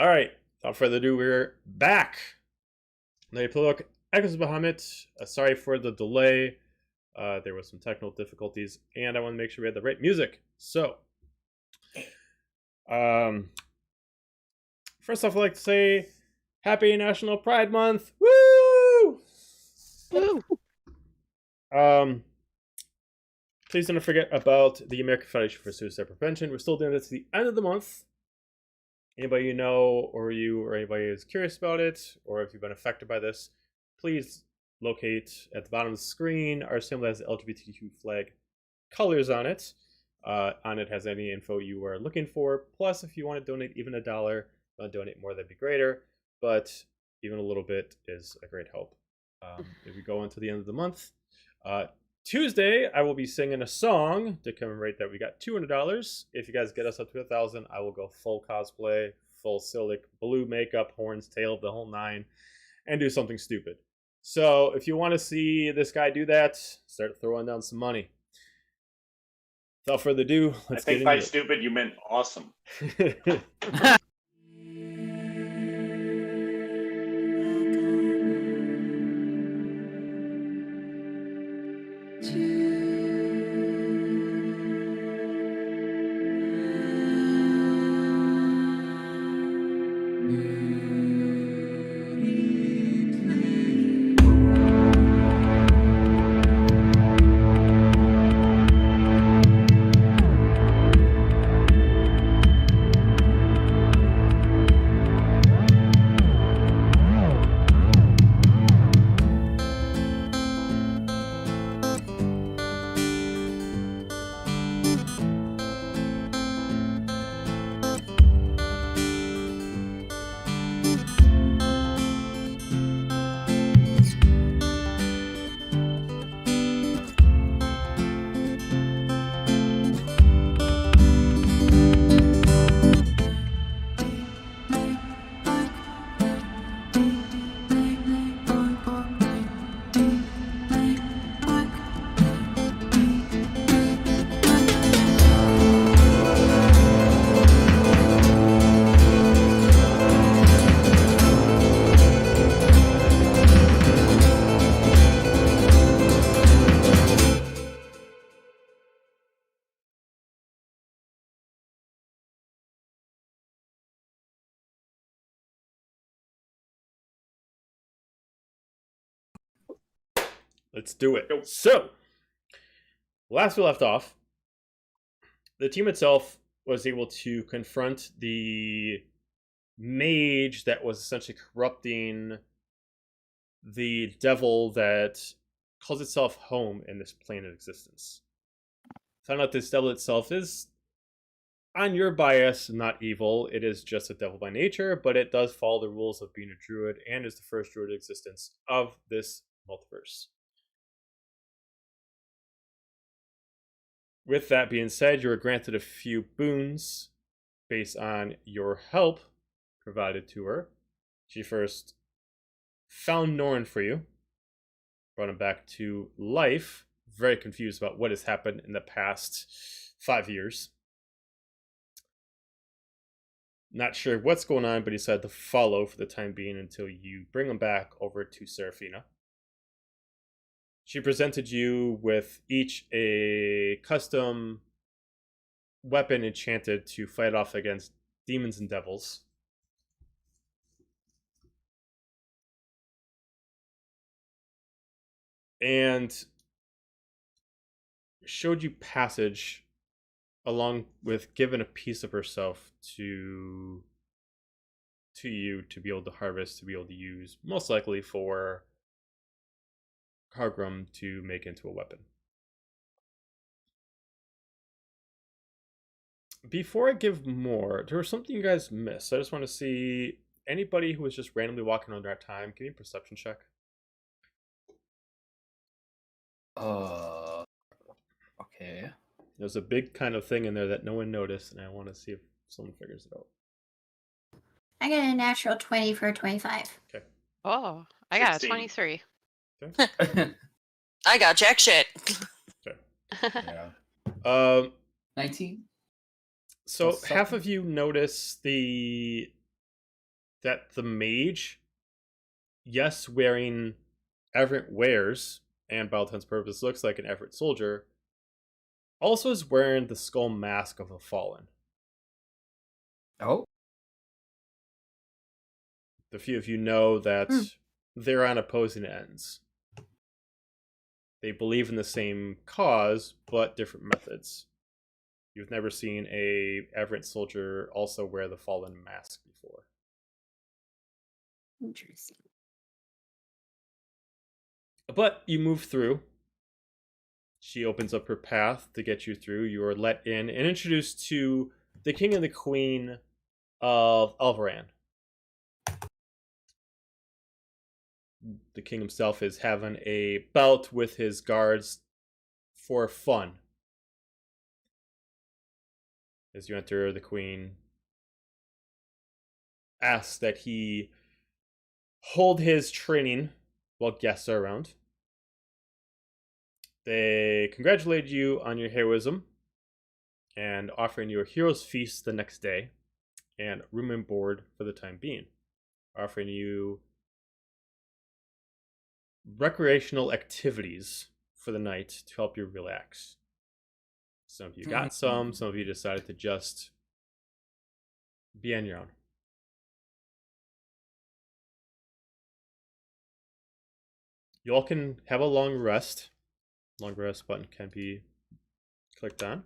All right. Without further ado, we're back. Now, look, Echoes of Bahamut. Sorry for the delay. There was some technical difficulties, and I want to make sure we had the right music. So, first off, I'd like to say Happy National Pride Month. Woo! Woo! Please don't forget about the American Foundation for Suicide Prevention. We're still doing this to the end of the month. Anybody you know, or anybody is curious about it, or if you've been affected by this, please locate at the bottom of the screen our symbol has the LGBTQ flag colors on it. On it has any info you are looking for. Plus, if you want to donate even $1, if you want to donate more, that'd be greater. But even a little bit is a great help. If we go into the end of the month, Tuesday I will be singing a song to commemorate that we got $200. If you guys get us up to 1,000, I will go full cosplay, full Silic, blue makeup, horns, tail, the whole nine, and do something stupid. So if you want to see this guy do that, start throwing down some money. Without further ado, let's get into it. I think by stupid you meant awesome. Let's do it. So, last we left off, the team itself was able to confront the mage that was essentially corrupting the devil that calls itself home in this plane of existence. Found out this devil itself is, on your bias, not evil. It is just a devil by nature, but it does follow the rules of being a druid and is the first druid existence of this multiverse. With that being said, you were granted a few boons based on your help provided to her. She first found Norn for you, brought him back to life, very confused about what has happened in the past 5 years. Not sure what's going on, but he decided to follow for the time being until you bring him back over to Seraphina. She presented you with each a custom weapon enchanted to fight off against demons and devils. And showed you passage along with giving a piece of herself to you to be able to harvest, to be able to use, most likely for Hargrim to make into a weapon. Before I give more, there was something you guys missed. I just want to see anybody who was just randomly walking around that time. Give me a perception check. Okay. There's a big kind of thing in there that no one noticed, and I want to see if someone figures it out. I got a natural 20 for a 25. Okay. Oh, I got 16. a 23. Okay. I got jack shit. Okay. Yeah. 19. So Plus half something. of you notice the that the mage, yes, wearing Everett wears, and by all intents and purposes looks like an Everett soldier, also is wearing the skull mask of the fallen. Oh. The few of you know that they're on opposing ends. They believe in the same cause, but different methods. You've never seen a Everett soldier also wear the fallen mask before. Interesting. But you move through. She opens up her path to get you through. You are let in and introduced to the king and the queen of Alveran. The king himself is having a bout with his guards for fun. As you enter, the queen asks that he hold his training while guests are around. They congratulate you on your heroism and offering you a hero's feast the next day and room and board for the time being. Offering you recreational activities for the night to help you relax. Some of you got some of you decided to just be on your own. You all can have a long rest. Long rest button can be clicked on.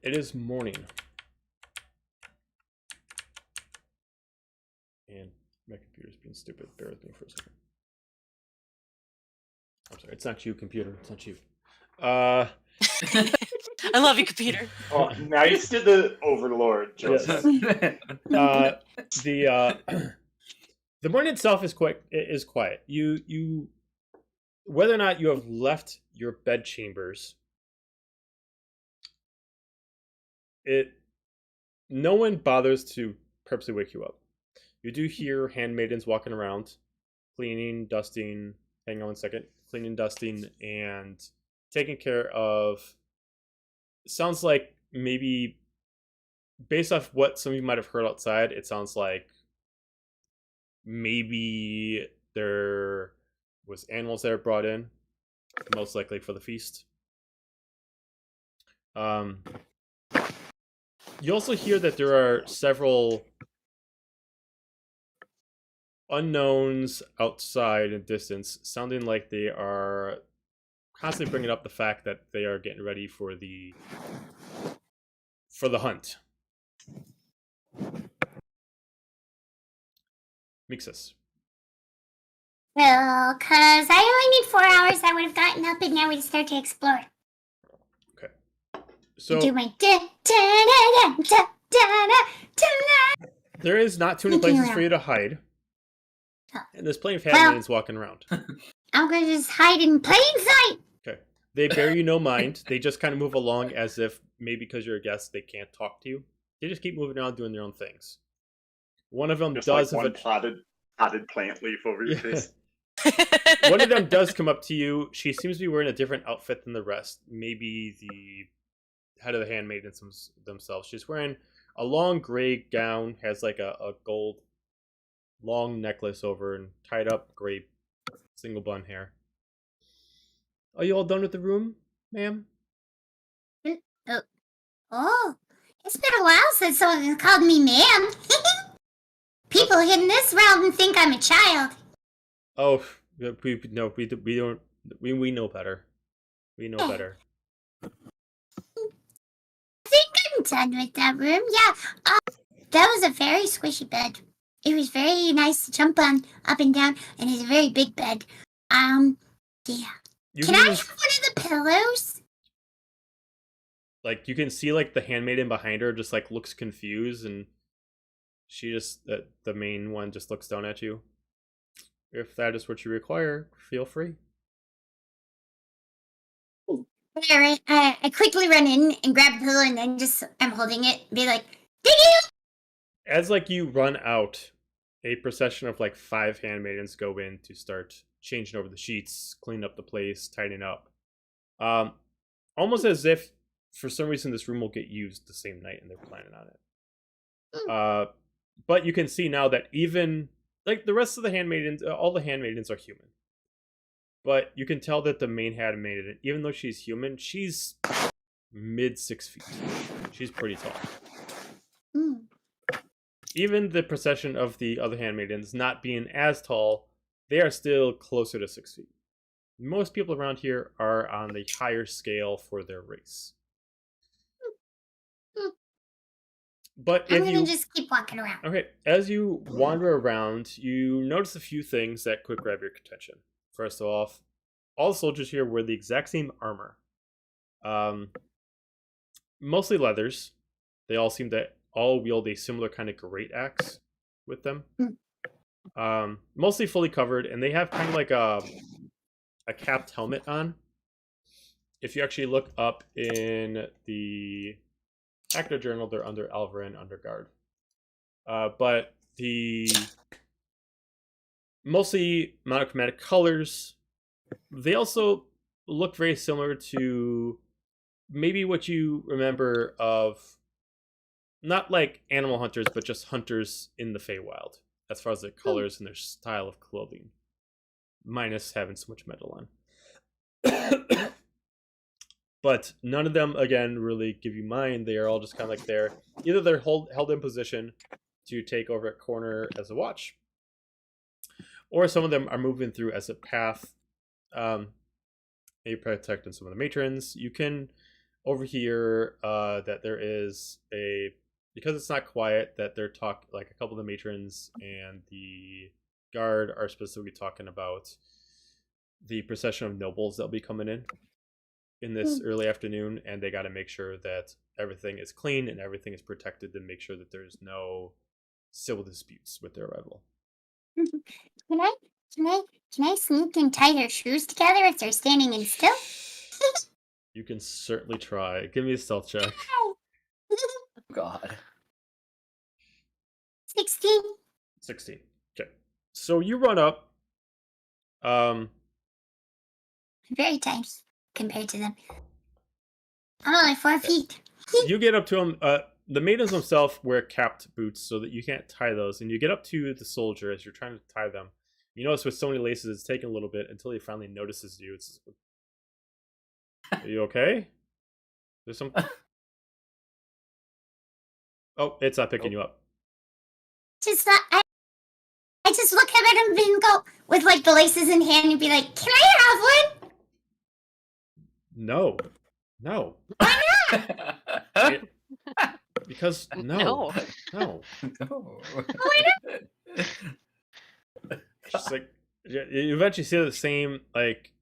It is morning. And my computer's being stupid. Bear with me for a second. I'm sorry, it's not you, computer. It's not you. I love you, computer. Oh, nice to the Overlord, Joseph. The morning itself is quiet. You whether or not you have left your bed chambers, no one bothers to purposely wake you up. You do hear handmaidens walking around, cleaning, dusting. Hang on one second. Cleaning, dusting, and taking care of. Sounds like maybe, based off what some of you might have heard outside, it sounds like maybe there was animals that are brought in, most likely for the feast. You also hear that there are several unknowns outside in distance, sounding like they are constantly bringing up the fact that they are getting ready for the hunt. Mixus. Well, because I only need 4 hours, I would have gotten up and now we start to explore. Okay. So do my da da da da da da. There is not too many places for you to hide. And there's plenty of handmaidens walking around. I'm gonna just hide in plain sight. Okay. They bear you no mind. They just kind of move along as if maybe because you're a guest they can't talk to you. They just keep moving around doing their own things. One of them Just does like one potted plant leaf over your face. One of them does come up to you. She seems to be wearing a different outfit than the rest. Maybe the head of the handmaidens themselves. She's wearing a long gray gown, has like a gold long necklace over and tied up gray single bun hair. Are you all done with the room, ma'am? Oh, it's been a while since someone called me ma'am. People in this realm think I'm a child. Oh, we don't. We know better. We know better. I think I'm done with that room. Yeah, that was a very squishy bed. It was very nice to jump on up and down, and it's a very big bed. Yeah. Can I have one of the pillows? Like, you can see, like, the handmaiden behind her just, like, looks confused, and she just, the main one just looks down at you. If that is what you require, feel free. Alright, I quickly run in and grab the pillow, and then I'm holding it, and be like, thank you! As, like, you run out, a procession of, like, 5 handmaidens go in to start changing over the sheets, cleaning up the place, tidying up. Almost as if for some reason this room will get used the same night and they're planning on it. But you can see now that even like the rest of the handmaidens, all the handmaidens are human. But you can tell that the main handmaiden, even though she's human, she's mid 6 feet. She's pretty tall. Mm. Even the procession of the other handmaidens not being as tall, they are still closer to 6 feet. Most people around here are on the higher scale for their race. But I'm if gonna you just keep walking around. okay, as you wander around, you notice a few things that quick grab your attention. First off, all the soldiers here wear the exact same armor. Mostly leathers. They all seem to all wield a similar kind of great axe with them. Mostly fully covered, and they have kind of like a capped helmet on. If you actually look up in the Actor Journal, they're under Alveran under guard. But the mostly monochromatic colors, they also look very similar to maybe what you remember of not like animal hunters, but just hunters in the Feywild, as far as their colors and their style of clothing, minus having so much metal on. But none of them, again, really give you mind. They are all just kind of like either they're held in position to take over a corner as a watch, or some of them are moving through as a path. Maybe protecting some of the matrons. You can overhear that there is because it's not quiet, that they're like a couple of the matrons and the guard are specifically talking about the procession of nobles that'll be coming in this early afternoon, and they got to make sure that everything is clean and everything is protected to make sure that there's no civil disputes with their arrival. Can I sneak and tie their shoes together if they're standing in still? You can certainly try. Give me a stealth check. God. 16. 16. Okay. So you run up. Very tiny compared to them. I'm only 4 feet. You get up to them. The maidens themselves wear capped boots so that you can't tie those. And you get up to the soldier as you're trying to tie them. You notice with so many laces, it's taking a little bit until he finally notices you. Are you okay? There's some. Oh, it's not picking you up. I just look at him and go with like the laces in hand and be like, "Can I have one?" No. Why not? Because no. No. Why not? Just like you eventually see the same like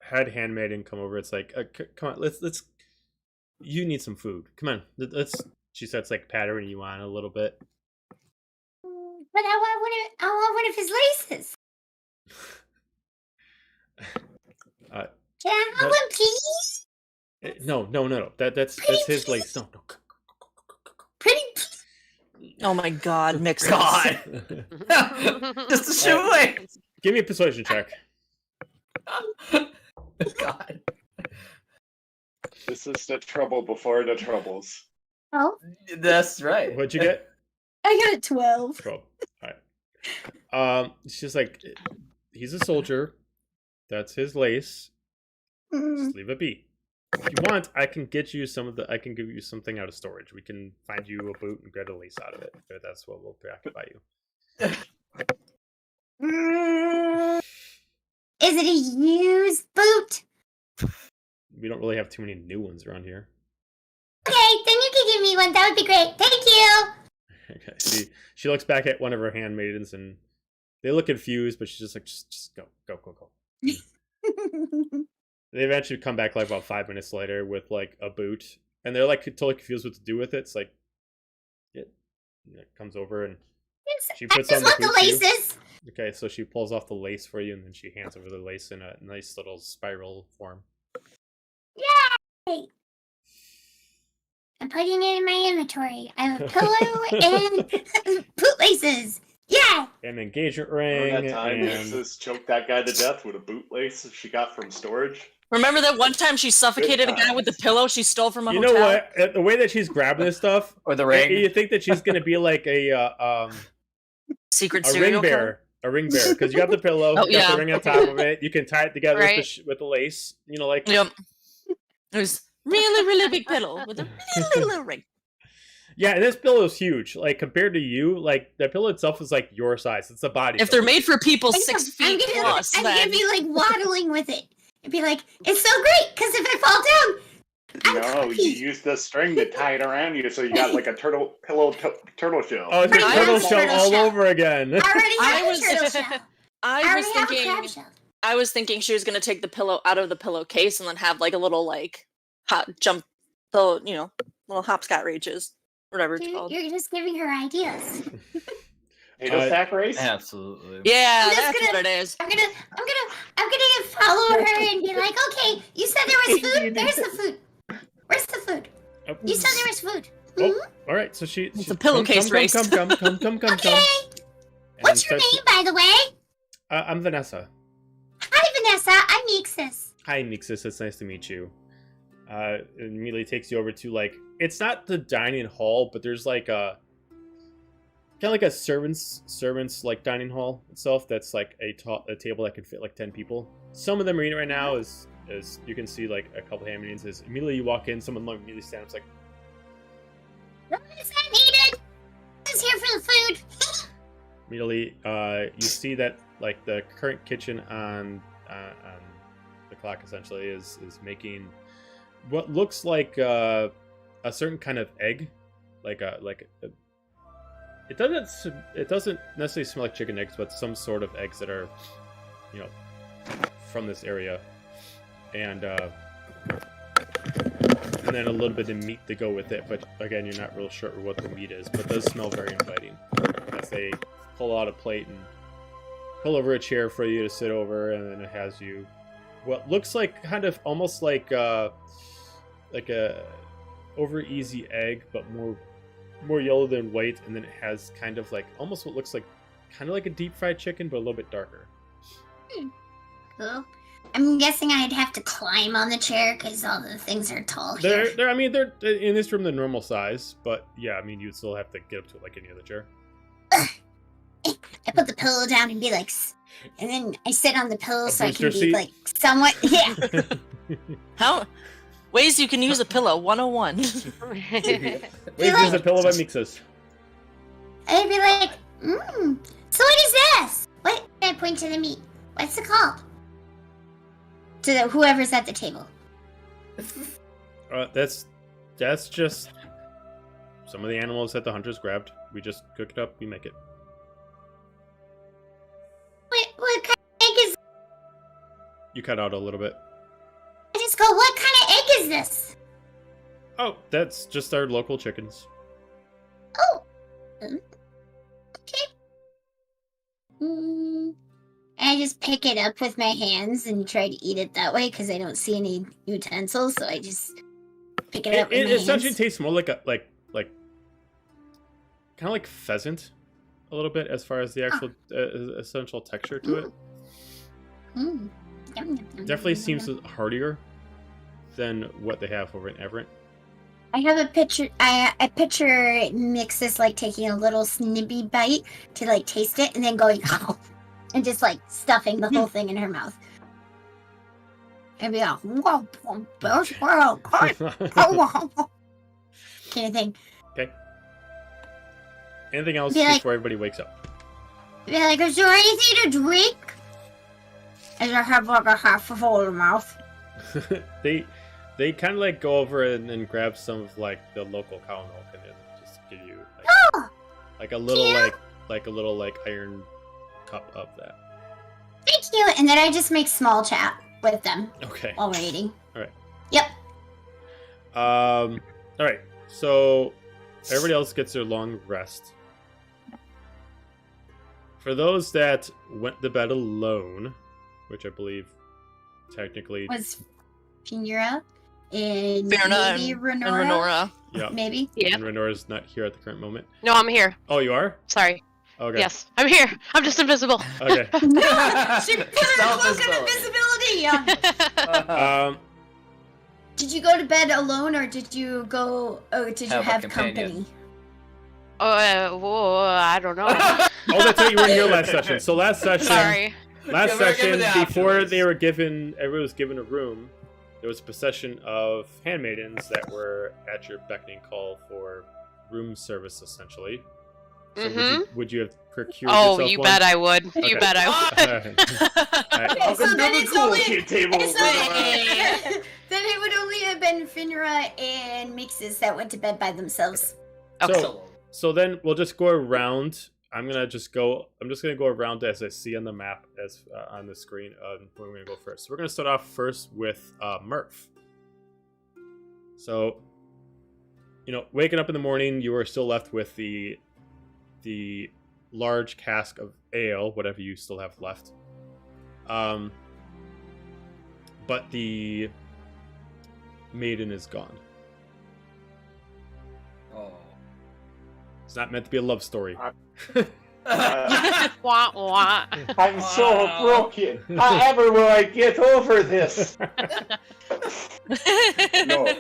head handmaiden come over. It's like, come on, let's. You need some food. Come on, let's. She starts like pattering you on a little bit. But I want one of his laces. Can I have one, please? No. That's his lace. No. Pretty. Oh my God, mix God. Just a shoelace. Give me a persuasion check. God. This is the trouble before the troubles. Oh, That's right. What'd you get? I got a 12. 12. All right. It's just like he's a soldier. That's his lace. Just leave it be. If you want, I can get you I can give you something out of storage. We can find you a boot and get a lace out of it. If that's what will preoccupy you. Is it a used boot? We don't really have too many new ones around here. Okay, then you can give me one. That would be great. Thank you. Okay. She looks back at one of her handmaidens and they look confused, but she's just like, just go. They eventually come back like about 5 minutes later with like a boot, and they're like totally confused what to do with it. It's like, it comes over and she puts on the boot for you. Laces. Okay, so she pulls off the lace for you, and then she hands over the lace in a nice little spiral form. Yay! I'm putting it in my inventory. I have a pillow and bootlaces. Yeah. an engagement Remember ring, that time and Mrs. choked that guy to death with a bootlace she got from storage? Remember that one time she suffocated a Good guy with the times. pillow she stole from a you hotel? know what? The way that she's grabbing this stuff, Or the ring. you think that she's gonna be like a Secret ring serial killer? bear, because you got the pillow, Oh, you got yeah. the ring on top of it. You can tie it together Right. with the lace. You know, like Yep. It was really, really big pillow with a really little ring. yeah. And this pillow is huge. Like compared to you, like the pillow itself is like your size. It's a body. If they're pillow. made for people I'm 6 gonna, feet plus, I'm then gonna be like waddling with it. It'd be like, it's so great because if I fall down, I'm No, you comfy. use the string to tie it around you, so you got like a turtle shell. Oh, it's a Pretty turtle much shell turtle all shell. over again. I already I have was- a turtle shell. I I was already have a crab thinking shell. I was thinking she was gonna take the pillow out of the pillowcase and then have like a little like hot jump, the little hopscotch rages, whatever it's Dude, called. you're just giving her ideas. Potato sack race? Absolutely. Yeah, I'm just that's gonna- what it is. I'm gonna follow her and be like, okay, you said there was food. There's the food. Where's the food? Oh, You said there was food. Oh, all right. So she. It's she a pillowcase race. Come. Okay. What's your name, by the way? I'm Vanessa. Hi, Vanessa. I'm Mixus. Hi, Nixus. It's nice to meet you. It immediately takes you over to like it's not the dining hall, but there's like a kind of like a servants like dining hall itself. That's like a table that can fit like 10 people. Some of them are eating right now. As you can see, like a couple hand meetings. As immediately you walk in, someone immediately stands up, like What is that needed? Who's here for the food? immediately you see that like the current kitchen on the clock essentially is making what looks like a certain kind of egg, it doesn't necessarily smell like chicken eggs, but some sort of eggs that are from this area, and then a little bit of meat to go with it. But again, you're not real sure what the meat is, but it does smell very inviting as they pull out a plate and pull over a chair for you to sit over, and then it has you what looks like kind of almost like a over easy egg, but more yellow than white, and then it has kind of like almost what looks like kind of like a deep fried chicken, but a little bit darker. Cool. I'm guessing I'd have to climb on the chair because all the things are tall here. They're in this room the normal size, but yeah, I mean you'd still have to get up to it like any other chair. I put the pillow down and be like, and then I sit on the pillow A so I can booster be seat? like somewhat, yeah. How ways you can use a pillow 101. Wait, there's a pillow by Mixus. I'd be like, so what is this? What? I point to the meat. What's it called? To whoever's at the table. That's just some of the animals that the hunters grabbed. We just cook it up, we make it. What kind of egg is? You cut out a little bit. I just go, what kind of egg is this? Oh, that's just our local chickens. Oh. Okay. I just pick it up with my hands and try to eat it that way because I don't see any utensils, so I just pick it up with It my essentially hands. tastes more like a kind of like pheasant, a little bit as far as the actual essential texture to it. Yum, yum, yum, Definitely yum, seems yum. hardier than what they have over in Everett. I have a picture. I picture Mixus like taking a little snippy bite to like taste it, and then going and just like stuffing the whole thing in her mouth. And be like, "Whoa, best world, kind of thing." Okay. Anything else Be like- before everybody wakes up? Be like, "Is there anything to drink?" As I have like a half full mouth. They kind of like go over and grab some of like the local cow milk and then just give you like, Oh, like a little yeah. like a little like iron cup of that. thank you. And then I just make small chat with them Okay. while we're eating. All right. Yep. All right. So everybody else gets their long rest. For those that went to bed alone, which I believe technically, Was Pinura and Verna maybe and Renora? Renora. yeah, Maybe. Yeah. and Renora's not here at the current moment. No, I'm here. Oh, you are? Sorry. Okay. Yes, I'm here. I'm just invisible. Okay. No, she put her cloak of Self-invisibility. invisibility on. Did you go to bed alone, or did you go? Oh, did you Have a have companion. company? Whoa, I don't know. Oh, that's right. You were in your last session. So last session. Sorry. Last Give her session, the before afterwards. they were given, everyone was given a room. There was a procession of handmaidens that were at your beckoning call for room service, essentially. So would you have procured Oh, yourself you one? bet I would. Okay. You bet I would. Alright. Okay, so then it's only. table. Then it would only have been Finra and Mixes that went to bed by themselves. Okay. So then we'll just go around. I'm just gonna go around as I see on the map as on the screen. Where we're gonna go first. So we're gonna start off first with Murph. So, waking up in the morning, you are still left with the large cask of ale, whatever you still have left. But the maiden is gone. Oh. It's not meant to be a love story. Wah, wah. I'm so broken. However will I get over this? No.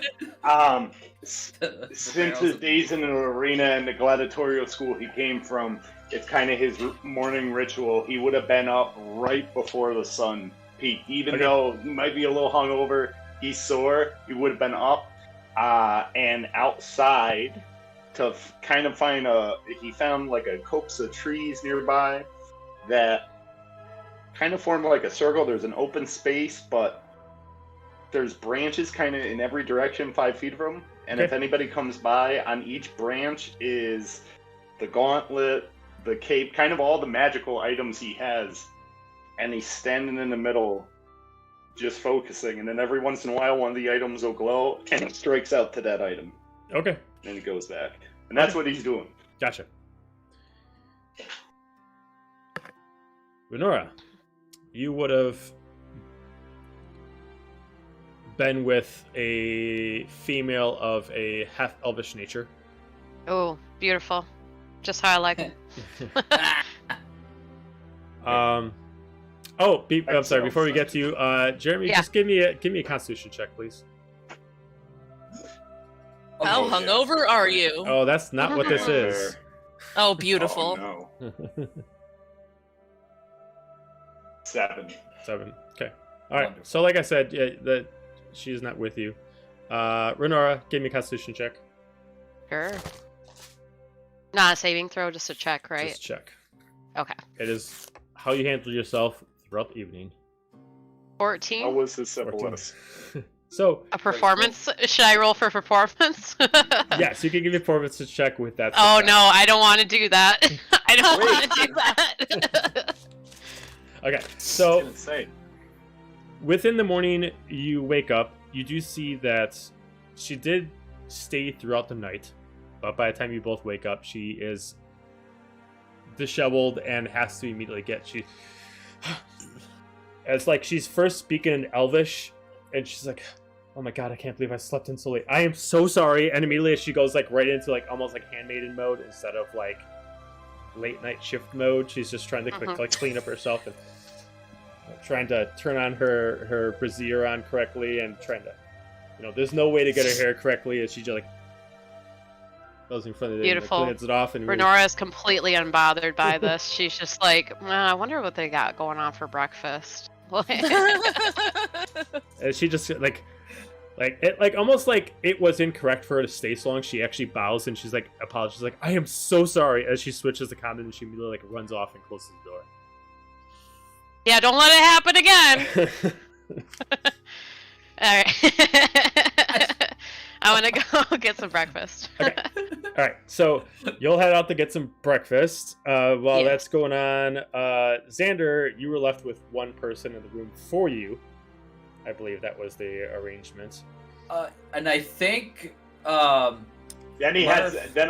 Since his days in the arena and the gladiatorial school he came from, it's kind of his morning ritual. He would have been up right before the sun peaked. Even though he might be a little hungover, he's sore, he would have been up and outside to kind of find he found like a copse of trees nearby that kind of formed like a circle. There's an open space, but there's branches kind of in every direction 5 feet from him. And if anybody comes by, on each branch is the gauntlet, the cape, kind of all the magical items he has. And he's standing in the middle, just focusing. And then every once in a while, one of the items will glow, and he strikes out to that item. Okay. And he goes back. And that's what he's doing. Gotcha. Renora, you would have been with a female of a half-elvish nature. Oh, beautiful. Just how I like it. I'm sorry. Before we get to you, Jeremy, Yeah. just give me a Constitution check, please. How hungover are you? Oh, that's not what this is. Oh, beautiful. Oh, no. 7. 7. Okay. All right. Wonderful. So, like I said, she's not with you. Renora, give me a Constitution check. Sure. Not a saving throw, just a check, right? Just check. Okay. It is how you handle yourself throughout the evening. 14. How was his syphilis? So, A performance? Should I roll for performance? yes, you can give me a performance check with that. Oh success. no, I don't want to do that. I don't want to do that. Okay, so Insane. within the morning, you wake up. You do see that she did stay throughout the night, but by the time you both wake up, she is disheveled and has to immediately it's like she's first speaking in Elvish, and she's like, "Oh my god, I can't believe I slept in so late. I am so sorry." And immediately she goes like right into like almost like handmaiden mode instead of like late night shift mode. She's just trying to like clean up herself and trying to turn on her brassiere on correctly and trying to, there's no way to get her hair correctly, and she just like goes in front of it, Beautiful. cleans it off, and Renora is completely unbothered by this. She's just like, I wonder what they got going on for breakfast. and she just like it, like almost like it was incorrect for her to stay so long. She actually bows and she's like apologizes, like, "I am so sorry," as she switches the comment, and she immediately like runs off and closes the door. Yeah, don't let it happen again. All right. I want to go get some breakfast. Okay. All right, so you'll head out to get some breakfast. While Yeah. that's going on, Xander, you were left with one person in the room for you. I believe that was the arrangement. And I think Then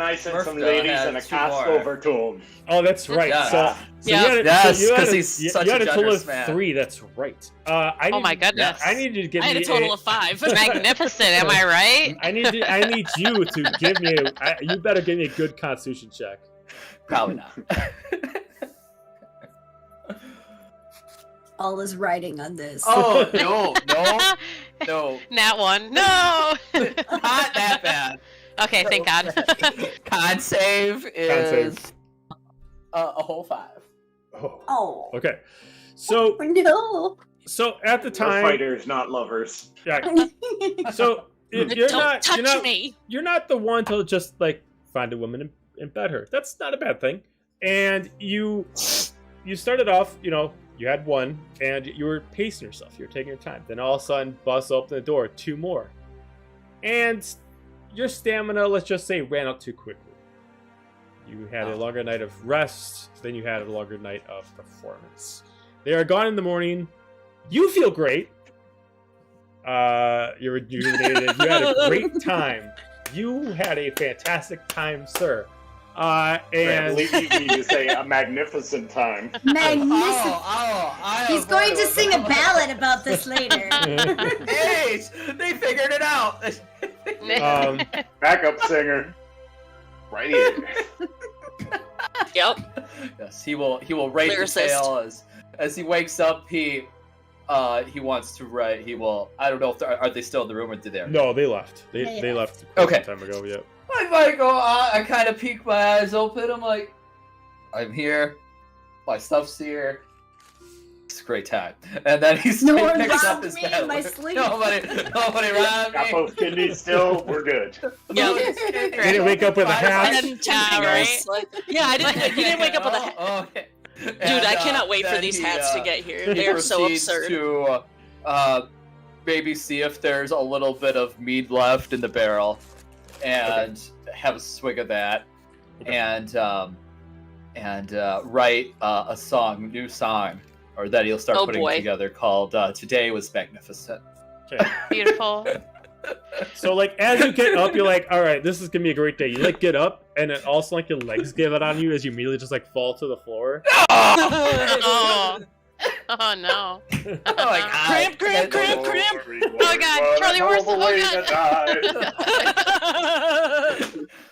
I sent Murph some ladies had and a 2 cask more. over to him. Oh, that's right. Yeah. So Yeah. you had Yes, you had 'cause he's such you had a a total generous of man. 3. That's right. Oh my goodness. I need you to give I had me a total of 5. Magnificent, am I right? I need you to give me. You better give me a good Constitution check. Probably not. All is writing on this. Oh no. Nat 1. No! Not that bad. Okay, thank God. Con save is a whole 5. Oh. Oh. Okay. So No. at the We're time, fighters, not lovers. yeah. So you're Don't not touch you're not me. you're not the one to just like find a woman and bed her. That's not a bad thing. And you started off, you had one, and you were pacing yourself. You were taking your time. Then all of a sudden, bust open the door, 2 more, and your stamina, let's just say, ran out too quickly. You had a longer night of rest. Then you had a longer night of performance. They are gone in the morning. You feel great. You're rejuvenated. You had a great time. You had a fantastic time, sir. I And believe you need to say a magnificent time. Magnificent. He's going to sing a ballad about this later. Hey, they figured it out. Backup singer. Right here. Yep. Yes, he will rate the Lyricist. tale as he wakes up. He wants to write. He will. I don't know if are they still in the room or did they? no, they left. They left Okay. some time ago. Yep. I go. I kind of peek my eyes open. I'm like, I'm here. My stuff's here. It's a great time. And then he No one picks up robbed his me in bed. my sleep. Nobody robbed Got me. both kidneys still. We're good. Yep. They didn't wake up with a I hat. didn't right? Yeah, I didn't. He didn't wake up with a hat. Oh, okay. Dude, And, I cannot wait for then these he, hats to get here. he They are so proceeds absurd. to maybe see if there's a little bit of mead left in the barrel, and have a swig of that, Okay. and write a new song, or that he'll start Oh, putting boy. together called "Today Was Magnificent." Okay. Beautiful. So like as you get up, you're like, all right, this is gonna be a great day. You like get up, and then also like your legs give it on you as you immediately just like fall to the floor. Oh. Oh no. Oh my God. Cramp, cramp, cramp, cramp. Oh God, Charlie horse. Oh God.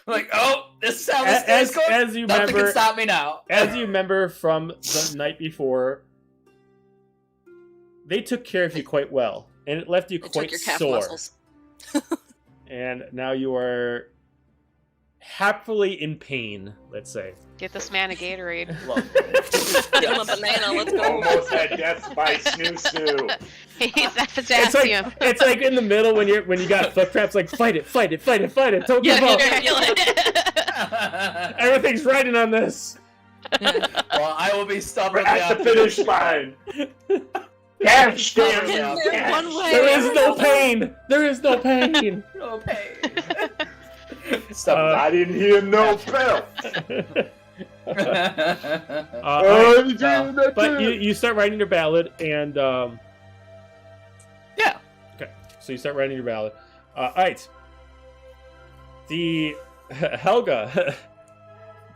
Like, oh, this is how this day's going. As you Nothing remember, can stop me now. as you remember from the night before, they took care of you quite well, and it left you They quite took your calf sore. muscles. And now you are happily in pain. Let's say. Get this man a Gatorade. Give him a banana. Let's go. Almost had death by snoo. He's that It's potassium. like in the middle when you got foot cramps. Like fight it. Don't give up. Everything's riding on this. Well, I will be We're stubbornly at the finish line. Cash, damn Yeah. it. There's Cash. one way. There is no pain. There is no pain. No pain. I didn't hear no bell. But you start writing your ballad, and Yeah. Okay, so you start writing your ballad. All right. The Helga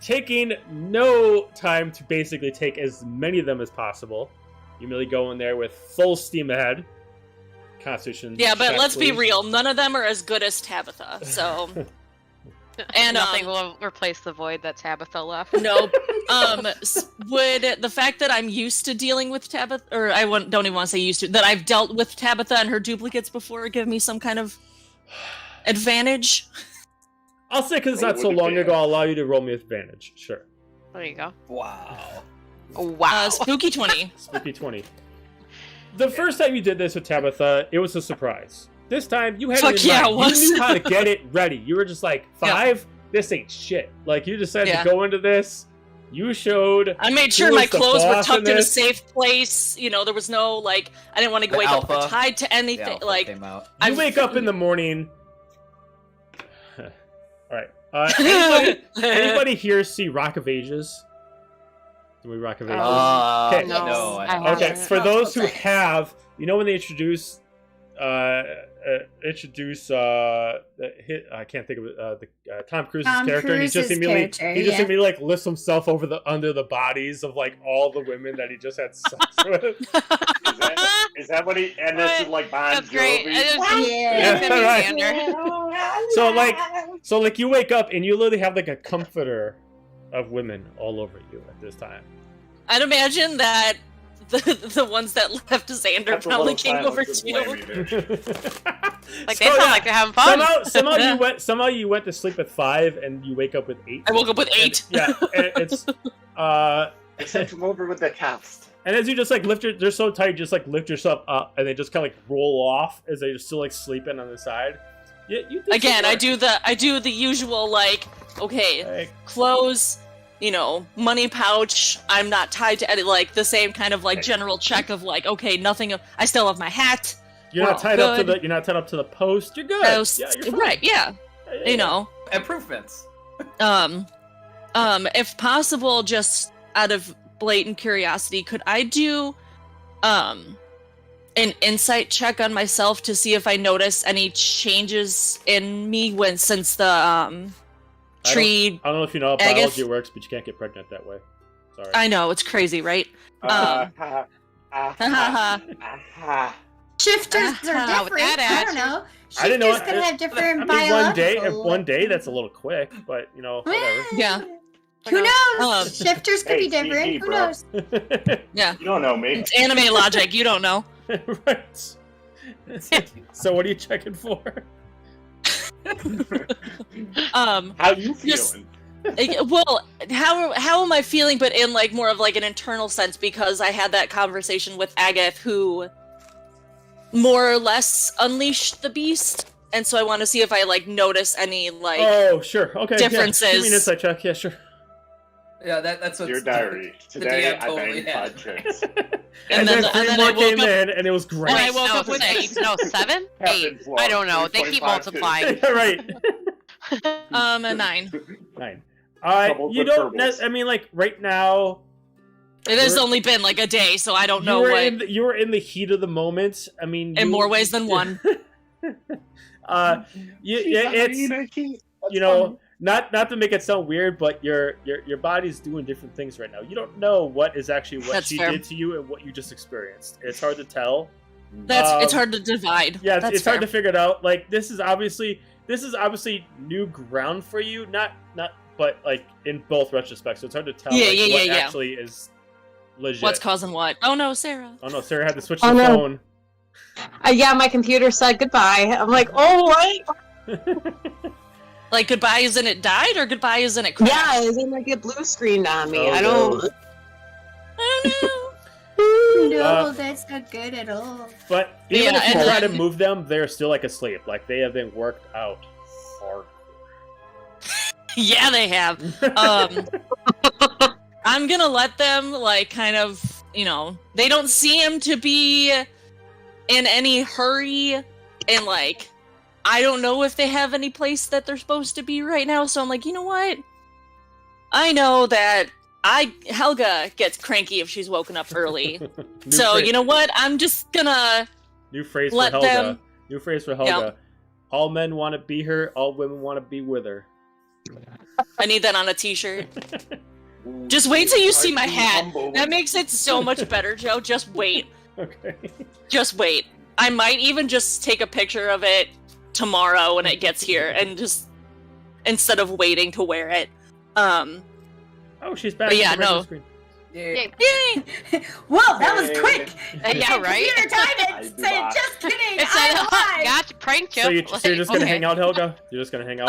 taking no time to basically take as many of them as possible. You merely go in there with full steam ahead. Constitution. Yeah, but check, let's be please. real. None of them are as good as Tabitha. So, and Nothing will replace the void that Tabitha left. no. Would the fact that I'm used to dealing with Tabitha, or don't even want to say used to, that I've dealt with Tabitha and her duplicates before, give me some kind of advantage? I'll say because it's not so long ago, I'll allow you to roll me with advantage. Sure. There you go. Wow. Wow. Spooky 20. Spooky 20. The first time you did this with Tabitha, it was a surprise. This time, you had Fuck it in yeah, mind. it was. You knew how to get it ready. You were just like, 5? This ain't shit. Like, you decided Yeah. to go into this. You showed... I made sure Who my was the clothes were boss tucked in in a this? safe place. You know, there was no, like, I didn't want to The wake up alpha. tied to The anything. alpha Like, came out. You wake up in the morning... Alright. Anybody here see Rock of Ages? Do we Rock of Ages? Okay. No, No, I I don't. Okay, haven't. for those who have, you know when they introduce I can't think of it, Tom Cruise's Tom character, and he just Cruise's immediately character, he just yeah. immediately like lifts himself under the bodies of like all the women that he just had sex with. Is that what he? And this is like Bon That's great. Jovi. Yeah, It's gonna be right. Xander. So like you wake up and you literally have like a comforter of women all over you at this time. I'd imagine that the ones that left Xander That's a probably little came over silence to of you. blame. Like they sound like they're having fun. Somehow you went to sleep at 5 and you wake up with 8. I woke up with 8. Yeah, it's I sent him over with the cast. and as you just like they're so tight, you just like lift yourself up and they just kind of like roll off as they're still like sleeping on the side. Yeah, you did Again, some I do the usual like, okay, work. clothes, money pouch. I'm not tied to any, like the same kind of like general check of like, okay, nothing. I still have my hat. You're not tied up to the post. You're good. Post, Yeah, you're fine. right? Yeah. Improvements. If possible, just out of blatant curiosity, could I do an insight check on myself to see if I notice any changes in me since the tree? I don't know if you know how biology works, but you can't get pregnant that way. Sorry. I know, it's crazy, right? Shifters are With different. that I don't know. I didn't know. Shifters could have different I mean, biological. one day that's a little quick, but whatever. Yeah. Who knows? Um, Shifters could be different. CG, Who bro. knows? Yeah. You don't know me. It's anime logic, you don't know. Right. So what are you checking for? How you Just- feeling? Well, how am I feeling, but in like more of like an internal sense, because I had that conversation with Agath, who more or less unleashed the beast, and so I want to see if I like notice any like Oh, sure. Okay. differences. Yeah. Give me an insight check. Yeah, sure. Yeah, that's what's Your diary. the Today DM I totally banged had. 5 chicks. And then 3 I more woke came up- in, and it was great. And I woke no, up with 6. No, 7? 8. I don't know. They keep 25 multiplying. Right. a 9. 9. Double You the don't. purples. I mean, like right now. It has You're- only been like a day, so I don't You know were what. you were in the heat of the moment. I mean, In more ways than one. It's not to make it sound weird, but your body's doing different things right now. You don't know what is actually what That's she fair. did to you and what you just experienced. It's hard to tell. It's hard to divide. Yeah, That's it's hard fair. to figure it out. Like this is obviously new ground for you. Not, but like in both retrospects, so it's hard to tell. What actually is legit. What's causing what? Oh no, Sarah. Oh no, Sarah had to switch Oh, the no. phone. Yeah, my computer said goodbye. I'm like, oh, what? Like goodbye as in it died, or goodbye as in it crashed? Yeah, it's in like a blue screen on me. Oh, I don't. no. Oh No, that's not good at all. But even Yeah, if you and try to then- move them, they're still like asleep. Like they have been worked out hard. no. Yeah, they have. I'm gonna let them like kind of, they don't seem to be in any hurry, and like I don't know if they have any place that they're supposed to be right now, so I'm like, you know what? I know that Helga gets cranky if she's woken up early. So you know what? I'm just gonna New phrase let for Helga. them- New phrase for Helga. All men want to be her. All women want to be with her. I need that on a t-shirt. Just wait till you see my hat. That makes it so much better, Joe. Just wait. Okay. Just wait. I might even just take a picture of it tomorrow when it gets here, and just instead of waiting to wear it. Oh, she's back. But yeah, She's back on no. the screen. Yeah. Yay! Whoa, that was quick. Yeah, right? Computer timed I it. do Say, not. just kidding. It's I'm alive. gotcha, pranked you. So you're just gonna okay. hang out, Helga? You're just gonna hang out?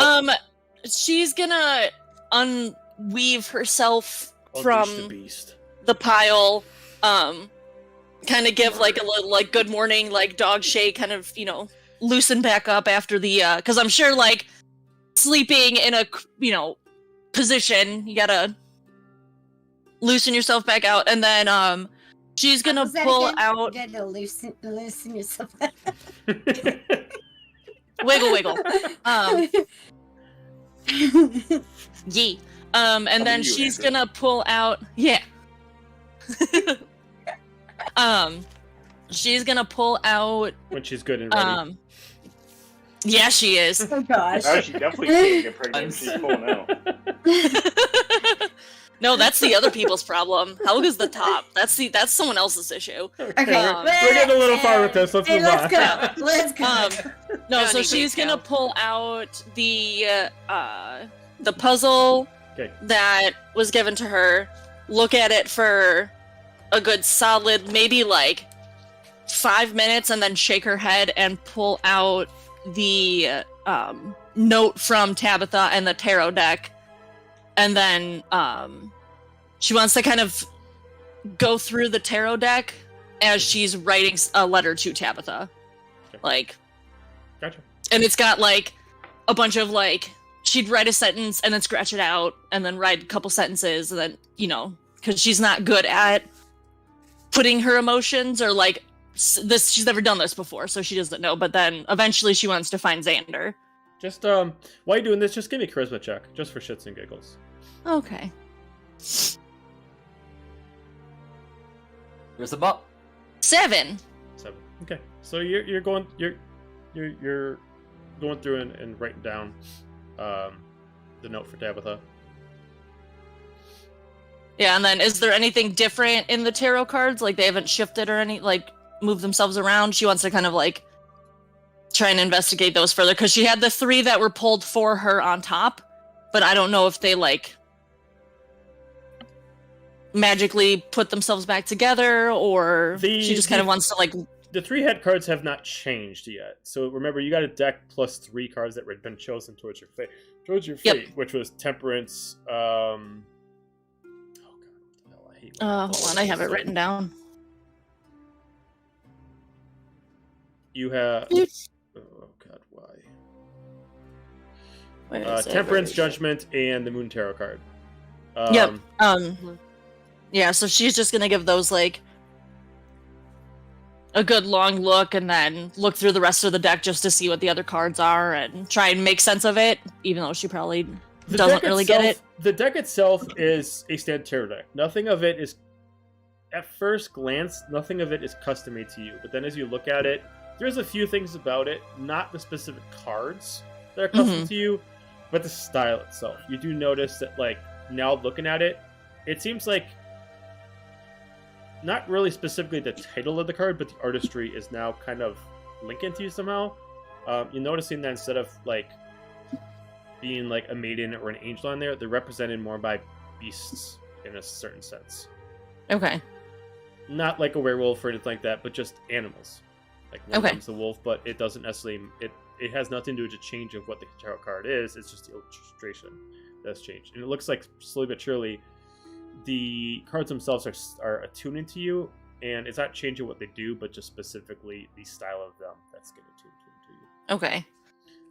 She's gonna unweave herself Unleash from the beast. the pile, kind of give like a little like good morning like dog shake, kind of loosen back up after the because I'm sure like sleeping in a position, you gotta loosen yourself back out, and then she's gonna How's that pull again? out You gotta loosen yourself. wiggle yee and then you, she's Andrew. gonna pull out she's gonna pull out When she's good and ready. yeah, she is. Oh gosh. Oh, she definitely can't get pregnant if she's pulling out. No, that's the other people's problem. Helga's the top. That's someone else's issue. Okay, We're getting a little far with this. Let's Hey, move let's on. go. Let's go. No, Don't so need she's detail. gonna pull out the puzzle that was given to her, look at it for a good solid maybe like 5 minutes, and then shake her head and pull out the note from Tabitha and the tarot deck. And then she wants to kind of go through the tarot deck as she's writing a letter to Tabitha. Okay. Like, Gotcha. and it's got like a bunch of like, she'd write a sentence and then scratch it out and then write a couple sentences, and then, you know, because she's not good at putting her emotions, or like this, she's never done this before, so she doesn't know. But then eventually she wants to find Xander. Just while you're doing this, just give me a charisma check, just for shits and giggles. Okay. Here's a bump. 7. 7. Okay. So you're going through and writing down the note for Tabitha. Yeah, and then is there anything different in the tarot cards? Like they haven't shifted or any, like moved themselves around? She wants to kind of like try and investigate those further, because she had the 3 that were pulled for her on top, but I don't know if they like magically put themselves back together, or she just kind of wants to like... The 3 head cards have not changed yet. So remember, you got a deck plus 3 cards that had been chosen towards your fate. Yep. Which was Temperance. Oh god, what the hell? I hate. Hold on, I have it written down. You have. Oh god, why? Temperance, Judgment, and the Moon Tarot card. Yep. Yeah, so she's just gonna give those like a good long look, and then look through the rest of the deck just to see what the other cards are and try and make sense of it, even though she probably doesn't really get it. The deck itself is a standard tarot deck. Nothing of it is, at first glance, nothing of it is custom made to you. But then as you look at it, there's a few things about it, not the specific cards that are custom to you, but the style itself. You do notice that, like, now looking at it, it seems like not really specifically the title of the card, but the artistry is now kind of linking to you somehow. You're noticing that instead of like being like a maiden or an angel on there, they're represented more by beasts in a certain sense. Okay. Not like a werewolf or anything like that, but just animals. Like one of them's the wolf, but it doesn't necessarily it has nothing to do with the change of what the tarot card is. It's just the illustration that's changed, and it looks like slowly but surely the cards themselves are attuning to you, and it's not changing what they do, but just specifically the style of them that's getting attuned to you. Okay.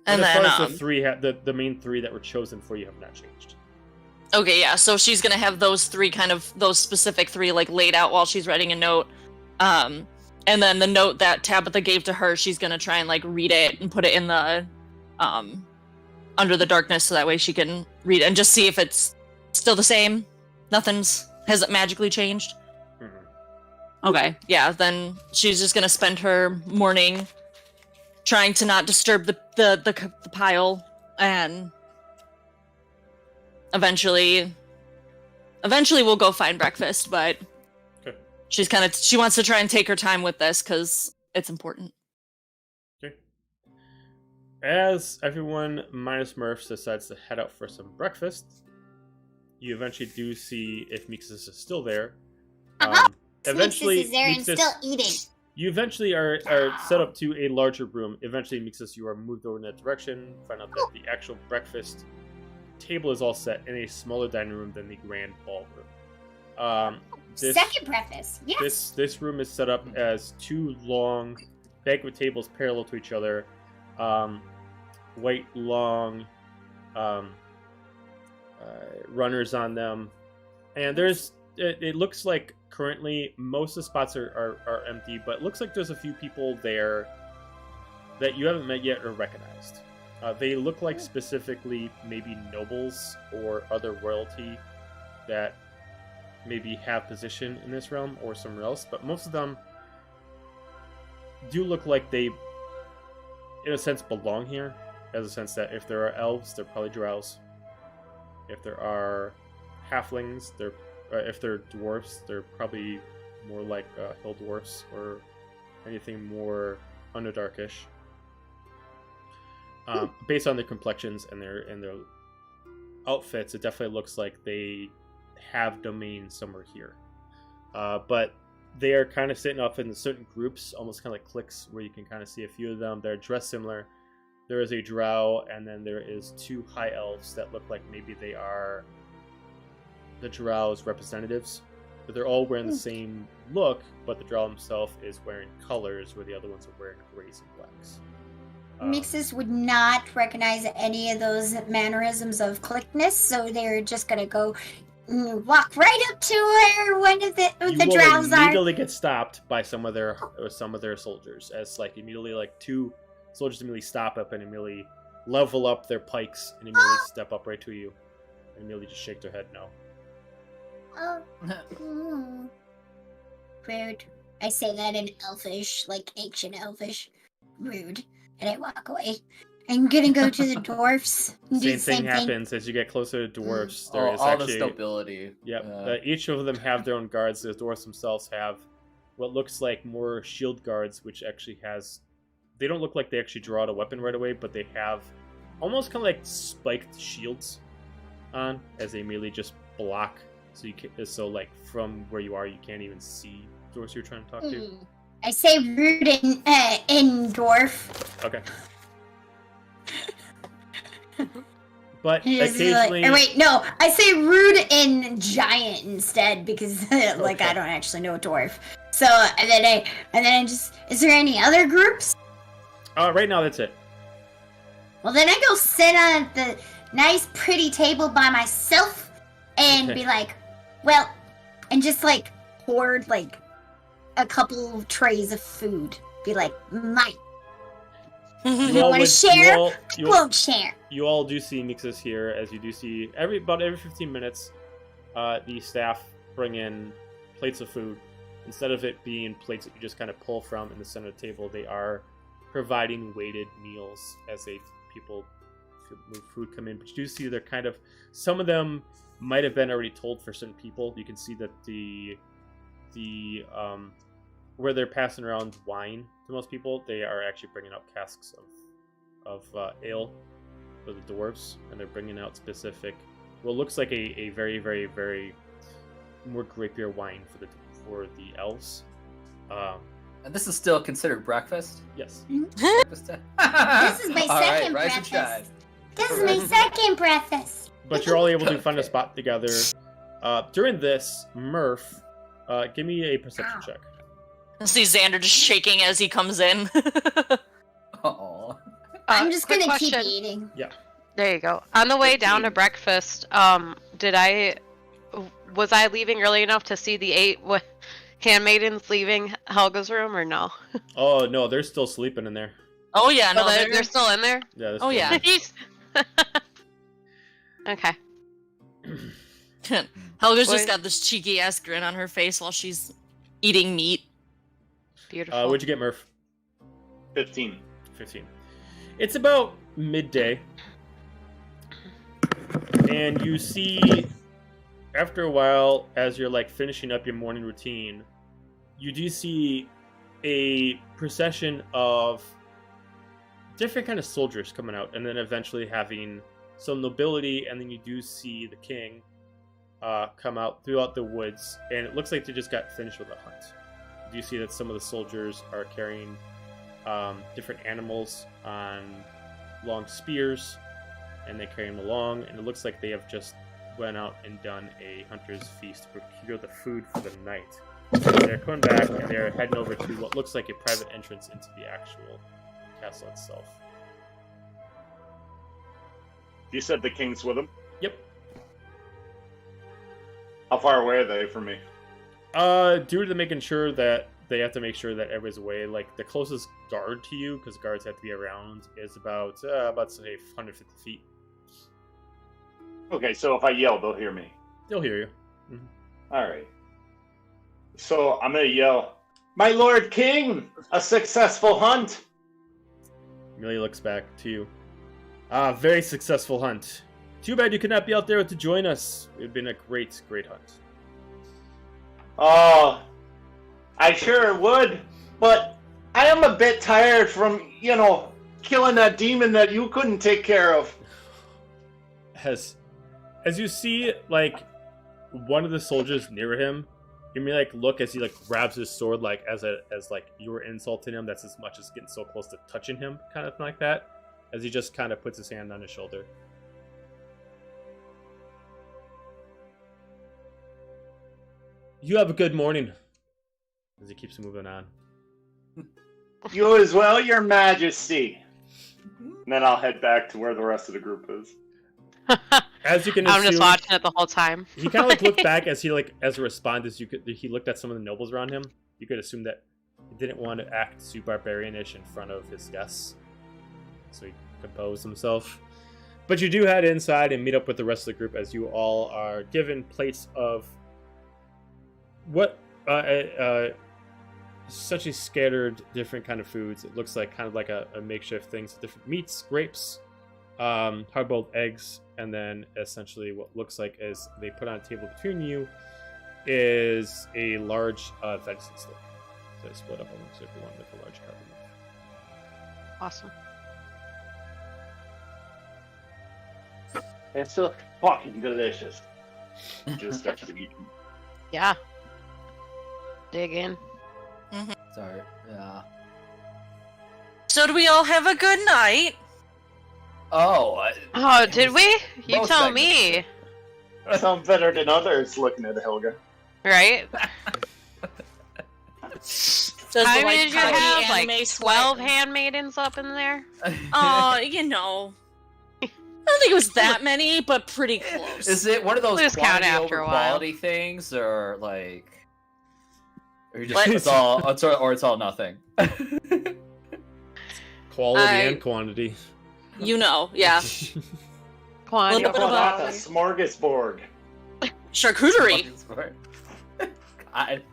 And then as far as the 3 the main 3 that were chosen for you have not changed. Okay, yeah. So she's gonna have those 3 those specific 3 like laid out while she's writing a note. And then the note that Tabitha gave to her, she's gonna try and like read it and put it in the under the darkness, so that way she can read it and just see if it's still the same. Hasn't magically changed? Okay, yeah, then she's just gonna spend her morning trying to not disturb the pile, and eventually we'll go find breakfast, but she wants to try and take her time with this, because it's important. Okay. As everyone minus Murphs decides to head out for some breakfast, you eventually do see if Mixus is still there. Eventually, Mixus is there and still eating. You eventually are set up to a larger room. Eventually, Mixus, you are moved over in that direction. Find out that the actual breakfast table is all set in a smaller dining room than the grand ballroom. Second breakfast, yes. This room is set up as 2 long banquet tables parallel to each other. White long runners on them, and it looks like currently most of the spots are empty, but it looks like there's a few people there that you haven't met yet or recognized. They look like specifically maybe nobles or other royalty that maybe have position in this realm or somewhere else, but most of them do look like they, in a sense, belong here, as a sense that if there are elves, they're probably drows. If there are halflings, if they're dwarfs, they're probably more like hill dwarfs or anything more underdarkish. Based on their complexions and their outfits, it definitely looks like they have domains somewhere here. But they are kind of sitting off in certain groups, almost kind of like cliques, where you can kind of see a few of them. They're dressed similar. There is a drow, and then there is 2 high elves that look like maybe they are the drow's representatives. But they're all wearing the same look, but the drow himself is wearing colors, where the other ones are wearing grays and blacks. Mixus would not recognize any of those mannerisms of clickness, so they're just gonna go walk right up to where one of the drows You are. immediately get stopped by some of their soldiers, as like immediately like 2 soldiers immediately stop up and immediately level up their pikes and immediately step up right to you and immediately just shake their head no. Oh. Rude. I say that in Elfish, like ancient Elfish. Rude. And I walk away. I'm gonna go to the dwarfs and do the Same same thing happens as you get closer to dwarves. There is all actually this nobility. Yep. Each of them have their own guards. The dwarves themselves have what looks like more shield guards, which actually has. They don't look like they actually draw out a weapon right away, but they have almost kind of like spiked shields on, as they immediately just block. So you can, so like from where you are, you can't even see the dwarves you're trying to talk to. I say rude in dwarf. Okay. But He just be occasionally, like, or wait, no, I say rude in giant instead because like Okay. I don't actually know dwarf. So and then I just, is there any other groups? right now that's it. Well, then I go sit on the nice pretty table by myself and Okay. be like, well, and just like hoard like a couple of trays of food. Be like, mine. You all wanna would- share? you all- Won't share. You all do see mixes here, as you do see about every 15 minutes, the staff bring in plates of food. Instead of it being plates that you just kind of pull from in the center of the table, they are providing weighted meals as people move food come in. But you do see they're kind of, some of them might have been already told for certain people. You can see that the where they're passing around wine to most people, they are actually bringing out casks of ale for the dwarves, and they're bringing out specific, well, it looks like a very, very, very more grape beer wine for the elves. And this is still considered breakfast? Yes. Breakfast time? This is my All right, second rise and shine. breakfast. This is my second breakfast. But you're all able to find a Okay. spot together. During this, Murph, give me a perception check. See Xander just shaking as he comes in. Aw. I'm just quick gonna keep question. eating. There you go. On the way down to 15. breakfast, was I leaving early enough to see the 8 handmaidens leaving Helga's room, or no? Oh, no, they're still sleeping in there. Oh yeah, no, Oh, they're still in there? Yeah. they're Oh, still in yeah. there. Okay. Helga's just Wait. got this cheeky ass grin on her face while she's eating meat. Beautiful. What'd you get, Murph? 15. 15. It's about midday. And you see, after a while, as you're like finishing up your morning routine, you do see a procession of different kind of soldiers coming out, and then eventually having some nobility, and then you do see the king come out throughout the woods, and it looks like they just got finished with a hunt. You do see that some of the soldiers are carrying different animals on long spears, and they carry them along, and it looks like they have just went out and done a hunter's feast to procure the food for the night. So they're coming back, and they're heading over to what looks like a private entrance into the actual castle itself. You said the king's with him? Yep. How far away are they from me? Due to making sure that they have to make sure that everybody's away, like the closest guard to you, because guards have to be around, is about say 150 feet. Okay, so if I yell, they'll hear me. They'll hear you. Alright. So I'm gonna yell, "My Lord King! A successful hunt!" Amelia looks back to you. Very successful hunt. Too bad you could not be out there to join us. It would been a great, great hunt. Oh, I sure would, but I am a bit tired from, killing that demon that you couldn't take care of. As as you see, like, one of the soldiers near him, you may like look as he like grabs his sword, like as like you were insulting him. That's as much as getting so close to touching him, kind of like that. As he just kind of puts his hand on his shoulder. You have a good morning. As he keeps moving on. You as well, Your Majesty. And then I'll head back to where the rest of the group is. As you can I'm assume, just watching it the whole time. he kind of like looked back as he like as a response as he looked at some of the nobles around him. You could assume that he didn't want to act too barbarianish in front of his guests, so he composed himself. But you do head inside and meet up with the rest of the group as you all are given plates of what such a scattered different kind of foods. It looks like kind of like a makeshift things, different meats, grapes, hard-boiled eggs, and then essentially what looks like is they put on a table between you is a large venison steak. So they split up amongst everyone with a large carving knife. Awesome. It's still fucking delicious. Just start to eat. Yeah. Dig in. Sorry. Yeah. So do we all have a good night? Oh. Oh, did we? You Most tell segments. me. Some better than others, looking at Helga. Right? Does How the, many did you cocky have? anime Like sweat- 12 handmaidens up in there? You know. I don't think it was that many, but pretty close. Is it one of those Lose count quantity after over a while. quality things, or like, or you just What? it's all nothing? Quality I- and quantity. You know, yeah. Quantity Little bit over of That's a quality. smorgasbord. Charcuterie. God.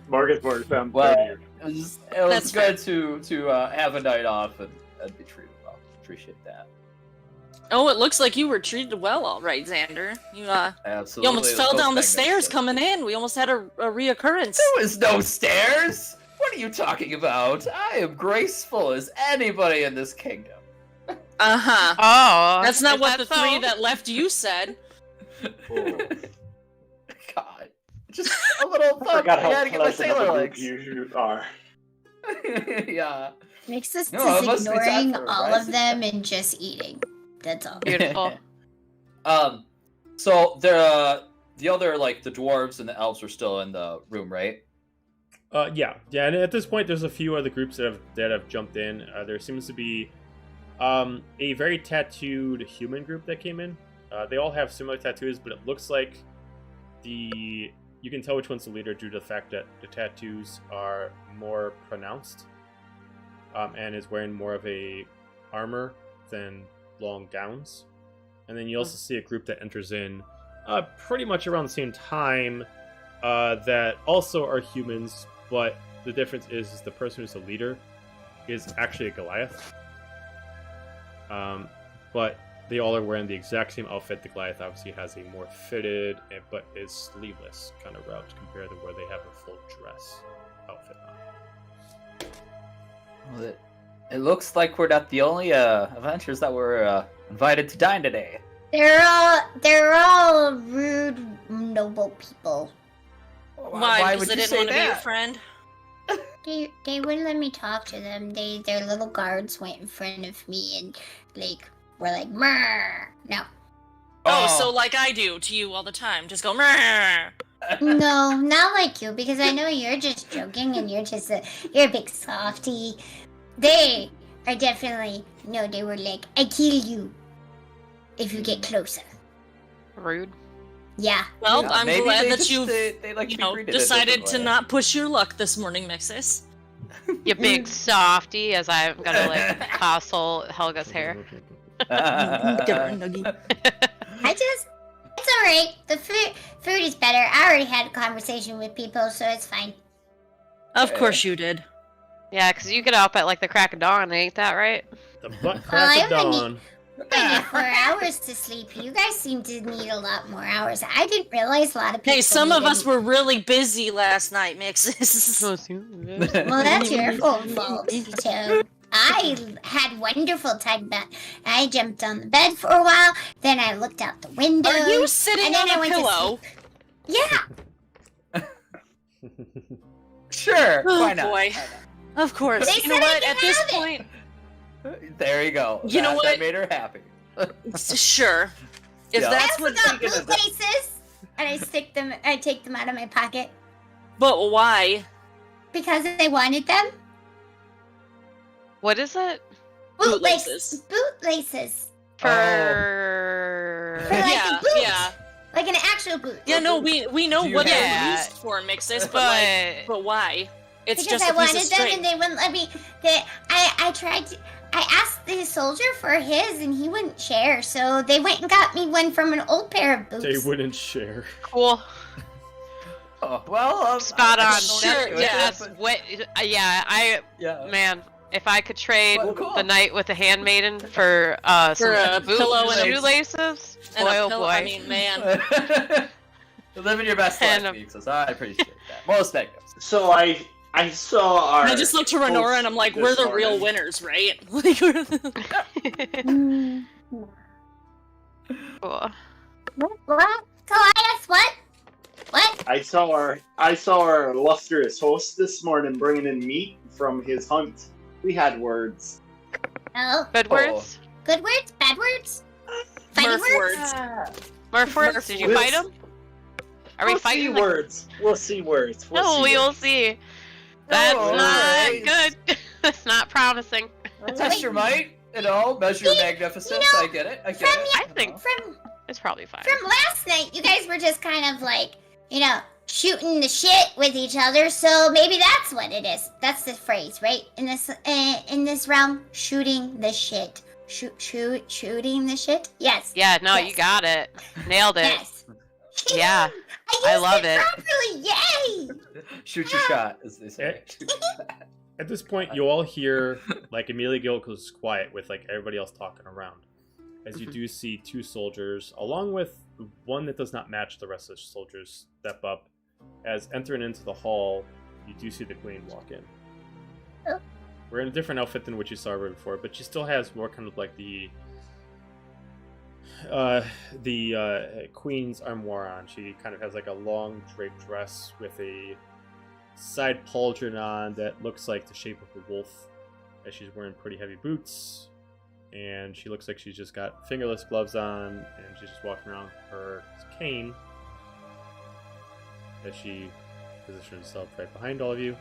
Smorgasbord sounds Well, prettier. it was That's good to have a night off and be treated well. Appreciate that. Oh, it looks like you were treated well, all right, Xander. You Absolutely. you almost fell Those down the things stairs that- coming in. We almost had a reoccurrence. There was no stairs. What are you talking about? I am graceful as anybody in this kingdom. Uh-huh. Oh. That's not is what the so? three that left you said. Oh. God, just a little I thump. forgot I how had to get my pleasant of sailor a group legs. you are. Yeah. Makes us No, just it must be time ignoring for all rest. of them and just eating. That's all. Beautiful. So the other like the dwarves and the elves are still in the room, right? Yeah, and at this point, there's a few other groups that have jumped in. There seems to be a very tattooed human group that came in. They all have similar tattoos, but it looks like you can tell which one's the leader due to the fact that the tattoos are more pronounced, and is wearing more of a armor than long gowns. And then you also see a group that enters in pretty much around the same time that also are humans, but the difference is the person who's the leader is actually a Goliath. But they all are wearing the exact same outfit. The Goliath obviously has a more fitted but is sleeveless kind of route compared to where they have a full dress outfit on. Well, it looks like we're not the only adventurers that were invited to dine today. They're all rude, noble people. Why? Because would they you didn't say want to be your that? friend. They wouldn't let me talk to them. Their little guards went in front of me and were like, "Mrr." No, Oh, so like I do to you all the time. Just go, "Mrr." no, not like you, because I know you're just joking and you're a big softy. They are definitely they were like, "I kill you if you get closer." Rude. Yeah. Well, Yeah, I'm maybe glad they that just, you've they like to be greeted a decided different to way. not push your luck this morning, Mixus. You big softy, as I'm gonna like tousle Helga's hair. It's alright. The food is better. I already had a conversation with people, so it's fine. Of course you did. Yeah, because you get up at like the crack of dawn, ain't that right? The butt I crack of only dawn. I need 4 hours to sleep. You guys seem to need a lot more hours. I didn't realize a lot of people. Hey, some of us needed- were really busy last night, Mixus. Well, that's your own fault. So I had wonderful time back. I jumped on the bed for a while, then I looked out the window. Are you sitting and then on I a went to pillow? sleep. Yeah. Sure. Oh, Why not? boy. Of course. They You know said I what? can At this have it. point, There you go. You know That what? made her happy. sure. If Yeah. I that's also what. got thinking of that. bootlaces, and I take them out of my pocket But why? because I wanted them. What is it? Bootlaces. Bootlaces. For For like Yeah, a boot. yeah. Like an actual boot. Yeah, no, we know Do you what have- they're used for, Mixes, but why? It's Because just I a piece wanted of them string. and they wouldn't let me. I asked the soldier for his and he wouldn't share, so they went and got me one from an old pair of boots. They wouldn't share. cool. Oh, well, Spot on. Sure, yeah. Yes. What? Yeah. Yeah. Man, if I could trade Well, cool. the night with the handmaiden for some a boot pillow and a- shoelaces, And boy, a oh pillow, boy. I mean, man. Living your best And, life, Mixes. I appreciate that. Most magnificent. So I saw our. I just looked to Renora and I'm like, we're the real winners, right? Like, we're the... Cool. What? Goliath, what? What? I saw our illustrious host this morning bringing in meat from his hunt. We had words. Oh, Good words? good words? Bad words? Funny Murph words? words. Murph words? Murph Did you words. fight him? Are we We'll fighting? see like- words. We'll see words. We'll No, see we will words. see. That's Oh, not alright. good. That's not promising. Test your might, measure your magnificence. I get it. I get From it. I think From it's probably fine. last night, you guys were just kind of like, shooting the shit with each other. So maybe that's what it is. That's the phrase, right? In this realm, shooting the shit. Shooting the shit. Yes. Yeah, no, Yes. you got it. Nailed it. Yes. Yeah, I I used love it. properly. Yay! Shoot your shot, as they say. At this point, you all hear, like, immediately goes quiet with, like, everybody else talking around. As you do see two soldiers, along with one that does not match the rest of the soldiers, step up. As entering into the hall, you do see the queen walk in. Oh. We're in a different outfit than what you saw her before, but she still has more kind of like the queen's armoire on. She kind of has like a long draped dress with a side pauldron on that looks like the shape of a wolf, as she's wearing pretty heavy boots, and she looks like she's just got fingerless gloves on, and she's just walking around with her cane as she positions herself right behind all of you.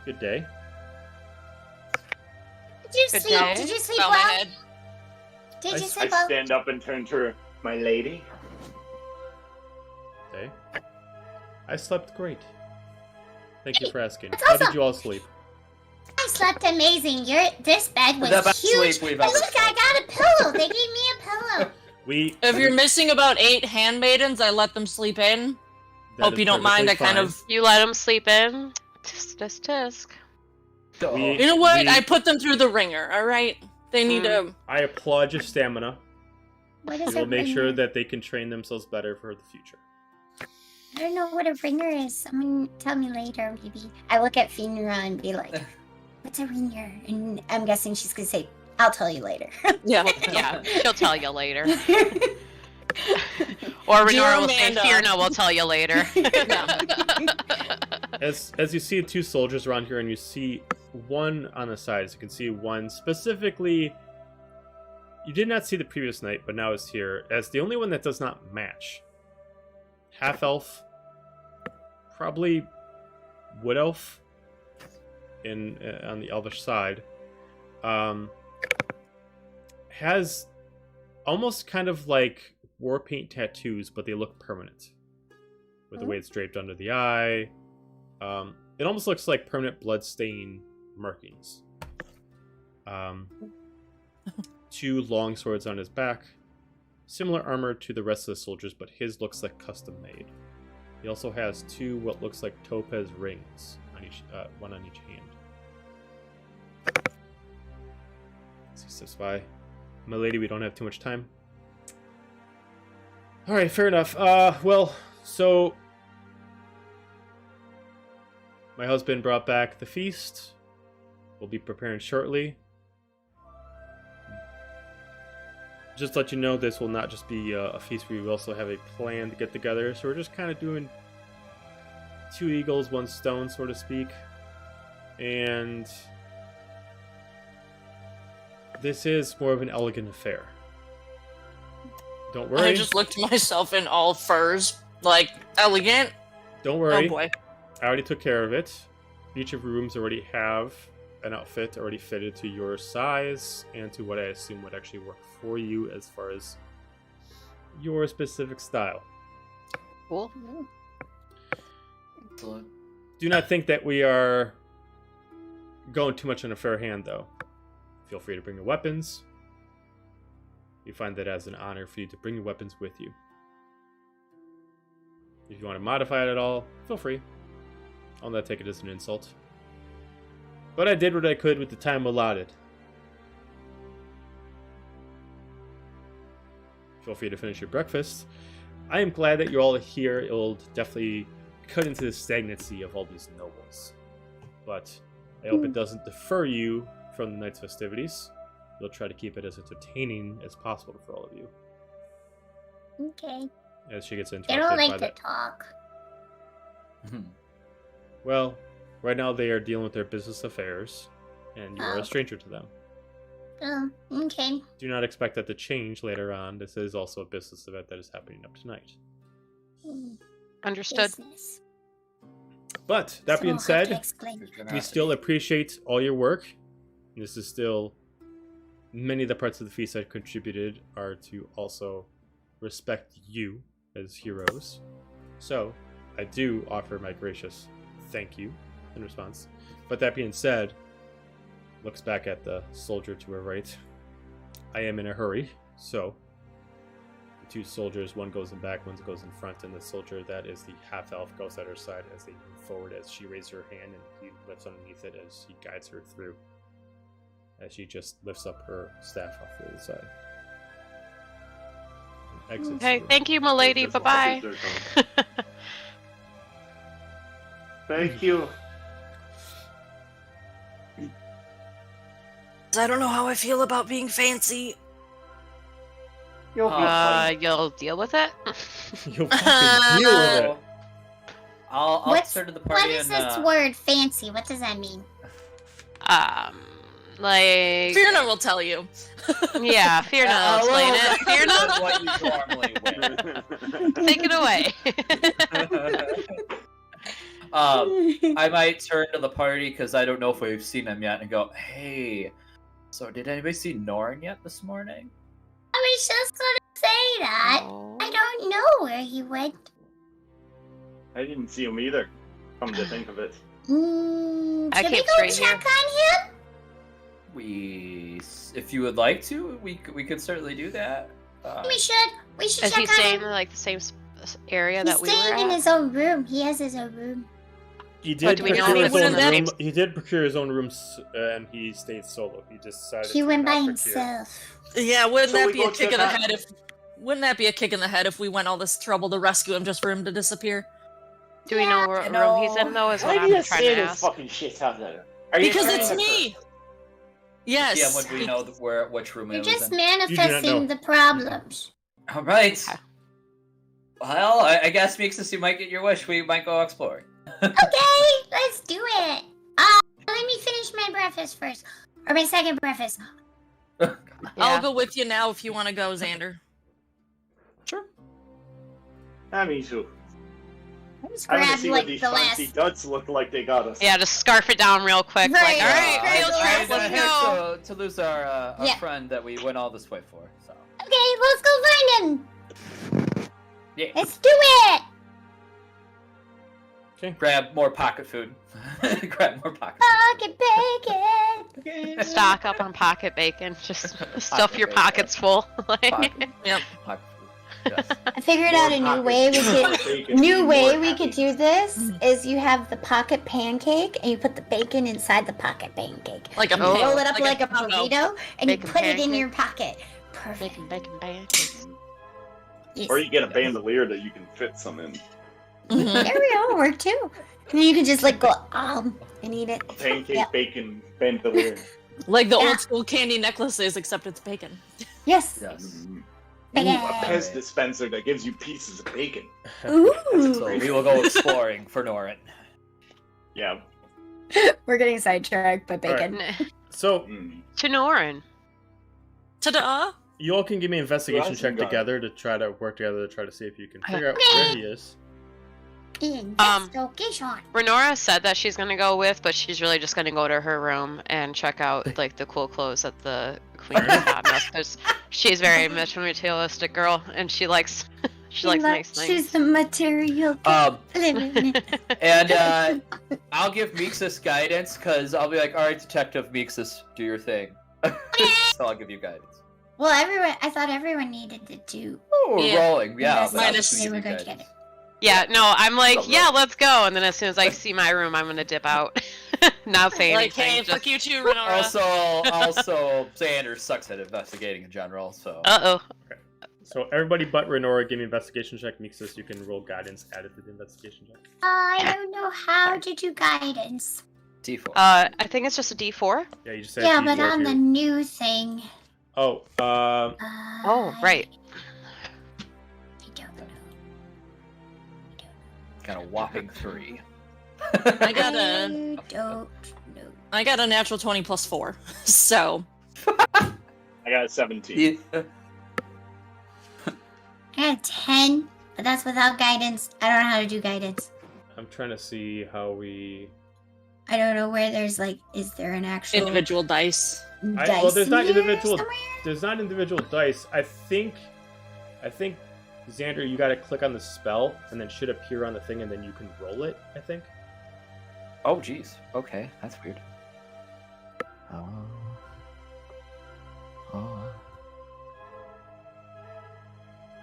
Good day. Did you Good sleep? day. Did you sleep Bow my well? head. Did you I sleep well? stand up and turn to her, my lady. Day. I slept great. Thank you for asking. That's How awesome. did you all sleep? I slept amazing. This bed was The best huge. sleep we've And ever look, I got a pillow. They gave me a pillow. If you're missing about 8 handmaidens, I let them sleep in. that Hope is you don't mind. I perfectly kind fine. of. You let him sleep in. Tisk, tisk. We- You know what? we- I put them through the ringer. All right. They need to. I applaud your stamina. What We is will a make sure ringer? that they can train themselves better for the future. I don't know what a ringer is. Someone tell me later, maybe. I look at Finra and be like, what's a ringer? And I'm guessing she's going to say, I'll tell you later. Yeah. Yeah, she'll tell you later. Or Renora will say, Amanda. "Fear no, we'll tell you later." As you see two soldiers around here, and you see one on the side, as you can see one specifically. You did not see the previous night, but now is here as the only one that does not match. Half elf, probably wood elf, in on the elvish side, has almost kind of like war paint tattoos, but they look permanent with the way it's draped under the eye. It almost looks like permanent blood stain markings. Two long swords on his back. Similar armor to the rest of the soldiers, but his looks like custom made. He also has two what looks like topaz rings on each, one on each hand. As he steps by, my lady, we don't have too much time. All right, fair enough. Well, so my husband brought back the feast. will be preparing shortly. Just to let you know, this will not just be a feast. We also have a plan to get together. So we're just kind of doing 2 eagles, 1 stone, so to speak. And this is more of an elegant affair. Don't worry. I just looked at myself in all furs, like, elegant. Don't worry. Oh boy. I already took care of it. Each of your rooms already have an outfit already fitted to your size and to what I assume would actually work for you as far as your specific style. Cool. Excellent. Do not think that we are going too much on a fair hand, though. Feel free to bring your weapons. We find that as an honor for you to bring your weapons with you. If you want to modify it at all, feel free. I'll not take it as an insult. But I did what I could with the time allotted. Feel free to finish your breakfast. I am glad that you're all here. It'll definitely cut into the stagnancy of all these nobles. But I hope it doesn't defer you from the night's festivities. We'll try to keep it as entertaining as possible for all of you. Okay. As she gets I interrupted don't by like to that. talk. Well, right now they are dealing with their business affairs, and you are Oh. a stranger to them. Oh, okay. Do not expect that to change later on. This is also a business event that is happening up tonight. Understood. Business. But, that So being I'll have to said, explain. we still appreciate all your work. This is still... Many of the parts of the feast that contributed are to also respect you as heroes. So, I do offer my gracious thank you in response. But that being said, looks back at the soldier to her right. I am in a hurry, so the 2 soldiers, one goes in back, one goes in front, and the soldier that is the half-elf goes at her side as they move forward as she raises her hand and he lifts underneath it as he guides her through. As she just lifts up her staff off to the side. And exits Okay, the room. thank you, milady. There's Bye officers bye. there coming. Thank you. I don't know how I feel about being fancy. You'll be fine. You'll deal with it. You'll fucking deal with it. I'll What's- turn to the What party is and this word fancy? What does that mean? Like, Fierna will tell you. yeah, Fierna will explain it. Fierna, what you normally wear. take it away. I might turn to the party because I don't know if we've seen him yet and go, hey, so did anybody see Norn yet this morning? I was just gonna say that. I don't know where he went. I didn't see him either, come to think of it. I Should we came go straight check here. on him? If you would like to, we could certainly do that. We should Is check he on staying him. in like the same area He's that we were staying in at? his own room. He has his own room. He But did do we know procure if his he own went room. that- He did procure his own rooms, and he stayed solo. He decided He to went not by procure. himself. Yeah, wouldn't So that we be a go kick check in the out- head if? Wouldn't that be a kick in the head if we went all this trouble to rescue him just for him to disappear? Do we know what Yeah, room he's in though? Is what Why I'm do you trying say to this ask. fucking shit out there? Are you Because trying it's to- me. Yes. Yeah, would we know which room You're it was just in? know. manifesting the problems. All right. Okay. Well, I guess since you might get your wish, we might go explore. Okay, let's do it. Let me finish my breakfast first, or my second breakfast. I'll Yeah. go with you now if you want to go, Xander. Me too. I just I want to grabbed see what like these the fancy last. duds look like they got us. Yeah, just scarf it down real quick. Right, Like, all right, right, field right, trip, let's hate go. to lose our Yeah. friend that we went all this way for. So Okay, let's go find him. yeah, Let's do it. grab more pocket food. Grab more pocket. Pocket bacon. Stock up on pocket bacon. Just stuff your bacon. pockets full. Like, Pocket, Yep. pocket food. Yes. I figured out a new way we could. New way we could do this is you have the pocket pancake and you put the bacon inside the pocket pancake. Like a Oh. pig- Roll it up like a taco. burrito and you Bacon put it in pancake. your pocket. Perfect. bacon, bacon, pancakes. Yes. Or you get a bandolier that you can fit some in. Mhm. There we go. Work too. And you can just like go and eat it. Pancake Yeah. bacon bandolier. Like the Yeah. old school candy necklaces, except it's bacon. Yes. Yes. Ooh, Bacon. a Pez dispenser that gives you pieces of bacon. Ooh. So we will go exploring for Norin. Yeah. We're getting sidetracked by bacon. So Mm. To Norin. Ta-da! you all can give me an investigation Awesome check guy. together to try to work together to try to see if you can figure out where he is. Investigation. Renora said that she's gonna go with, but she's really just gonna go to her room and check out like the cool clothes that the queen had because she's very materialistic girl and she likes nice things. She's the material. And I'll give Meeksis guidance because I'll be like, all right, Detective Meeksis, do your thing. So I'll give you guidance. Well, I thought everyone needed to do. Oh, we're Yeah. rolling, yeah. Minus- but I'll Minus- just they give were you good guidance. together. Yeah, no, I'm like, So, yeah, let's go. And then as soon as I see my room, I'm gonna dip out. Not saying Like, anything. hey, fuck you too, Renora. Also, Xander sucks at investigating in general, so. Uh-oh. So everybody but Renora, give me an investigation check. Mixus, you can roll guidance added to the investigation check. I don't know how to do guidance. T4. I think it's just a D4. Yeah, you just said Yeah, D4 but on here. the new thing. Oh, Oh, right. I don't know. Got a whopping 3. I got a I don't know. I got a natural 20 plus 4. So I got a 17. Yeah. I got a 10, but that's without guidance. I don't know how to do guidance. I'm trying to see how we. I don't know where there's like, is there an actual individual dice. dice well, there's not in here individual. somewhere? There's not individual dice. I think, Xander, you got to click on the spell, and then it should appear on the thing, and then you can roll it. I think. Oh, jeez. Okay, that's weird.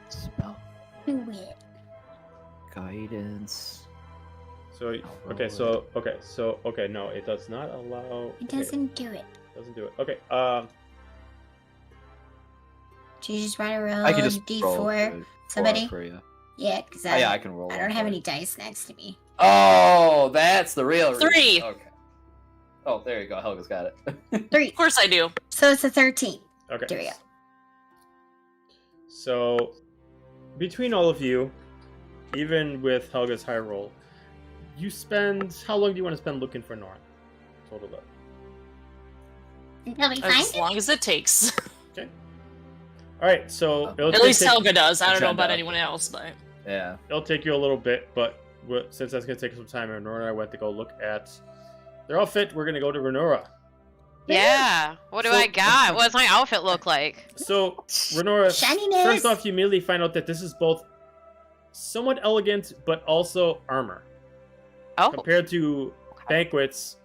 Spell Do it. guidance. So okay, no, it does not allow. It okay, doesn't do it. doesn't do it. Okay, Do you just want to roll I can just D4? roll for Somebody? for you. Yeah, because Oh, yeah, I can roll. I one don't have for any you. dice next to me. Oh, that's the real reason. 3. Okay. Oh, there you go. Helga's got it. 3. Of course I do. So it's a 13. okay. There we go. So, between all of you, even with Helga's high roll, you spend. How long do you want to spend looking for Norn? Total up. Until we find As it? long as it takes. Okay. All right. So it'll At least take, Helga does. I don't know about Agenda. anyone else, but Yeah. it'll take you a little bit, but since that's gonna take some time, Renora and I went to go look at their outfit. We're gonna go to Renora. Yeah. What do So- I got? What does my outfit look like? So, Renora, Shininess! first off, you immediately find out that this is both somewhat elegant, but also armor. Oh. Compared to banquets,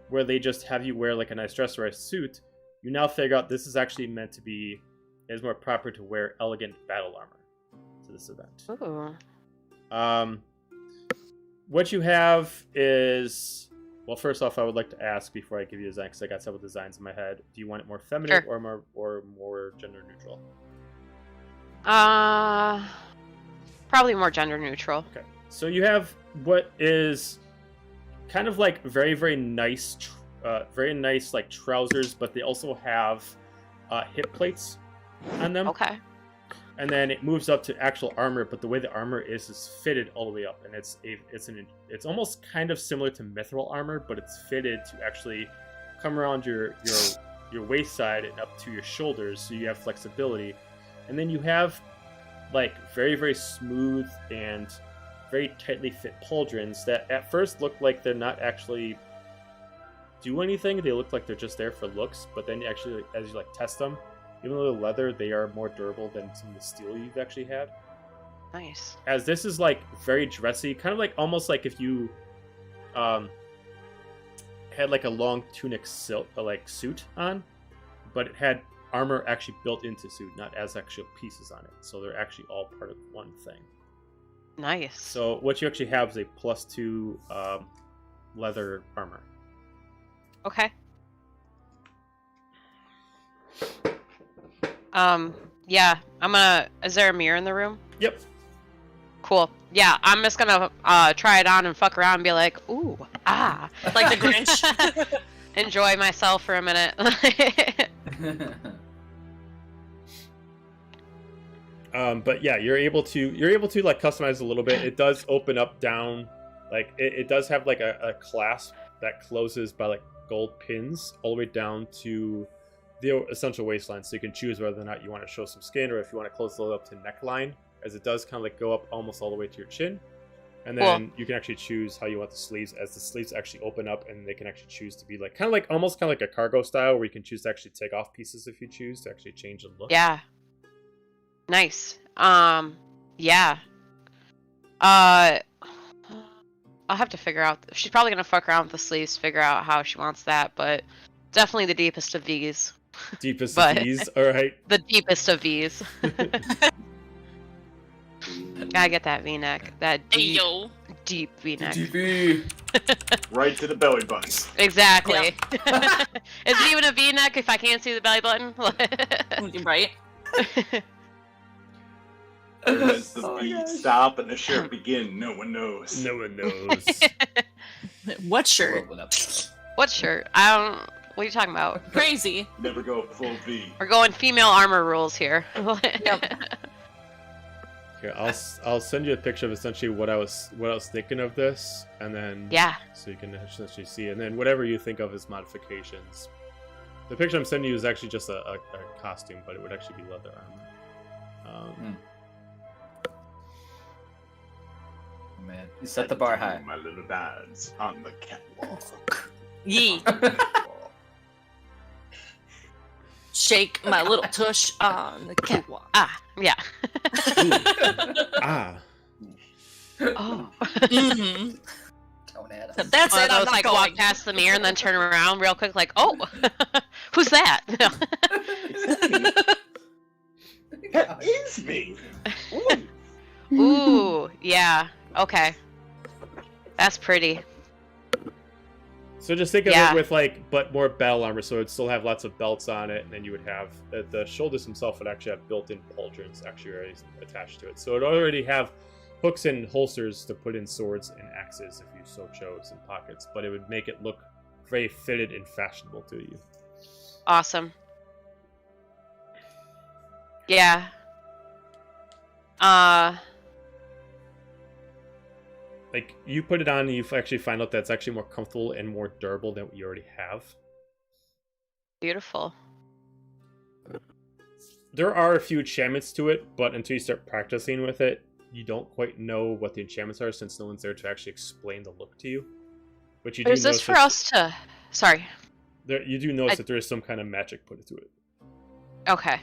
where they just have you wear like a nice dress or a suit, you now figure out this is actually meant to be, is more proper to wear elegant battle armor to this event. Ooh. What you have is, well, first off, I would like to ask before I give you a design, because I got several designs in my head. Do you want it more feminine Sure. or more gender neutral? Probably more gender neutral. Okay, so you have what is kind of like very, very nice like trousers, but they also have hip plates on them. Okay. And then it moves up to actual armor, but the way the armor is fitted all the way up, and it's almost kind of similar to mithril armor, but it's fitted to actually come around your waist side and up to your shoulders, so you have flexibility. And then you have like very, very smooth and very tightly fit pauldrons that at first look like they're not actually do anything. They look like they're just there for looks, but then actually, as you like test them, even though they're leather, they are more durable than some of the steel you've actually had. Nice. As this is like very dressy, kind of like almost like if you had like a long tunic silk like suit on, but it had armor actually built into suit, not as actual pieces on it. So they're actually all part of one thing. Nice. So what you actually have is a +2 leather armor. Okay. Yeah, I'm gonna. Is there a mirror in the room? Yep. Cool. yeah, I'm just gonna try it on and fuck around and be like, ooh, ah. Like the Grinch. Enjoy myself for a minute. But yeah, you're able to like customize a little bit. It does open up down, like it does have like a clasp that closes by like gold pins all the way down to the essential waistline. So you can choose whether or not you want to show some skin or if you want to close it up to neckline, as it does kind of like go up almost all the way to your chin. And then you can actually choose how you want the sleeves, as the sleeves actually open up and they can actually choose to be like almost like a cargo style, where you can choose to actually take off pieces if you choose to actually change the look. Yeah. Nice. Yeah. I'll have to figure out. She's probably gonna fuck around with the sleeves, figure out how she wants that, but definitely the deepest of V's. Deepest of V's, all right. The deepest of V's. Gotta get that V-neck. That deep, deep V-neck. TV. Right to the belly button. Exactly. Is it even a V-neck if I can't see the belly button? Right. Where does the beat stop and the shirt begin? No one knows. No one knows. What shirt? What shirt? I don't. What are you talking about? Crazy. Never go full V. We're going female armor rules here. Here, I'll send you a picture of essentially what I was thinking of this, and then so you can essentially see, and then whatever you think of as modifications. The picture I'm sending you is actually just a costume, but it would actually be leather armor. Man, you set the bar high. My little dads on the catwalk. Yee. Shake my little tush on the catwalk. Ah, yeah. Ah. Oh. Mm-hmm. That's it. I'm Those not like going. walk past the mirror and then turn around real quick, like, oh, who's that? That is me. Ooh, yeah. Okay. That's pretty. So just think of it with but more battle armor, so it'd still have lots of belts on it, and then you would have the shoulders themselves would actually have built-in pauldrons actually already attached to it. So it'd already have hooks and holsters to put in swords and axes if you so chose, in pockets, but it would make it look very fitted and fashionable to you. Awesome. Yeah. Like, you put it on and you actually find out that's actually more comfortable and more durable than what you already have. Beautiful. There are a few enchantments to it, but until you start practicing with it, you don't quite know what the enchantments are, since no one's there to actually explain the look to you. But you do Is this for us to... Sorry. You do notice that there is some kind of magic put into it. Okay.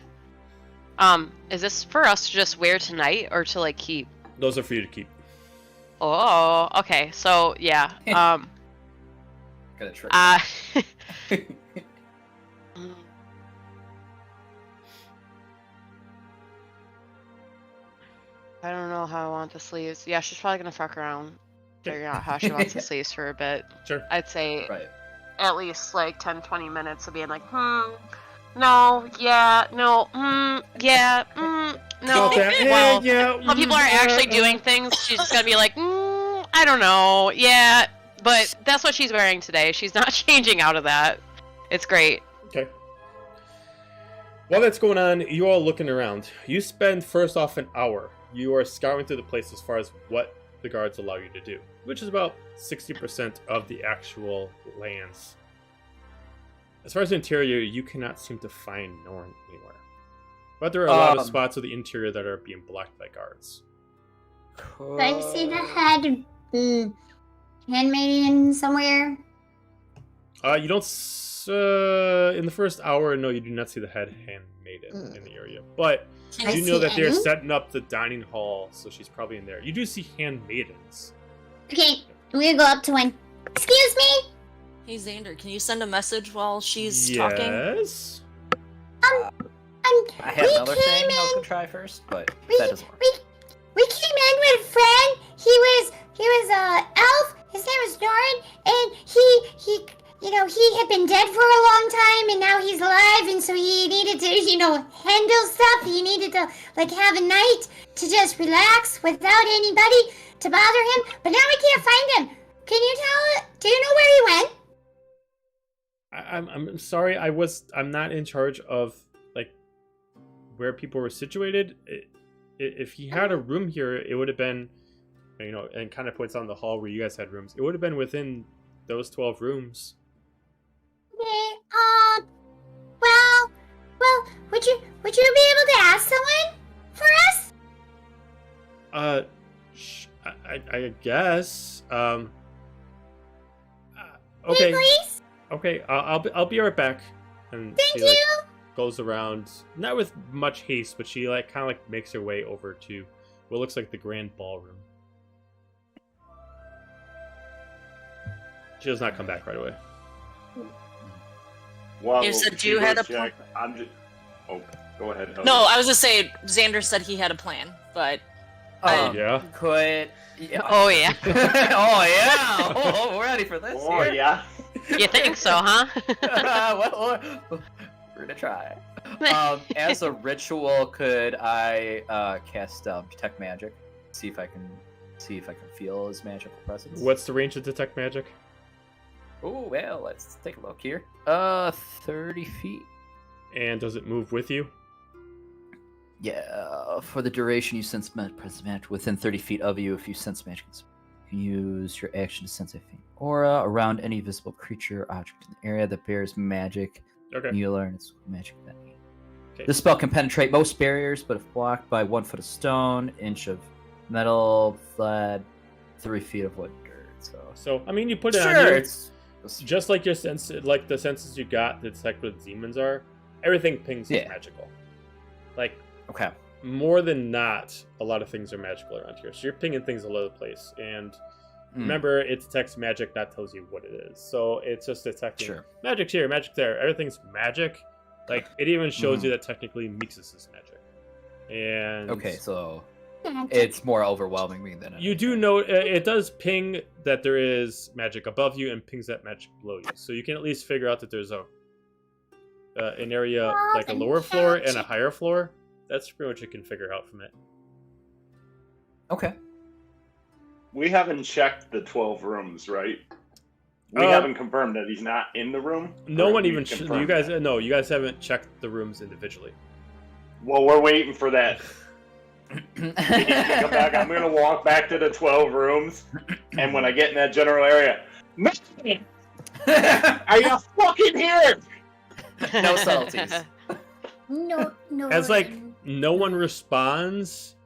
Is this for us to just wear tonight, or to, like, keep? Those are for you to keep. Oh, okay. So, yeah. Got a trick. I don't know how I want the sleeves. Yeah, she's probably gonna fuck around figuring out how she wants the sleeves for a bit. Sure. I'd say Right. at least like 10-20 minutes of being like, no, yeah, no, yeah, no. Well, when people are actually doing things, she's just gonna be like, I don't know, yeah. But that's what she's wearing today. She's not changing out of that. It's great. Okay. While that's going on, you all looking around. You spend first off an hour. You are scouring through the place as far as what the guards allow you to do, which is about 60% of the actual lands. As far as the interior, you cannot seem to find Norn anywhere. But there are a lot of spots of the interior that are being blocked by guards. Do I see the handmaiden somewhere? You don't... in the first hour, no, you do not see the head handmaiden in the area. But you know that they're setting up the dining hall, so she's probably in there. You do see handmaidens. Okay, I'm gonna go up to one. Excuse me? Hey Xander, can you send a message while she's talking? Yes. I had another thing I was gonna try first, but that doesn't work. We came in with a friend. He was elf. His name was Norn, and he had been dead for a long time, and now he's alive, and so he needed needed to, handle stuff. He needed to, have a night to just relax without anybody to bother him. But now we can't find him. Can you do you know where he went? I'm sorry. I'm not in charge of where people were situated. If he had a room here, it would have been, and kind of points on the hall where you guys had rooms. It would have been within those 12 rooms. Okay. Well, would you be able to ask someone for us? I guess. Okay. Hey, please. Okay. I'll be right back. And Thank she, you. goes around, not with much haste, but she kind of makes her way over to what looks like the grand ballroom. She does not come back right away. Well, You said you had a plan? I'm just. Oh, go ahead. Helen. No, I was gonna say Xander said he had a plan, but Yeah. Could. Yeah. Oh yeah. Oh yeah. Oh, we're ready for this. Oh here. yeah. You think so, huh? Well, we're gonna try. As a ritual, could I cast detect magic? See if I can feel his magical presence. What's the range of detect magic? Oh well, let's take a look here. 30 feet. And does it move with you? Yeah, for the duration you sense presence magic within 30 feet of you. If you sense magic, you can use your action to sense a faint aura around any visible creature or object in the area that bears magic. Okay. You learn its magic ability. Okay. This spell can penetrate most barriers, but if blocked by 1 foot of stone, inch of metal, lead, 3 feet of wood, dirt. So I mean, you put it on sure, you. it's Just like your sense, like the senses you got to detect what demons are, everything pings is Yeah. magical. Like, okay. more than not, a lot of things are magical around here. So you're pinging things all over the place. And remember, it detects magic, not tells you what it is. So it's just detecting Sure. magic here, magic there. Everything's magic. Like, it even shows you that technically Meeks is magic. And Okay, so it's more overwhelming me than you do know it does ping that there is magic above you and pings that magic below you. So you can at least figure out that there's an area like a lower floor and a higher floor. That's pretty much what you can figure out from it. Okay. We haven't checked the 12 rooms, right? We haven't confirmed that he's not in the room. No Or one we've even confirmed you guys that? no, you guys haven't checked the rooms individually. Well, we're waiting for that. When you come back, I'm gonna walk back to the 12 rooms, and when I get in that general area, are you fucking here? No subtleties. No. As no one responds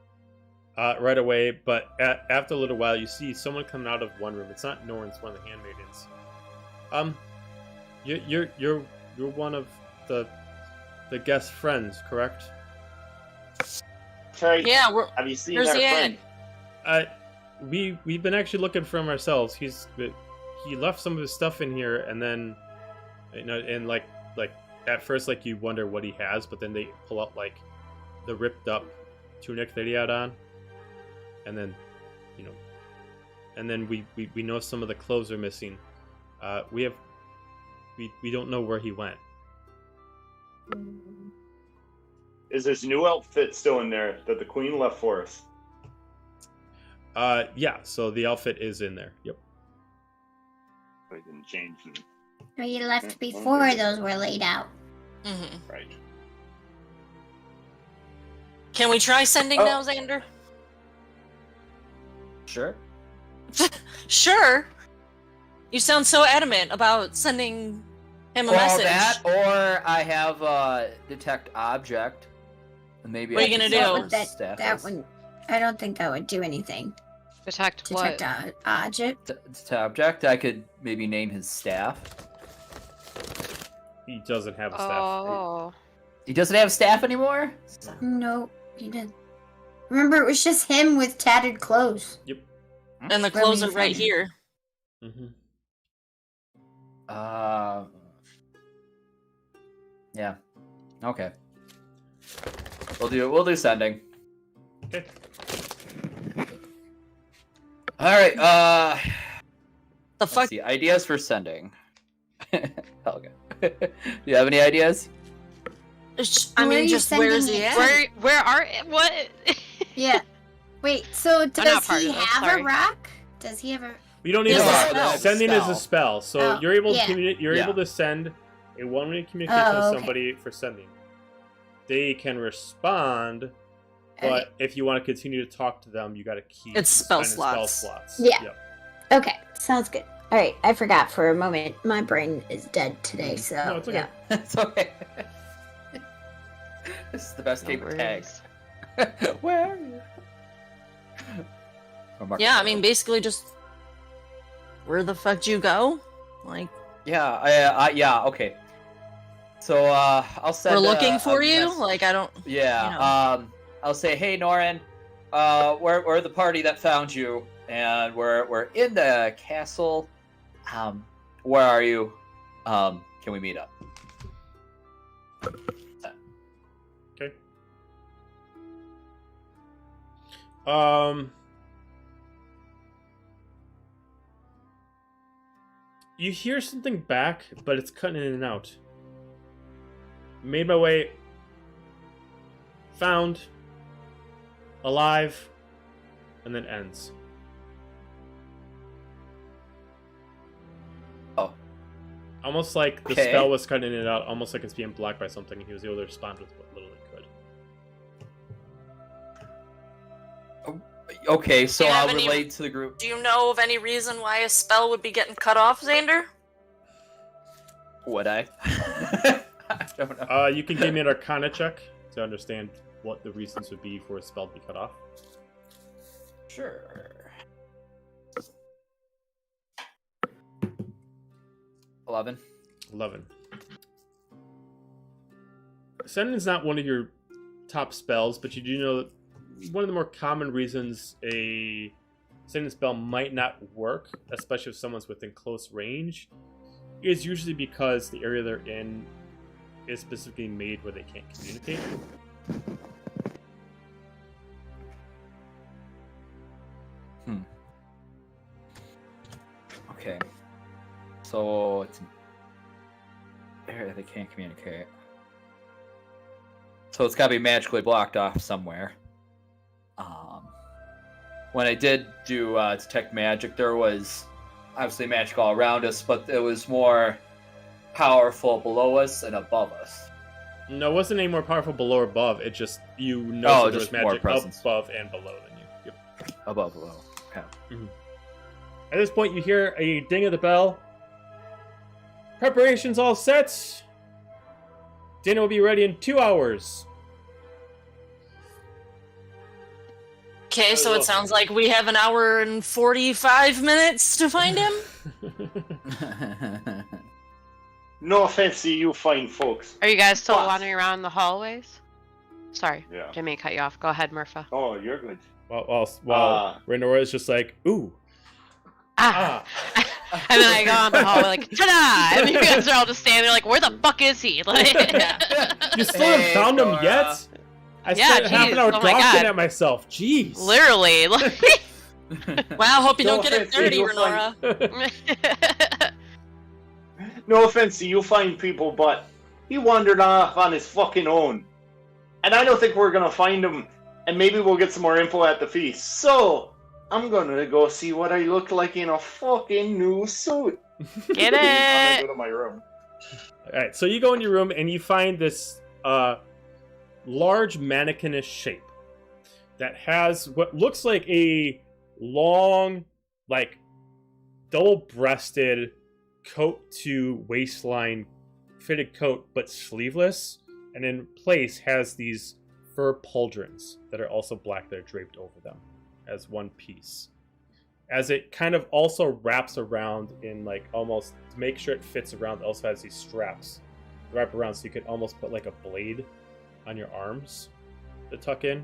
right away, but after a little while, you see someone coming out of one room. It's not Norn, it's one of the handmaidens. You're one of the guest friends, correct? Terry, yeah, have you seen where's our he friend? at? We've been actually looking for him ourselves. He left some of his stuff in here, and then and like at first you wonder what he has, but then they pull out the ripped up tunic that he had on, and then and then we know some of the clothes are missing. We don't know where he went. Is his new outfit still in there that the queen left for us? Yeah, so the outfit is in there. Yep. I didn't change them. Or you left before those were laid out. Mm-hmm. Right. Can we try sending Oh. now, Xander? Sure. Sure. You sound so adamant about sending him a Well, message. that, or I have detect object. And maybe What are I you can gonna see do? what his That staff is. one, I don't think that would do anything. Detect what? Detect object. Detect object. I could maybe name his staff. He doesn't have a staff. Oh. He doesn't have staff anymore. No, he didn't. Remember, it was just him with tattered clothes. Yep. And the Where clothes were are you right from? here. Mm-hmm. Yeah. Okay. We'll do sending. Okay. All right. The Let's fuck? see. Ideas for sending. Helga. Do you have any ideas? I Where are mean, you just where is sending he it at? Where are what? Yeah. Wait, so not does part he of this, have sorry. a rock? Does he have a... You don't need It's a a rock. spell. Sending is a spell, so Oh, you're able to yeah. you're Yeah. able to send a one-way communication to Oh, okay. somebody for sending. They can respond, but Okay. if you want to continue to talk to them, you got to keep It's spell spending slots. Yeah. Yep. Okay, sounds good. All right, I forgot for a moment. My brain is dead today, so... No, it's okay. yeah. It's okay. This is the best No game of tag. worries. Where are you? Yeah, I mean, basically just where the fuck do you go? Like, Yeah, yeah, okay. So, I'll send. we're looking a for you. mess- Like, I don't. Yeah. you know. I'll say, hey, Norin, we're the party that found you, and we're in the castle. Where are you? Can we meet up? Okay. You hear something back, but it's cutting in and out. Made my way. Found. Alive. And then ends. Oh. Almost like the Okay. spell was cutting in and out, almost like it's being blocked by something, and he was able to respond with what little he could. Okay, so Do you have I'll any- relate to the group. Do you know of any reason why a spell would be getting cut off, Xander? Would I? I don't know. You can give me an Arcana check to understand what the reasons would be for a spell to be cut off. Sure. 11. 11. Sending's not one of your top spells, but you do know that one of the more common reasons a sending spell might not work, especially if someone's within close range, is usually because the area they're in is specifically made where they can't communicate. Okay. So it's an area they can't communicate. So it's got to be magically blocked off somewhere. When I did do detect magic, there was obviously magic all around us, but it was more powerful below us and above us. No, it wasn't any more powerful below or above. It just, you know, there was just more magic presence. above and below than you. Yep. Above, below. Okay. At this point, you hear a ding of the bell. Preparations all set. Dinner will be ready in 2 hours. Okay, so it sounds like we have an hour and 45 minutes to find him. No offense to you fine folks. Are you guys still Boss. wandering around the hallways? Sorry, Yeah. Jimmy cut you off. Go ahead, Murpha. Oh, you're good. While Renora is just like, ooh. Ah. And then I go on the hallway like, ta-da! And you guys are all just standing there like, where the fuck is he? Like, You still haven't found him Nora. yet? I Yeah, spent half jeez, an hour oh my talking God. at myself. Jeez. literally. Like, Wow, hope you No don't get it offense, dirty, you'll Renora. No offense to you fine people, but he wandered off on his fucking own. And I don't think we're gonna find him, and maybe we'll get some more info at the feast. So, I'm gonna go see what I look like in a fucking new suit. Get I'm gonna it? go to my room. Alright, so you go in your room and you find this large mannequinish shape that has what looks like a long, like, double-breasted coat to waistline fitted coat, but sleeveless, and in place has these fur pauldrons that are also black that are draped over them as one piece. As it kind of also wraps around in, like, almost to make sure it fits around, it also has these straps wrap around so you can almost put like a blade on your arms to tuck in.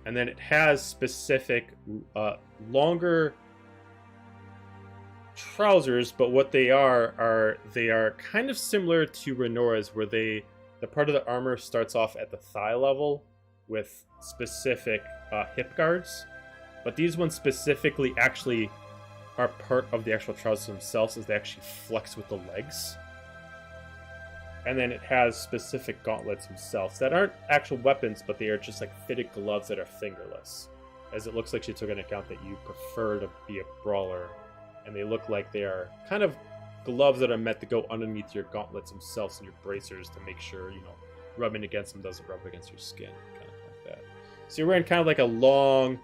And then it has specific longer trousers, but what they are kind of similar to Renora's, where the part of the armor starts off at the thigh level with specific hip guards, but these ones specifically actually are part of the actual trousers themselves, as they actually flex with the legs. And then it has specific gauntlets themselves that aren't actual weapons, but they are just like fitted gloves that are fingerless. As it looks like she took into account that you prefer to be a brawler, and they look like they are kind of gloves that are meant to go underneath your gauntlets themselves and your bracers to make sure, rubbing against them doesn't rub against your skin, kind of like that. So you're wearing kind of like a long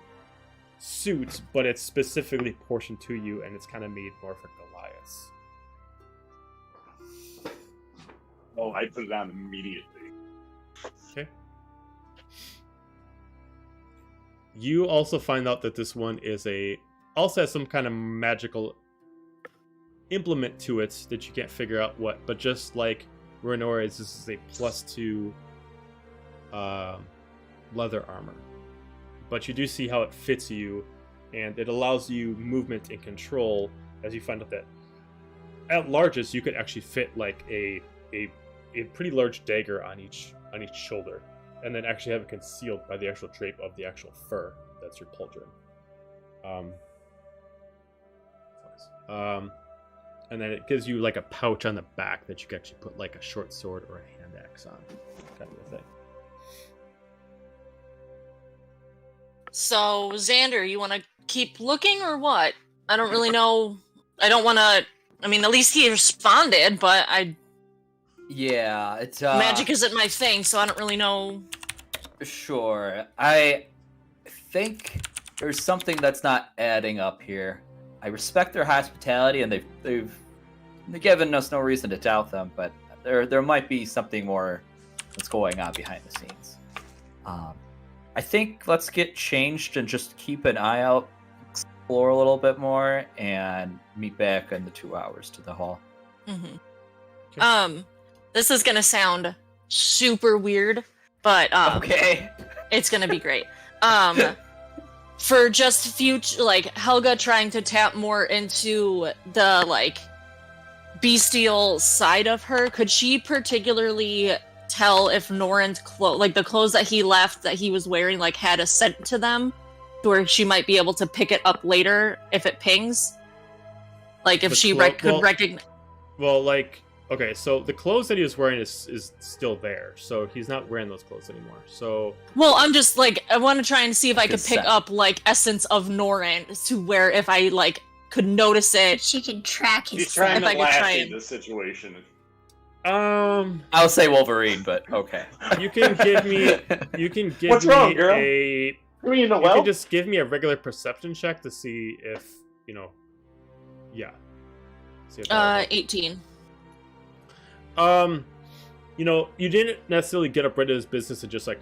suit, but it's specifically portioned to you, and it's kind of made more for Goliaths. Oh, I put it on immediately. Okay. You also find out that this one also has some kind of magical implement to it that you can't figure out what, but just like Renora's, this is a +2 leather armor. But you do see how it fits you, and it allows you movement and control, as you find out that at largest you could actually fit like a pretty large dagger on each shoulder, and then actually have it concealed by the actual drape of the actual fur that's your pauldron. And then it gives you like a pouch on the back that you can actually put like a short sword or a hand axe on, kind of a thing. So, Xander, you want to keep looking or what? I don't really know. I don't want to. I mean, at least he responded, but Yeah, it's magic isn't my thing, so I don't really know. Sure. I think there's something that's not adding up here. I respect their hospitality, and they've given us no reason to doubt them, but there might be something more that's going on behind the scenes. I think let's get changed and just keep an eye out, explore a little bit more, and meet back in the 2 hours to the hall. Mm-hmm. Okay. This is gonna sound super weird, but okay, it's gonna be great. For just future, like Helga trying to tap more into the like bestial side of her, could she particularly tell if Norin's clothes, like the clothes that he left that he was wearing, like had a scent to them, where she might be able to pick it up later if it pings? Like if she could recognize. Well, like. Okay, so the clothes that he was wearing is still there, so he's not wearing those clothes anymore. So. Well, I'm just like I want to try and see if I could pick up like essence of Norin to where if I like could notice it, she can track his. He's trying to laugh the situation. I'll say Wolverine, but okay. You can give me. What's wrong, girl? You can just give me a regular perception check to see if Yeah. See if 18. You didn't necessarily get up right to his business and just like,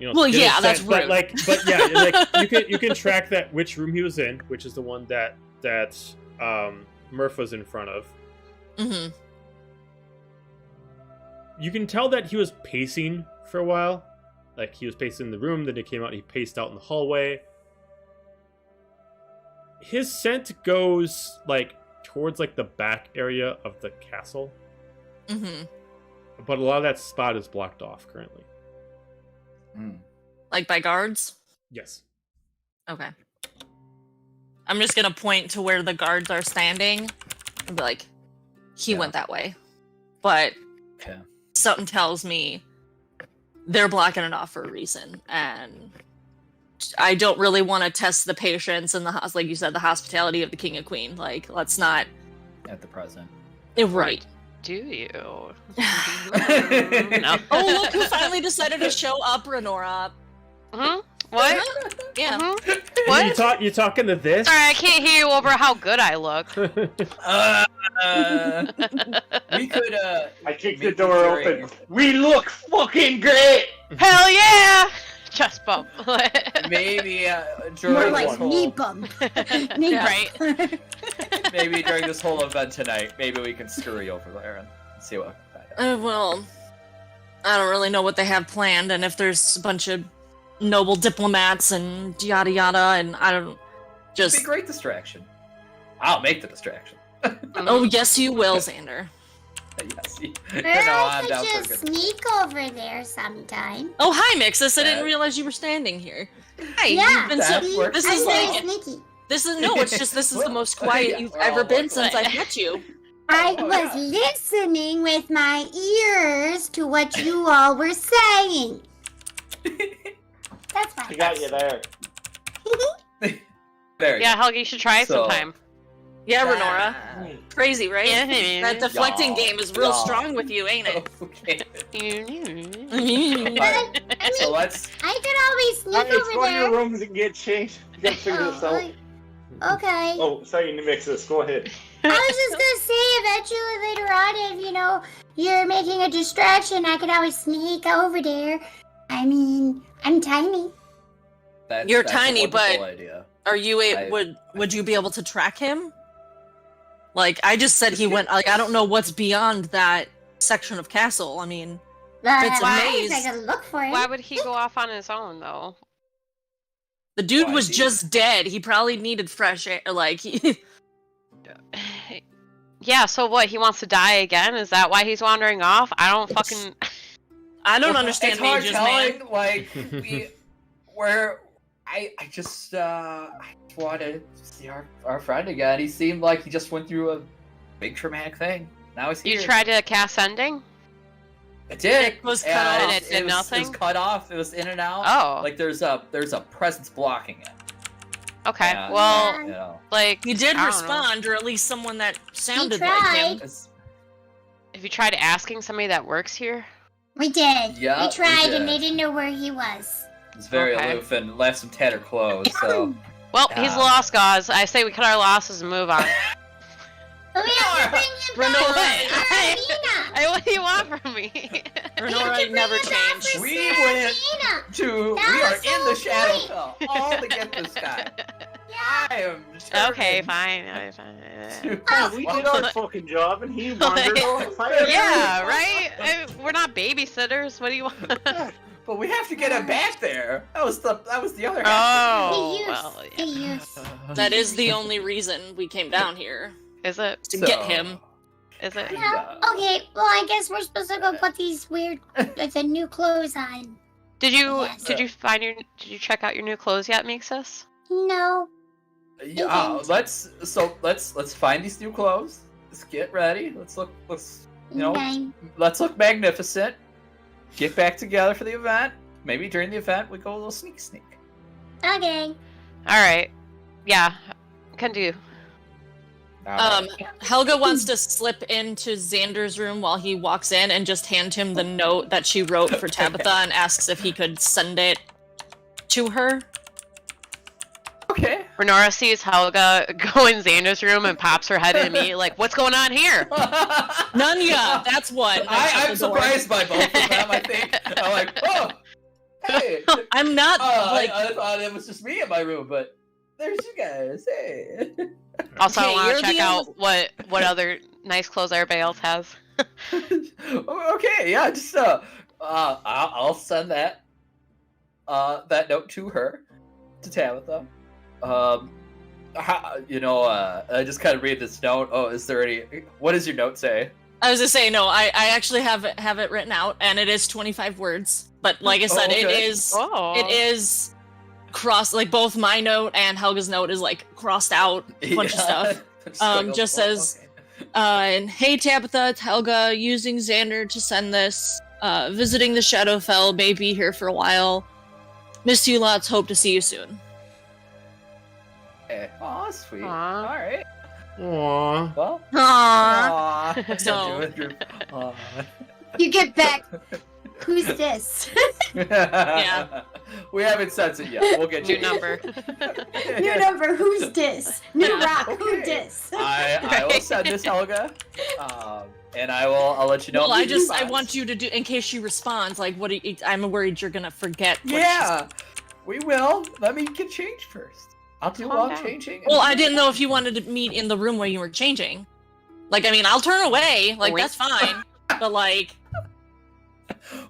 Well, yeah, that's rude. But yeah, like you can track that which room he was in, which is the one that Murph was in front of. Mm-hmm. You can tell that he was pacing for a while. Like he was pacing in the room, then he came out and he paced out in the hallway. His scent goes like towards like the back area of the castle. Mm-hmm. But a lot of that spot is blocked off currently. Like by guards? Yes. Okay. I'm just gonna point to where the guards are standing and be like, he went that way. But something tells me they're blocking it off for a reason. And I don't really want to test the patience and like you said, the hospitality of the king and queen. Like, let's not. At the present. Right. Do you? No. Oh, look who finally decided to show up, Renora. Mm-hmm. What? Yeah. Mm-hmm. What? You talking to this? Sorry, I can't hear you over how good I look. We could, I kicked the door open. We look fucking great! Hell yeah! Chest bump. Maybe, more like knee bump. Knee right. Maybe during this whole event tonight, maybe we can scurry over there and see what we can find out. Well, I don't really know what they have planned, and if there's a bunch of noble diplomats and yada yada, and I don't just. It'd be a great distraction. I'll make the distraction. Oh yes, you will, Xander. Yes. I could just sneak over there sometime. Oh hi, Mixus! I didn't realize you were standing here. Hi. Yeah. This is very sneaky. This is no. It's just this is the most quiet you've ever been since I've met you. I Oh, was yeah. listening with my ears to what you all were saying. That's I fine. got you there. There you Yeah, Helga, you should try it So- sometime. Yeah, go. Renora. Crazy, right? That deflecting Y'all. game is real Y'all. strong with you, ain't it? Okay. Mm-hmm. Alright, I so mean, let's. I could always sneak Alright, over go in your there. rooms and get changed. You gotta figure this out. Okay. Oh, sorry to mix this. Go ahead. I was just gonna say, eventually later on, if you know you're making a distraction, I could always sneak over there. I mean, I'm tiny. You're That's tiny, a wonderful but- idea. Are you would you be able to track him? Like I just said he went like I don't know what's beyond that section of castle. I mean, It's a maze. I could look for him. Why would he go off on his own, though? the dude Why, was dude? just dead. He probably needed fresh air. Like Yeah, so what? He wants to die again? Is that why he's wandering off? I don't fucking... I don't Well, understand it's hard mages, man. telling, like I just wanted to see our friend again. He seemed like he just went through a big traumatic thing. Now he's here. You tried to cast sending? It did. It was cut and off. And it did was, nothing? It was cut off. It was in and out. Oh. Like there's a presence blocking it. Okay, Yeah. well, You know. like... He did I don't know. respond, or at least someone that sounded like tried. him. It's- Have you tried asking somebody that works here? We did. Yeah, we tried, we and they did. didn't know where he was. It's very Okay. aloof and left some tattered clothes. So Well, he's Yeah. lost, guys. I say we cut our losses and move on. But we have to bring him Renora, back. Arena. What do you want from me? Renora never changed. We went we That are was in the the shadow point. hell all to get this guy. I am Okay, determined fine. Okay, fine. to- Yeah, we did our fucking job, and he wandered off. Yeah, right? We're not babysitters. What do you want? But we have to get him back there. That was the other half. Oh, The well, youth. The youth. That is the only reason we came down here is it? to get him. Is it? Yeah. Okay, well, I guess we're supposed to go put these weird, the new clothes on. Did you Yes. did you find your did you check out your new clothes yet, Mixus? No. Yeah, let's find these new clothes. Let's get ready. Let's look Okay. let's look magnificent. Get back together for the event. Maybe during the event we go a little sneak. Okay. All right. Yeah, can do. Helga wants to slip into Xander's room while he walks in and just hand him the note that she wrote for Tabitha and asks if he could send it to her. Okay. Renora sees Helga go in Xander's room and pops her head at me like, "What's going on here?" Nunya, that's what. I'm surprised by both of them, I think. I'm like, oh, hey. I'm not like. I thought it was just me in my room, but there's you guys. Hey. Also, Okay, I want you're to check the out what other nice clothes everybody else has. Okay, yeah, just I'll send that note to her, to Tabitha. I just kind of read this note. Oh, is there any? What does your note say? I was gonna say no. I actually have it written out, and it is 25 words. But like I said, okay. it is crossed. Like both my note and Helga's note is like crossed out a bunch of stuff. Just says, and hey Tabitha, it's Helga using Xander to send this. Visiting the Shadowfell, may be here for a while. Miss you lots. Hope to see you soon. Okay. Aw, sweet. Aw. All right. Aww. Well. Aww. Aw. So- Aw. You get back. Who's this? Yeah. We haven't sent it yet. We'll get you New number. New number. Who's this? New rock. Who Okay. this? I will send this, Helga. And I'll let you know. Well, if she I responds. want you to do in case she responds. Like, what? I'm worried you're gonna forget. What Yeah, we will. Let me get changed first. I'll do Calm all down. changing. Well, I didn't know if you wanted to meet in the room where you were changing. Like, I mean, I'll turn away. Like, Wink. that's fine. But like,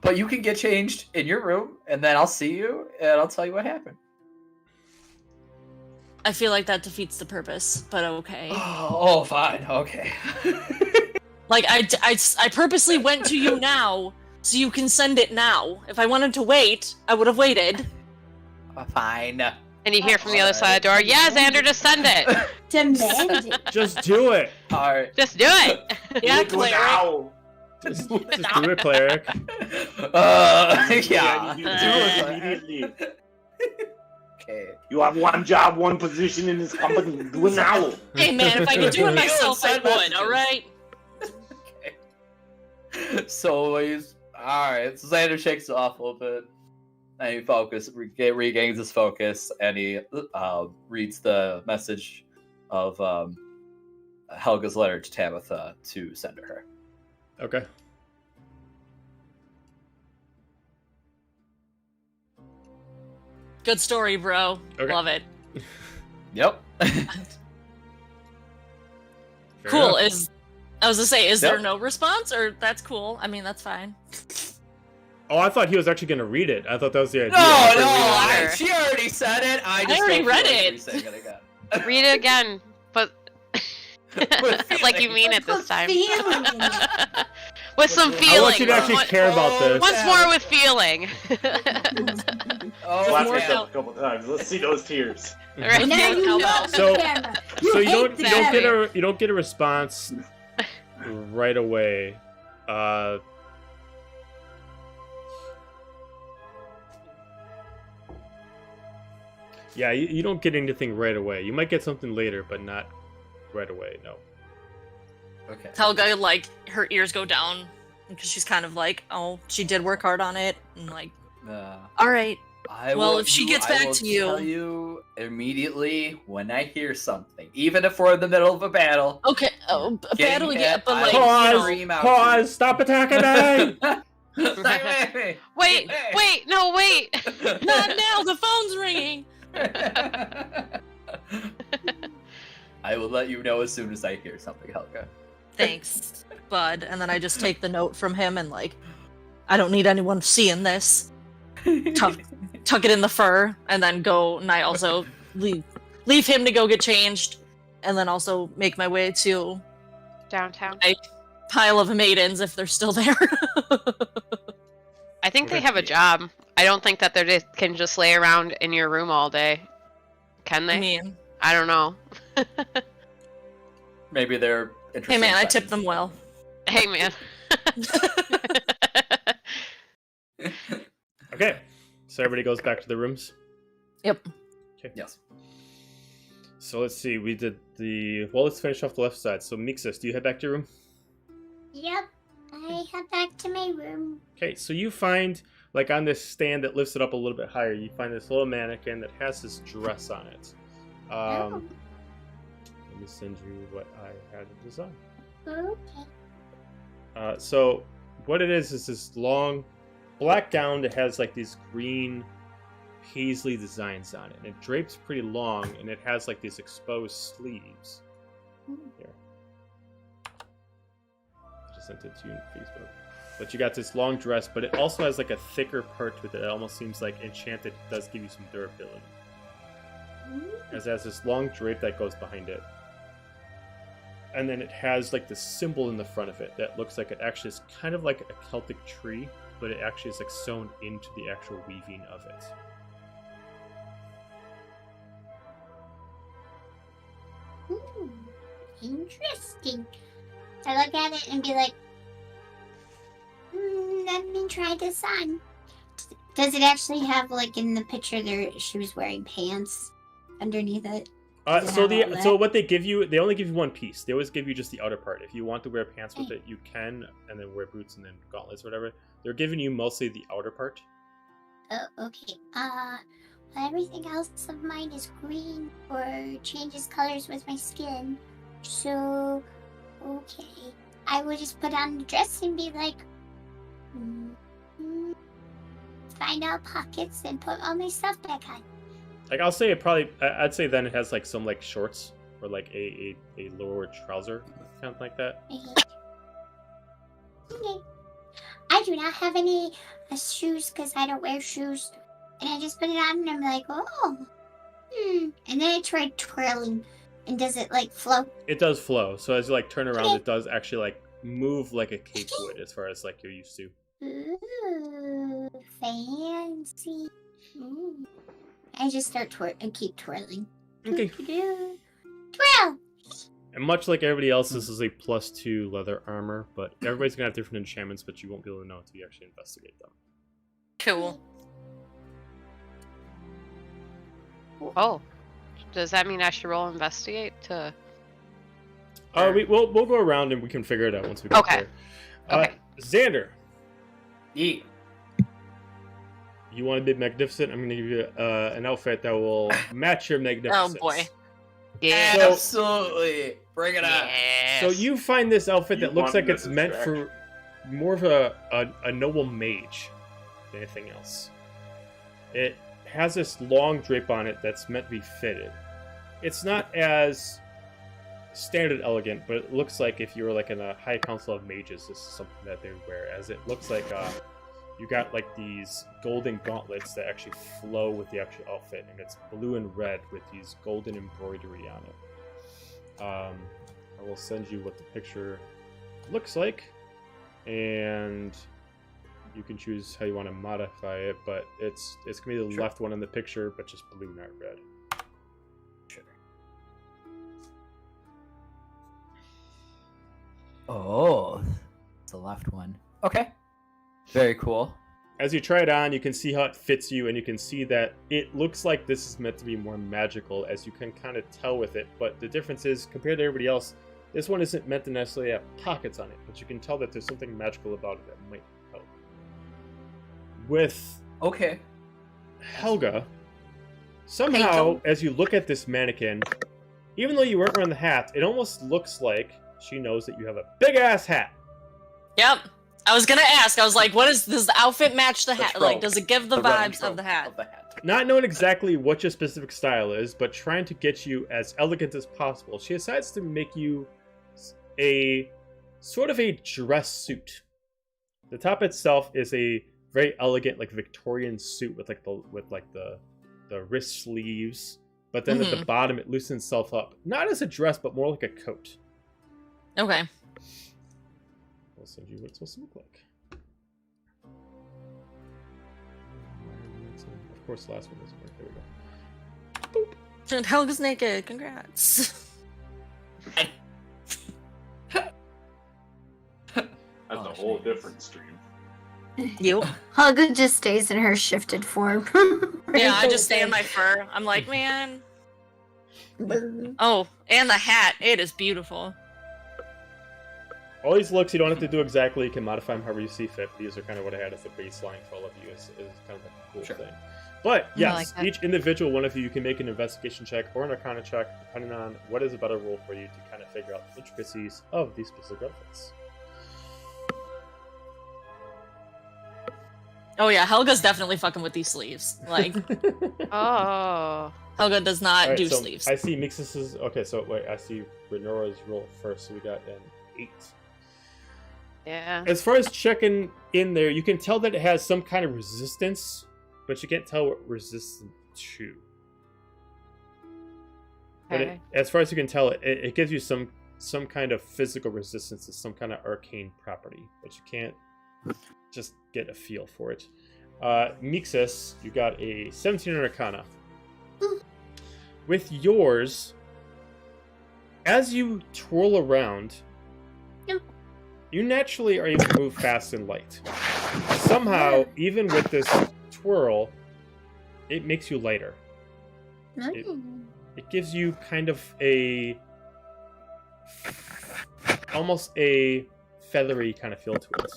But you can get changed in your room, and then I'll see you, and I'll tell you what happened. I feel like that defeats the purpose. But okay. Oh, fine. Okay. Like, I purposely went to you now so you can send it now. If I wanted to wait, I would have waited. Fine. And you hear from the other side of the door, yeah, Xander, just send it. Demand it. Just do it. Alright. Just do it. Yeah, Do it now. Just do it, cleric. Yeah. You do it immediately. Okay. You have one job, one position in this company. Do it now. Hey man, if I could do it myself, I Send would. messages. All right. So he's alright. So Xander shakes it off a little bit, and he regains his focus, and he reads the message of Helga's letter to Tabitha to send to her. Okay. Good story, bro. Okay. Love it. Yep. Fair Cool. enough. I was gonna say, is there Yep. no response, or that's cool? I mean, that's fine. Oh, I thought he was actually going to read it. I thought that was the idea. read it. She already said it. I just already don't read feel like it. re-saying it again. Read it again, but like you mean it this With time. feeling. With some I feeling. I want you to actually care about this. Once more with feeling. Oh, Slap more it out. up a couple times. Let's see those tears. Right? Now you How love about- So- the camera. So you hate the you don't get a response right away. Yeah, you don't get anything right away. You might get something later, but not right away. No. Okay. Helga, like, her ears go down because she's kind of like, oh, she did work hard on it, and like, all right. Well, if she gets back to you- tell you immediately when I hear something, even if we're in the middle of a battle. Okay, oh, a Getting battle, hit, yeah, but I like, will you know, scream out Pause! Stop attacking me! Wait, wait, no, wait. not now. The phone's ringing. I will let you know as soon as I hear something, Helga. Thanks, bud. And then I just take the note from him and like, I don't need anyone seeing this. Tuck it in the fur, and then go. And I also leave him to go get changed, and then also make my way to Downtown. pile of maidens if they're still there. I think they have a job. I don't think that they can just lay around in your room all day. Can they? I mean, I don't know. Maybe they're interested. hey man, I in tip them well. Hey, man. Okay. So everybody goes back to their rooms. Yep. Yes. So let's see. We did the. Well, let's finish off the left side. So Mixus, do you head back to your room? Yep. I head back to my room. Okay. So you find, like, on this stand that lifts it up a little bit higher, you find this little mannequin that has this dress on it. Oh. Let me send you what I had designed. Okay. So what it is this long black gown that has like these green paisley designs on it, and it drapes pretty long, and it has like these exposed sleeves. Here, I just sent it to you on Facebook. But you got this long dress, but it also has like a thicker part to it that almost seems like enchanted. It does give you some durability. As it has this long drape that goes behind it. And then it has like this symbol in the front of it that looks like it actually is kind of like a Celtic tree, but it actually is like sewn into the actual weaving of it. Interesting. I look at it and be like, let me try this on. Does it actually have, like, in the picture there, she was wearing pants underneath it? Does it have all So that? what they give you, they only give you one piece. They always give you just the outer part. If you want to wear pants with it, you can, and then wear boots and then gauntlets or whatever. They're giving you mostly the outer part. Oh, okay. Well, everything else of mine is green or changes colors with my skin. So, okay. I will just put on the dress and be like, find out pockets and put all my stuff back on. Like, I'll say it probably, I'd say then it has like some like shorts or like a lower trouser, kind of like that. Okay. I do not have any shoes because I don't wear shoes. And I just put it on and I'm like, oh. And then I tried twirling. And does it like float? It does flow. So as you like turn around, Okay. it does actually like move like a cape would as far as like you're used to. Ooh, fancy. I just start and keep twirling. Okay. Twirl! And much like everybody else, this is a +2 leather armor, but everybody's gonna have different enchantments, but you won't be able to know until you actually investigate them. Cool. Oh, does that mean I should roll investigate to? We'll go around and we can figure it out once we get Okay. there. Okay. Xander, Yeah. you want to be magnificent? I'm gonna give you an outfit that will match your magnificence. Oh boy. Yeah. So- Absolutely. Bring it on. Yes. So you find this outfit that You looks want like it's to meant distract. for more of a noble mage than anything else. It has this long drape on it that's meant to be fitted. It's not as standard elegant, but it looks like if you were like in a high council of mages, this is something that they would wear. As it looks like you got like these golden gauntlets that actually flow with the actual outfit, and it's blue and red with these golden embroidery on it. I will send you what the picture looks like, and you can choose how you want to modify it, but it's gonna be the Sure. left one in the picture, but just blue, not red. Sure. Oh, it's the left one. Okay. Very cool. As you try it on, you can see how it fits you, and you can see that it looks like this is meant to be more magical, as you can kind of tell with it. But the difference is, compared to everybody else, this one isn't meant to necessarily have pockets on it, but you can tell that there's something magical about it that might help. With Okay. Helga, somehow, as you look at this mannequin, even though you weren't wearing the hat, it almost looks like she knows that you have a big-ass hat. Yep. I was gonna ask. I was like, "What is? Does the outfit match the The hat? trope. Like, does it give the The running vibes of trope the hat?" Of the hat. Not knowing exactly what your specific style is, but trying to get you as elegant as possible, she decides to make you a sort of a dress suit. The top itself is a very elegant, like Victorian suit with the wrist sleeves, but then at the bottom it loosens itself up, not as a dress, but more like a coat. Okay. I'll send you what it's supposed to look like. Of course, the last one doesn't work. There we go. And Helga's naked. Congrats. That's Oh, a whole jeez. different stream. You? Helga just stays in her shifted form. Yeah, I just stay in my fur. I'm like, man. Oh, and the hat. It is beautiful. All these looks you don't have to do exactly. You can modify them however you see fit. These are kind of what I had as the baseline for all of you. Is kind of like a cool Sure. thing. But I yes, like that. each individual one of you can make an investigation check or an arcana check, depending on what is a better role for you to kind of figure out the intricacies of these specific outfits. Oh yeah, Helga's definitely fucking with these sleeves. Like, Oh. Helga does not Alright, do so sleeves. I see Mixus's. Okay, so wait, I see Renora's roll first. So we got an 8. Yeah. As far as checking in there, you can tell that it has some kind of resistance, but you can't tell what resistant to. But Okay. as far as you can tell, it gives you some kind of physical resistance to some kind of arcane property, but you can't just get a feel for it. Mixus, you got a 17 in Arcana. With yours, as you twirl around, you naturally are able to move fast and light. Somehow, even with this twirl, it makes you lighter. It gives you kind of almost a feathery kind of feel to it.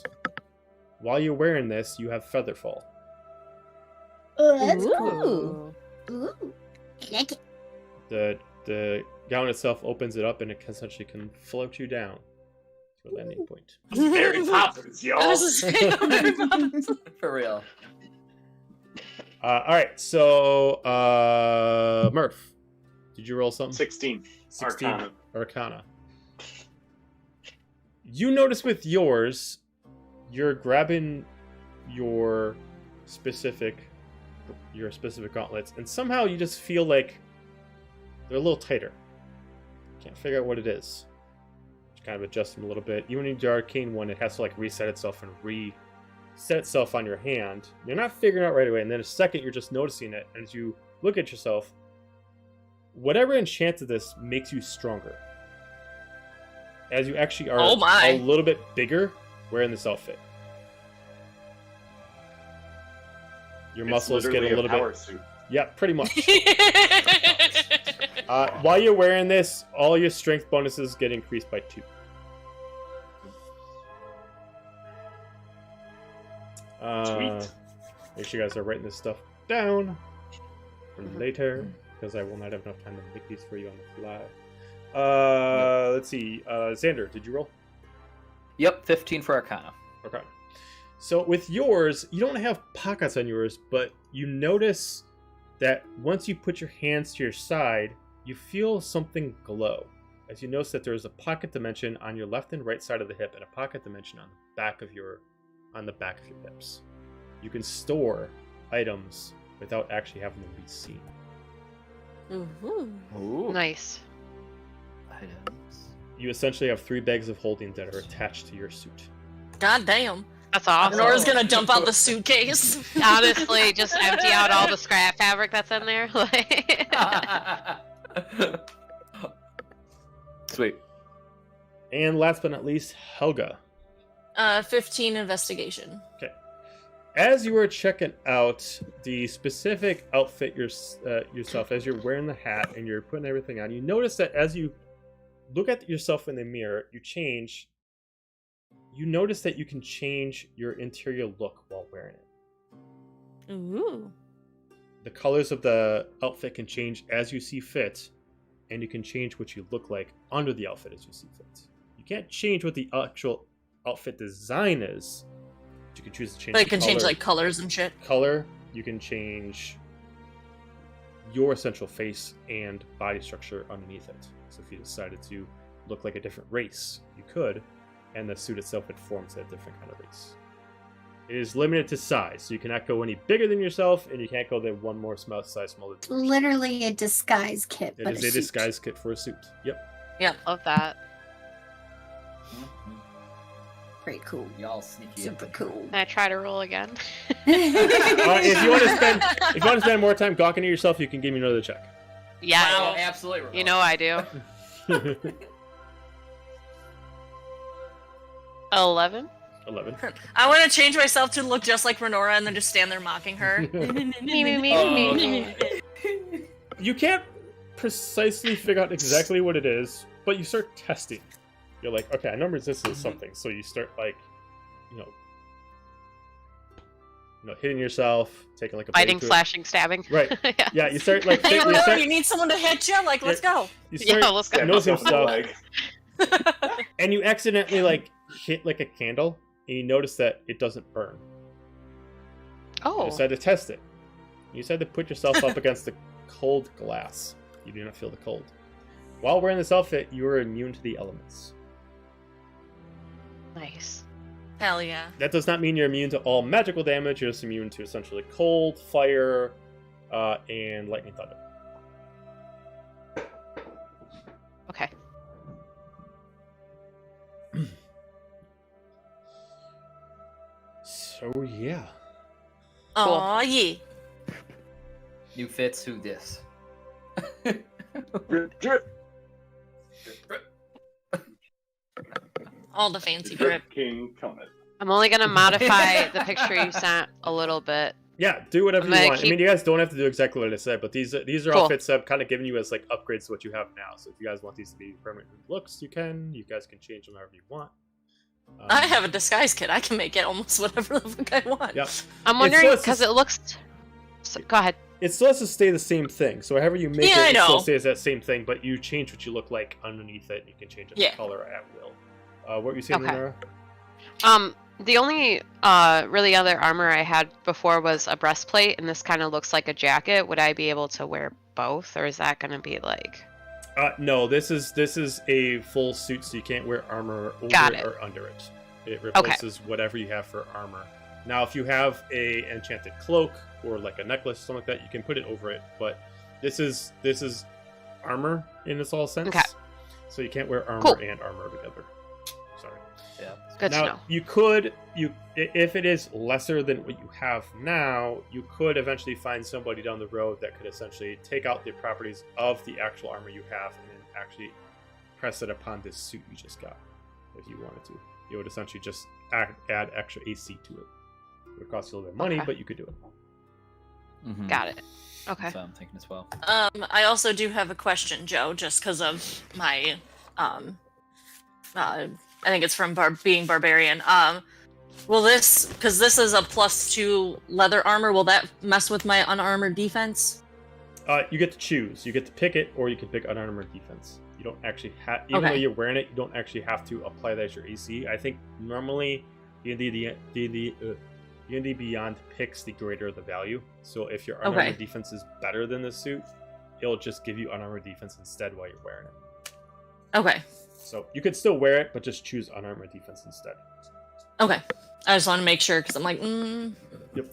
While you're wearing this, you have feather fall. Oh, that's cool. Ooh. I like it. The gown itself opens it up, and it essentially can float you down to a landing point. Mary Poppins, I y'all. was just saying, Mary Poppins. For real. All right, so Murph, did you roll something? 16. 16 Arcana. You notice with yours, you're grabbing your specific gauntlets, and somehow you just feel like they're a little tighter. Can't figure out what it is. Just kind of adjust them a little bit. Even in the arcane one, it has to like reset itself and set itself on your hand. You're not figuring it out right away, and then a second you're just noticing it. And as you look at yourself, whatever enchanted this makes you stronger. As you actually are a little bit bigger wearing this outfit. Your muscles get a little bit. Suit. Yeah, pretty much. While you're wearing this, all your strength bonuses get increased by 2. Sweet. Make sure you guys are writing this stuff down for later, because I will not have enough time to make these for you on the fly. Let's see. Xander, did you roll? Yep, 15 for Arcana. Okay. So with yours, you don't have pockets on yours, but you notice that once you put your hands to your side, you feel something glow. As you notice that there is a pocket dimension on your left and right side of the hip, and a pocket dimension on the back of your hips. You can store items without actually having them be seen. Ooh. Nice. Items. You essentially have 3 bags of holding that are attached to your suit. God damn. That's awesome. Nora's gonna dump out the suitcase. Honestly, just empty out all the scrap fabric that's in there. Sweet. And last but not least, Helga. 15 investigation. Okay. As you were checking out the specific outfit yourself, as you're wearing the hat and you're putting everything on, you notice that as you look at yourself in the mirror, you notice that you can change your interior look while wearing it. Ooh. The colors of the outfit can change as you see fit, and you can change what you look like under the outfit as you see fit. You can't change what the actual outfit design is. You can choose to change. But it can change like colors and shit. Color. You can change your essential face and body structure underneath it. So if you decided to look like a different race, you could, and the suit itself informs a different kind of race. It is limited to size, so you cannot go any bigger than yourself, and you can't go than one more size smaller than yourself. Literally a disguise kit. It is a disguise kit for a suit. Yep. Yeah. Love that. Pretty cool. Y'all sneaky. Super cool. Can I try to roll again? If you want to spend more time gawking at yourself, you can give me another check. Yeah. Wow, absolutely. You know I do. 11. 11. I want to change myself to look just like Renora and then just stand there mocking her. You can't precisely figure out exactly what it is, but you start testing. You're like, okay, I know resistance is something, so you start like, hitting yourself, taking like a Biting, slashing, stabbing. Right. Yeah, you start like. Hey, Renora, you need someone to hit you? Like, let's go. You start let's go. nosing stuff, and you accidentally like hit like a candle, and you notice that it doesn't burn. Oh. You decide to test it. You decide to put yourself up against the cold glass. You do not feel the cold. While wearing this outfit, you are immune to the elements. Nice. Hell yeah. That does not mean you're immune to all magical damage. You're just immune to essentially cold, fire, and lightning thunder. Okay. So yeah. Aw, yeah. New fits, who dis? All the fancy grip. King cometh. I'm only gonna modify the picture you sent a little bit. Yeah, do whatever you want. I mean, you guys don't have to do exactly what I said, but these are Cool. outfits I've kind of given you as like upgrades to what you have now. So if you guys want these to be permanent looks, you can. You guys can change them however you want. I have a disguise kit. I can make it almost whatever the fuck I want. Yep. I'm wondering because it looks. Go ahead. It still has to stay the same thing. So however you make Yeah, I it know. still stays that same thing, but you change what you look like underneath it. You can change the Yeah. color at will. What were you saying, Okay. Nora? The only really other armor I had before was a breastplate, and this kind of looks like a jacket. Would I be able to wear both, or is that going to be like? No, this is a full suit, so you can't wear armor over Got it it. or under it. It replaces whatever you have for armor. Now, if you have a enchanted cloak or like a necklace, something like that, you can put it over it. But this is armor in its all sense. Okay. So you can't wear armor Cool. and armor together. Sorry. Yeah. Good to Now know. if it is lesser than what you have now, you could eventually find somebody down the road that could essentially take out the properties of the actual armor you have and then actually press it upon this suit you just got, if you wanted to. You would essentially just add extra AC to it. It would cost you a little bit of money, Okay. but you could do it. Mhm. Got it. Okay. That's what I'm thinking as well. I also do have a question, Joe, just because of my, I think it's from being barbarian. Will this, because this is a +2 leather armor, will that mess with my unarmored defense? You get to choose. You get to pick it, or you can pick unarmored defense. You don't actually have, even though Okay. you're wearing it, you don't actually have to apply that as your AC. I think normally D&D Beyond picks the greater the value. So if your unarmored Okay. defense is better than the suit, it'll just give you unarmored defense instead while you're wearing it. Okay. So you could still wear it, but just choose unarmored defense instead. Okay. I just want to make sure because I'm like, Yep.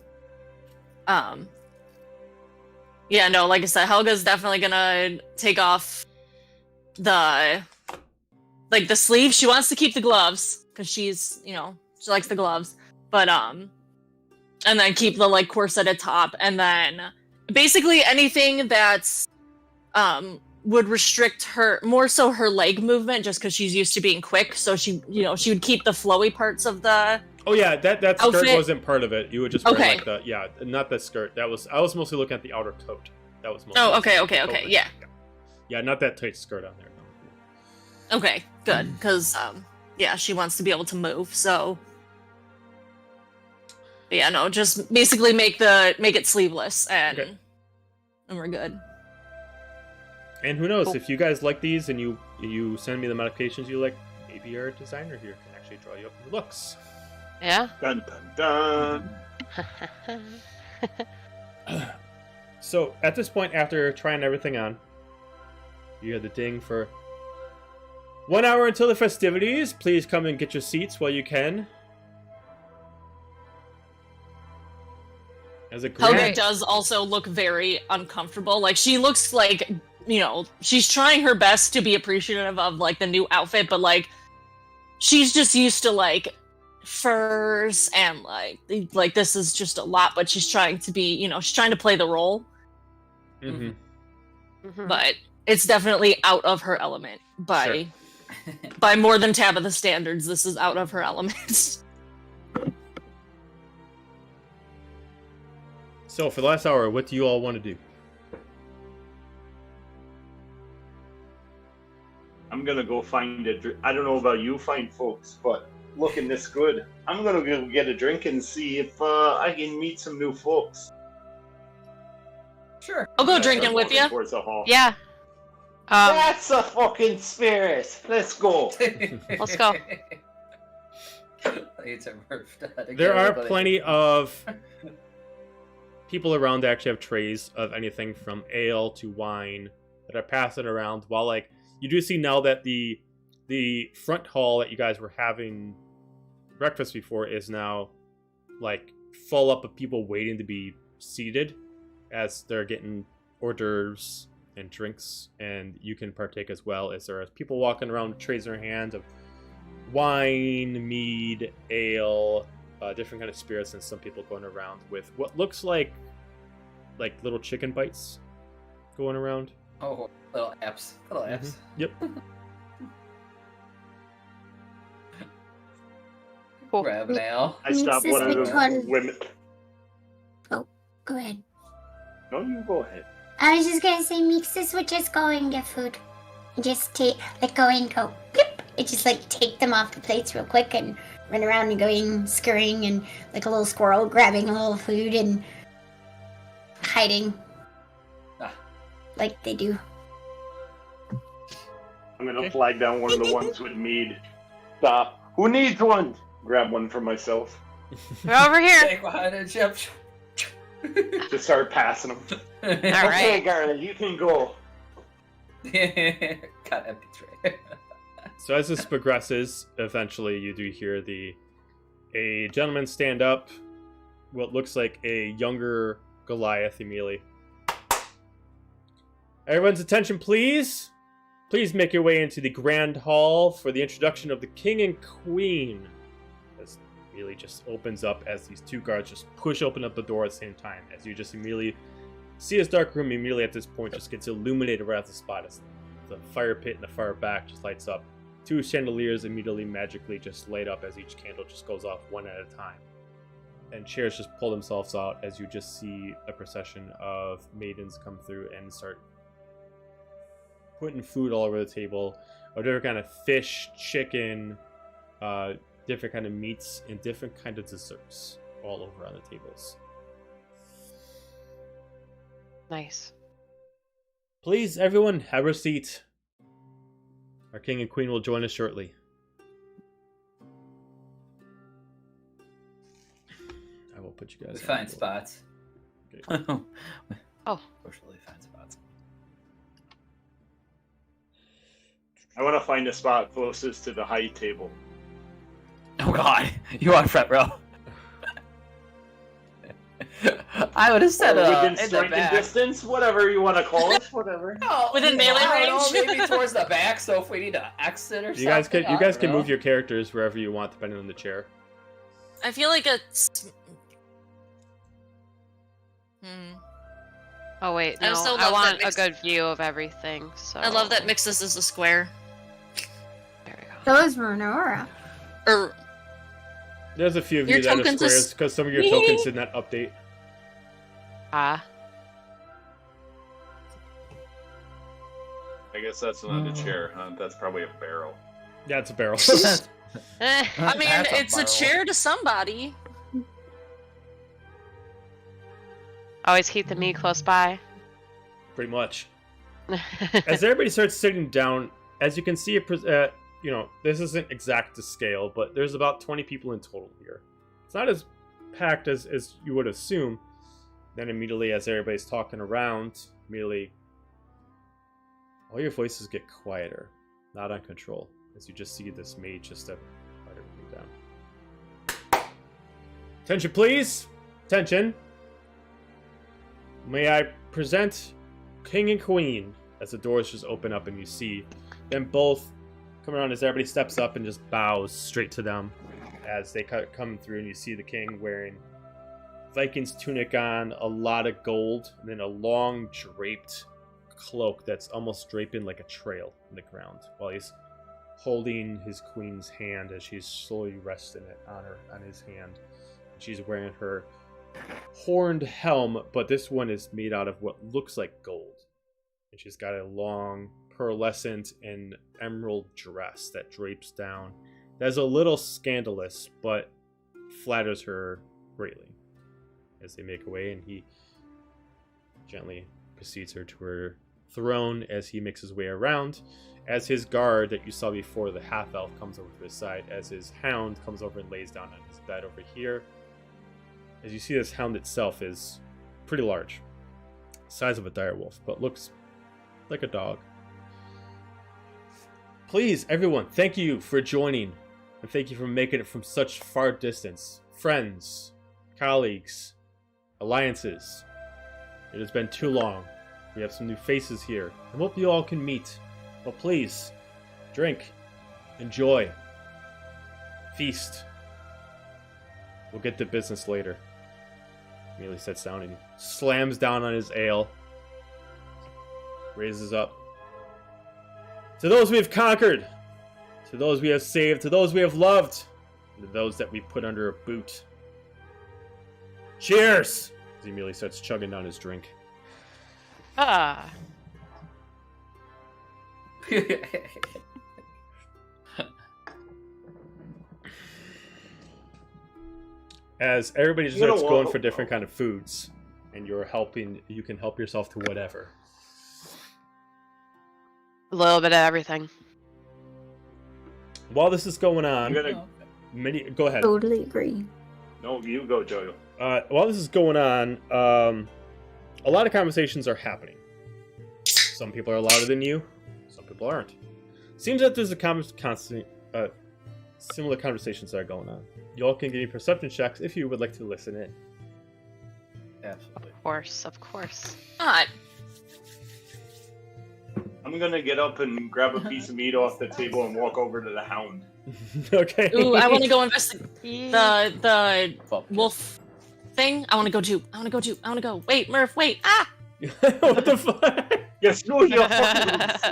Yeah, no, like I said, Helga's definitely gonna take off the sleeve. She wants to keep the gloves because she's, she likes the gloves, but and then keep the corseted top, and then basically anything that's would restrict her more so her leg movement just because she's used to being quick. So she would keep the flowy parts of the. Oh yeah, that skirt Outfit? wasn't part of it. You would just wear Okay. not the skirt. I was mostly looking at the outer coat. That was mostly. Oh, okay, the okay, coat okay, was- yeah. Yeah, not that tight skirt on there. No. Okay, good, because yeah, she wants to be able to move. So yeah, no, just basically make it sleeveless, and Okay. and we're good. And who knows, Cool. if you guys like these and you send me the modifications you like, maybe our designer here can actually draw you up new looks. Yeah. Dun dun dun. So at this point, after trying everything on, you hear the ding for 1 hour until the festivities. Please come and get your seats while you can. As a Helga grand, does also look very uncomfortable. Like she looks like she's trying her best to be appreciative of the new outfit, but she's just used to furs and this is just a lot. But she's trying to be she's trying to play the role, Mhm. Mhm. but it's definitely out of her element by more than Tabitha standards. This is out of her element. So for the last hour, what do you all want to do? I'm gonna go find a drink. I don't know about you fine folks, but looking this good, I'm gonna go get a drink and see if I can meet some new folks. Sure. I'll go As drinking I'm with walking you. towards the hall. Yeah. That's a fucking spirit. Let's go. Let's go. There are plenty of people around that actually have trays of anything from ale to wine that are passing around. While you do see now that the front hall that you guys were having breakfast before is now full up of people waiting to be seated as they're getting hors d'oeuvres and drinks, and you can partake as well as there are people walking around with trays in their hands of wine, mead, ale, different kind of spirits, and some people going around with what looks like little chicken bites going around. Oh, little apps. Little apps. Yep. Cool. Grab now. I stopped This is one of which the one? women. Go ahead. No, you go ahead. I was just gonna say, Mixus would just go and get food. And just go in, go, blip, and just take them off the plates real quick and run around and going scurrying and like a little squirrel grabbing a little food and hiding. Ah. Like they do. I'm gonna flag down one of the ones with mead. Stop. Who needs one? Grab one for myself. We're over here. Take one and jump. Just start passing them. All Okay, right. Garnet, you can go. Got empty tray. So as this progresses, eventually you do hear a gentleman stand up, what looks like a younger Goliath immediately. Everyone's attention, please. Please make your way into the Grand Hall for the introduction of the King and Queen. This immediately just opens up as these two guards just push open up the door at the same time. As you just immediately see this dark room immediately at this point just gets illuminated right off the spot as the fire pit in the far back just lights up. 2 chandeliers immediately magically just light up as each candle just goes off one at a time. And chairs just pull themselves out as you just see a procession of maidens come through and start putting food all over the table. Of different kind of fish, chicken, different kind of meats, and different kind of desserts all over on the tables. Nice. Please, everyone, have a seat. Our king and queen will join us shortly. I will put you guys. We find spots. Okay. Oh. Fortunately, find spots. I want to find a spot closest to the high table. Oh God, you want front row? I would have said within in the striking back. distance, whatever you want to call it, whatever. No, Within melee I don't know, range? maybe towards the back. So if we need to exit or You guys something, can move your characters wherever you want, depending on the chair. I feel like it's. Oh wait, I no. still I love want that a mix- good view of everything. So I love that mixes as a square. There we go. Those were Nora. Or There's a few of Your you that are tokens is- squares because some of your tokens did not update. Ah. I guess that's not a chair, huh? That's probably a barrel. Yeah, it's a barrel. I mean, That's it's a barrel. chair to somebody. Always keep the meat close by. Pretty much. As everybody starts sitting down, as you can see, this isn't exact to scale, but there's about 20 people in total here. It's not as packed as you would assume. Then immediately, as everybody's talking around, immediately, all your voices get quieter, not on control, as you just see this maid just step everything down. Attention, please! Attention! May I present King and Queen, as the doors just open up and you see them both come around as everybody steps up and just bows straight to them as they come through, and you see the king wearing Viking's tunic on, a lot of gold, and then a long draped cloak that's almost draping like a trail in the ground, while he's holding his queen's hand as she's slowly resting it on his hand. And she's wearing her horned helm, but this one is made out of what looks like gold. And she's got a long pearlescent and emerald dress that drapes down. That's a little scandalous, but flatters her greatly. As they make away, and he gently precedes her to her throne as he makes his way around. As his guard that you saw before, the half-elf, comes over to his side, as his hound comes over and lays down on his bed over here. As you see, this hound itself is pretty large, size of a direwolf, but looks like a dog. Please, everyone, thank you for joining, and thank you for making it from such far distance. Friends, colleagues, alliances. It has been too long. We have some new faces here. I hope you all can meet. But please, drink, enjoy, feast. We'll get to business later. Immediately sits down and slams down on his ale. Raises up. To those we have conquered, to those we have saved, to those we have loved, and to those that we put under a boot. Cheers! As he immediately starts chugging down his drink. Ah. As everybody just You know starts going what? for different kind of foods, and you can help yourself to whatever. A little bit of everything. While this is going I'm on, gonna. go ahead. Totally agree. No, you go, Jojo. While this is going on, a lot of conversations are happening. Some people are louder than you, some people aren't. Seems that there's a similar conversations that are going on. You all can give me perception checks if you would like to listen in. Absolutely. Of course, of course. Not. I'm gonna get up and grab a piece of meat off the table and walk over to the hound. Okay. Ooh, I want to go investigate the wolf thing. I want to go too. I want to go. Wait, Murph, wait. Ah! What the fuck? Yes, no,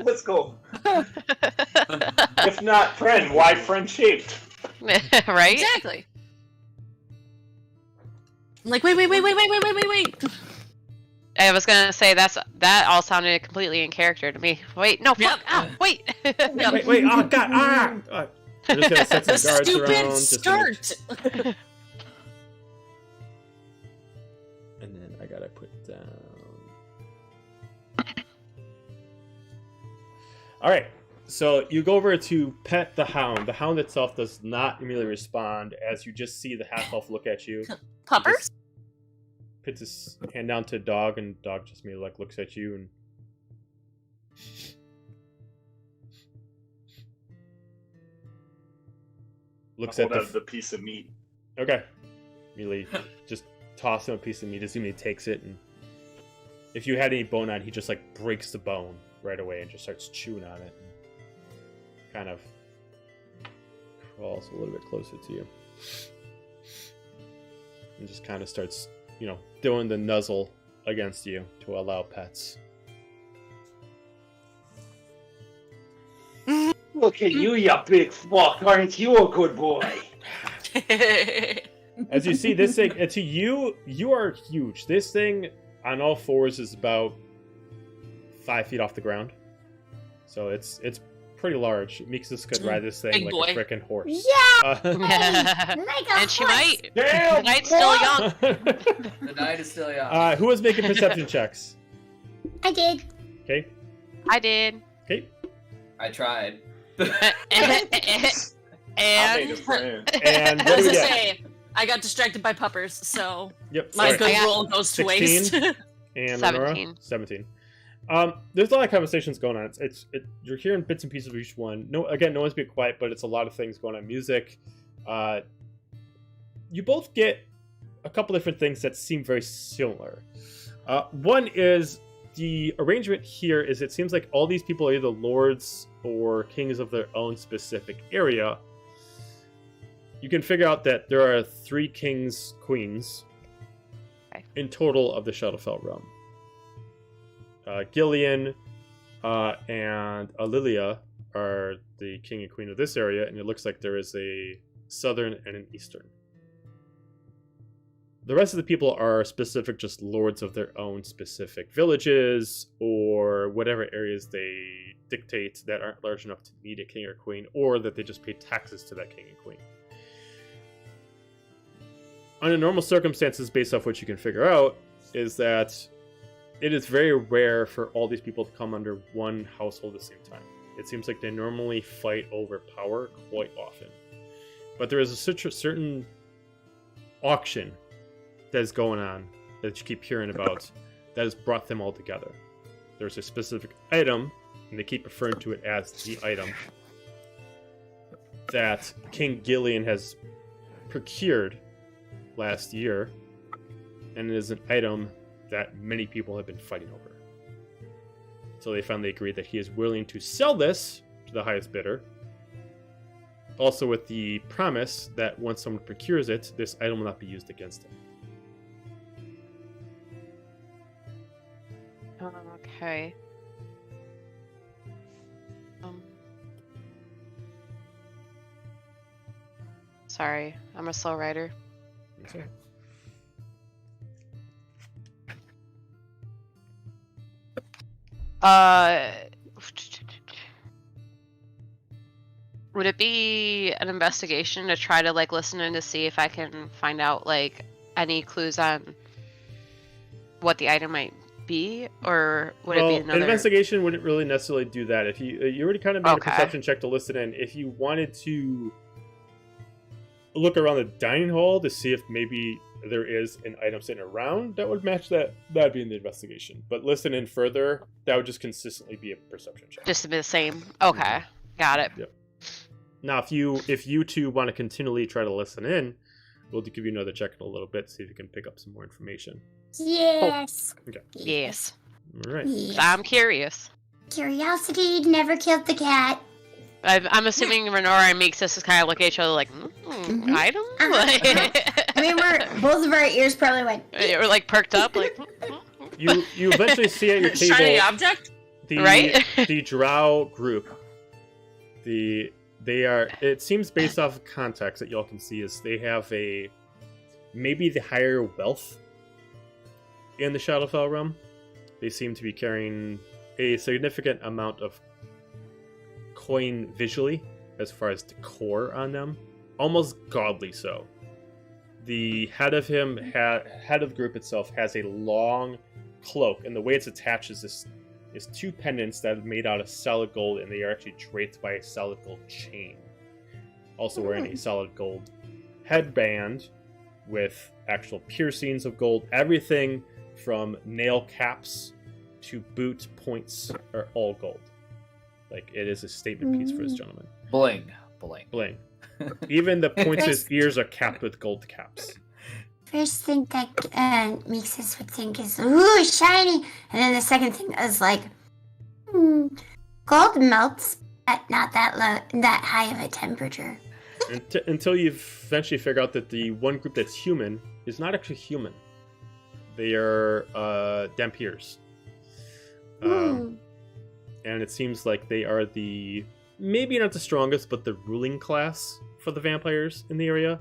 let's go. If not friend, why friend-shaped? Right? Exactly. I'm like, wait. I was gonna say that all sounded completely in character to me. Wait, no, fuck! Yep. Ah, wait! Wait, oh god, ah! We're just gonna set The some guards stupid around. just to make- start. And then I gotta put down. Alright, so you go over to pet the hound. The hound itself does not immediately respond as you just see the half-elf look at you. Puppers? Puts his hand down to dog, and dog just immediately looks at you and looks at Hold out the piece of meat. Okay. Immediately just toss him a piece of meat. As he takes it, and if you had any bone on, he just like breaks the bone right away and just starts chewing on it. And kind of crawls a little bit closer to you. And just kind of starts, doing the nuzzle against you to allow pets. Look at you, you big fuck. Aren't you a good boy? As you see, this thing, to you are huge. This thing on all fours is about 5 feet off the ground. So it's pretty large. Mixus could ride this thing Big like boy. a frickin' horse. Yeah! Like a And she horse. might. Damn! Night's still young. The night is still young. Who was making perception checks? I did. Okay. I did. Okay. I tried. I made a And friend. And what I do was we gonna get? say, I got distracted by puppers, so Yep. my sorry. good I got roll goes to 16. waste. And 17. Lenora? 17. There's a lot of conversations going on. You're hearing bits and pieces of each one. No one's being quiet, but it's a lot of things going on. Music. You both get a couple different things that seem very similar. One is the arrangement here is it seems like all these people are either lords or kings of their own specific area. You can figure out that there are 3 kings, queens in total of the Shadowfell realm. Gillian and Alilia are the king and queen of this area, and it looks like there is a southern and an eastern. The rest of the people are specific, just lords of their own specific villages or whatever areas they dictate that aren't large enough to need a king or queen, or that they just pay taxes to that king and queen. Under normal circumstances, based off what you can figure out, is that it is very rare for all these people to come under one household at the same time. It seems like they normally fight over power quite often. But there is a certain auction that is going on that you keep hearing about that has brought them all together. There's a specific item, and they keep referring to it as the item, that King Gillian has procured last year, and it is an item that many people have been fighting over. So they finally agreed that he is willing to sell this to the highest bidder, also with the promise that once someone procures it, this item will not be used against him. okay. Sorry, I'm a slow writer. Okay. Would it be an investigation to try to listen in to see if I can find out any clues on what the item might be, or would it be another? An investigation wouldn't really necessarily do that. If you already kind of made Okay. a perception check to listen in. If you wanted to look around the dining hall to see if maybe there is an item sitting around that would match that'd be in the investigation. But listen in further, that would just consistently be a perception check. Just to be the same. Okay, got it. Yep. Now, if you two want to continually try to listen in, we'll give you another check in a little bit, see if you can pick up some more information. Yes. Yes, All right. Yes. I'm curious. Curiosity never killed the cat. I'm assuming Renora and Meeks just kind of look at each other like, item? I mean, both of our ears probably went. Or like perked up, like. You eventually see at your table Shiny object? the drow group. They are. It seems based off of context that y'all can see is they have maybe the higher wealth in the Shadowfell realm. They seem to be carrying a significant amount of coin visually, as far as decor on them, almost godly so. The head of the group itself has a long cloak, and the way it's attached is two pendants that are made out of solid gold, and they are actually draped by a solid gold chain. Also wearing a solid gold headband with actual piercings of gold. Everything from nail caps to boot points are all gold. Like, it is a statement piece for this gentleman. Bling. Bling. Even the points of his ears are capped with gold caps. First thing that makes us would think is, ooh, shiny. And then the second thing is like, gold melts at not that high of a temperature. Until you eventually figure out that the one group that's human is not actually human. They are Dampiers. And it seems like they are maybe not the strongest, but the ruling class for the vampires in the area.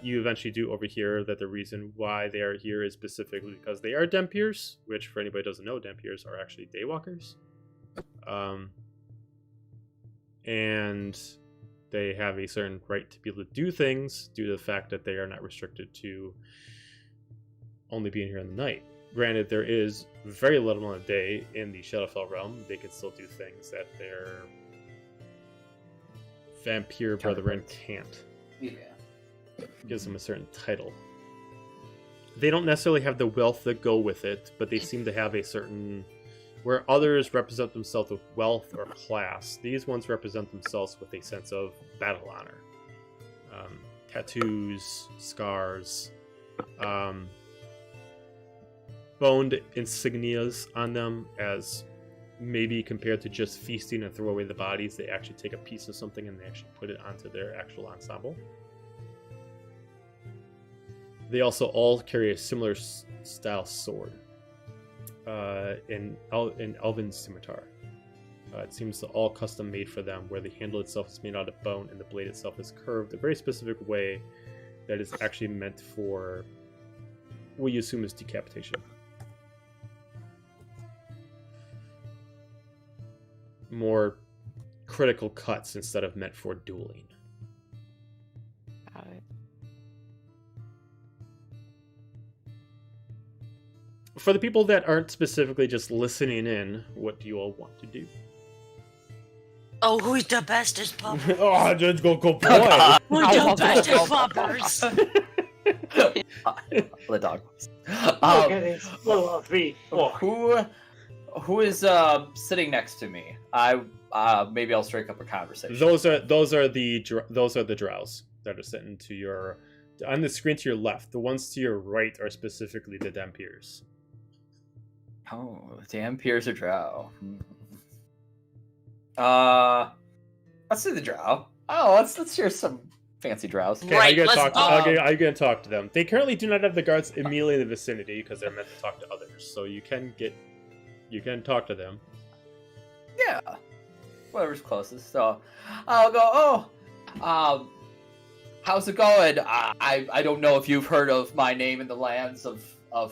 You eventually do overhear that the reason why they are here is specifically because they are Dampiers, which, for anybody who doesn't know, Dampiers are actually Daywalkers. And they have a certain right to be able to do things due to the fact that they are not restricted to only being here in the night. Granted, there is very little on a day in the Shadowfell realm. They can still do things that their vampire brethren can't. Yeah. Gives them a certain title. They don't necessarily have the wealth that go with it, but they seem to have a certain... Where others represent themselves with wealth or class, these ones represent themselves with a sense of battle honor. Tattoos, scars, boned insignias on them, as maybe compared to just feasting and throw away the bodies, they actually take a piece of something and they actually put it onto their actual ensemble. They also all carry a similar style sword, in Elven scimitar. It seems to all custom made for them, where the handle itself is made out of bone and the blade itself is curved a very specific way that is actually meant for what you assume is decapitation. More critical cuts instead of meant for dueling. Got it. For the people that aren't specifically just listening in, what do you all want to do? Oh, who's the bestest pupper? Oh, just go boy! Who's the bestest puppers? The dog. Little off feet. Who is sitting next to me? Maybe I'll strike up a conversation. Those are the drows that are sitting to your on the screen to your left. The ones to your right are specifically the Dampiers. Oh, Dampiers or drow? Let's do the drow. Oh, let's hear some fancy drows. Okay, Right, how you gonna talk to them? They currently do not have the guards immediately in the vicinity because they're meant to talk to others. So you can talk to them. Yeah, whatever's closest. So I'll go. Oh, how's it going? I don't know if you've heard of my name in the lands of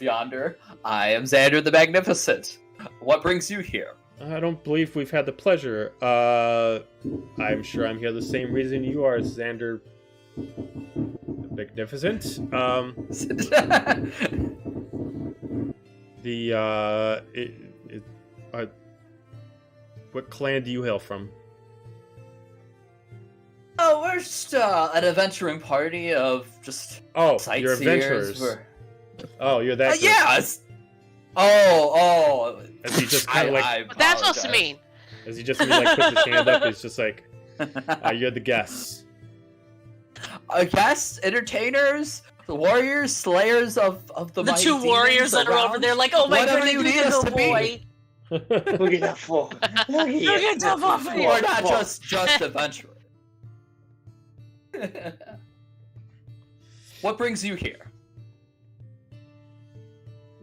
yonder. I am Xander the Magnificent. What brings you here? I don't believe we've had the pleasure. I'm sure I'm here the same reason you are, Xander the Magnificent. What clan do you hail from? Oh, we're just an adventuring party of just You're sightseers. adventurers. Oh, you're that. Yes. Oh. As he just kind of like. What that's supposed to mean? As he just like puts his hand up, it's just like, you're the guests. Guests, entertainers, the warriors, slayers of the mighty two warriors demons that are over around. there, like, oh my Whatever goodness, you you need us little to be. boy. Look at that full. Look at that fluffy. Or not just adventurer. What brings you here?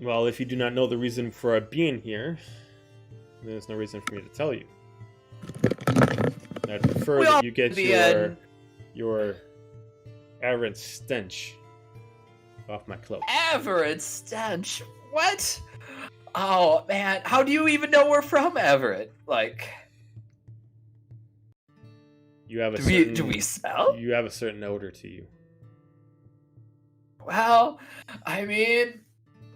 Well, if you do not know the reason for being here, then there's no reason for me to tell you. I'd prefer that you get your aberrant stench off my cloak. Aberrant stench? What? Oh man, how do you even know we're from Everett? Like, You have a do we smell? You have a certain odor to you. Well, I mean,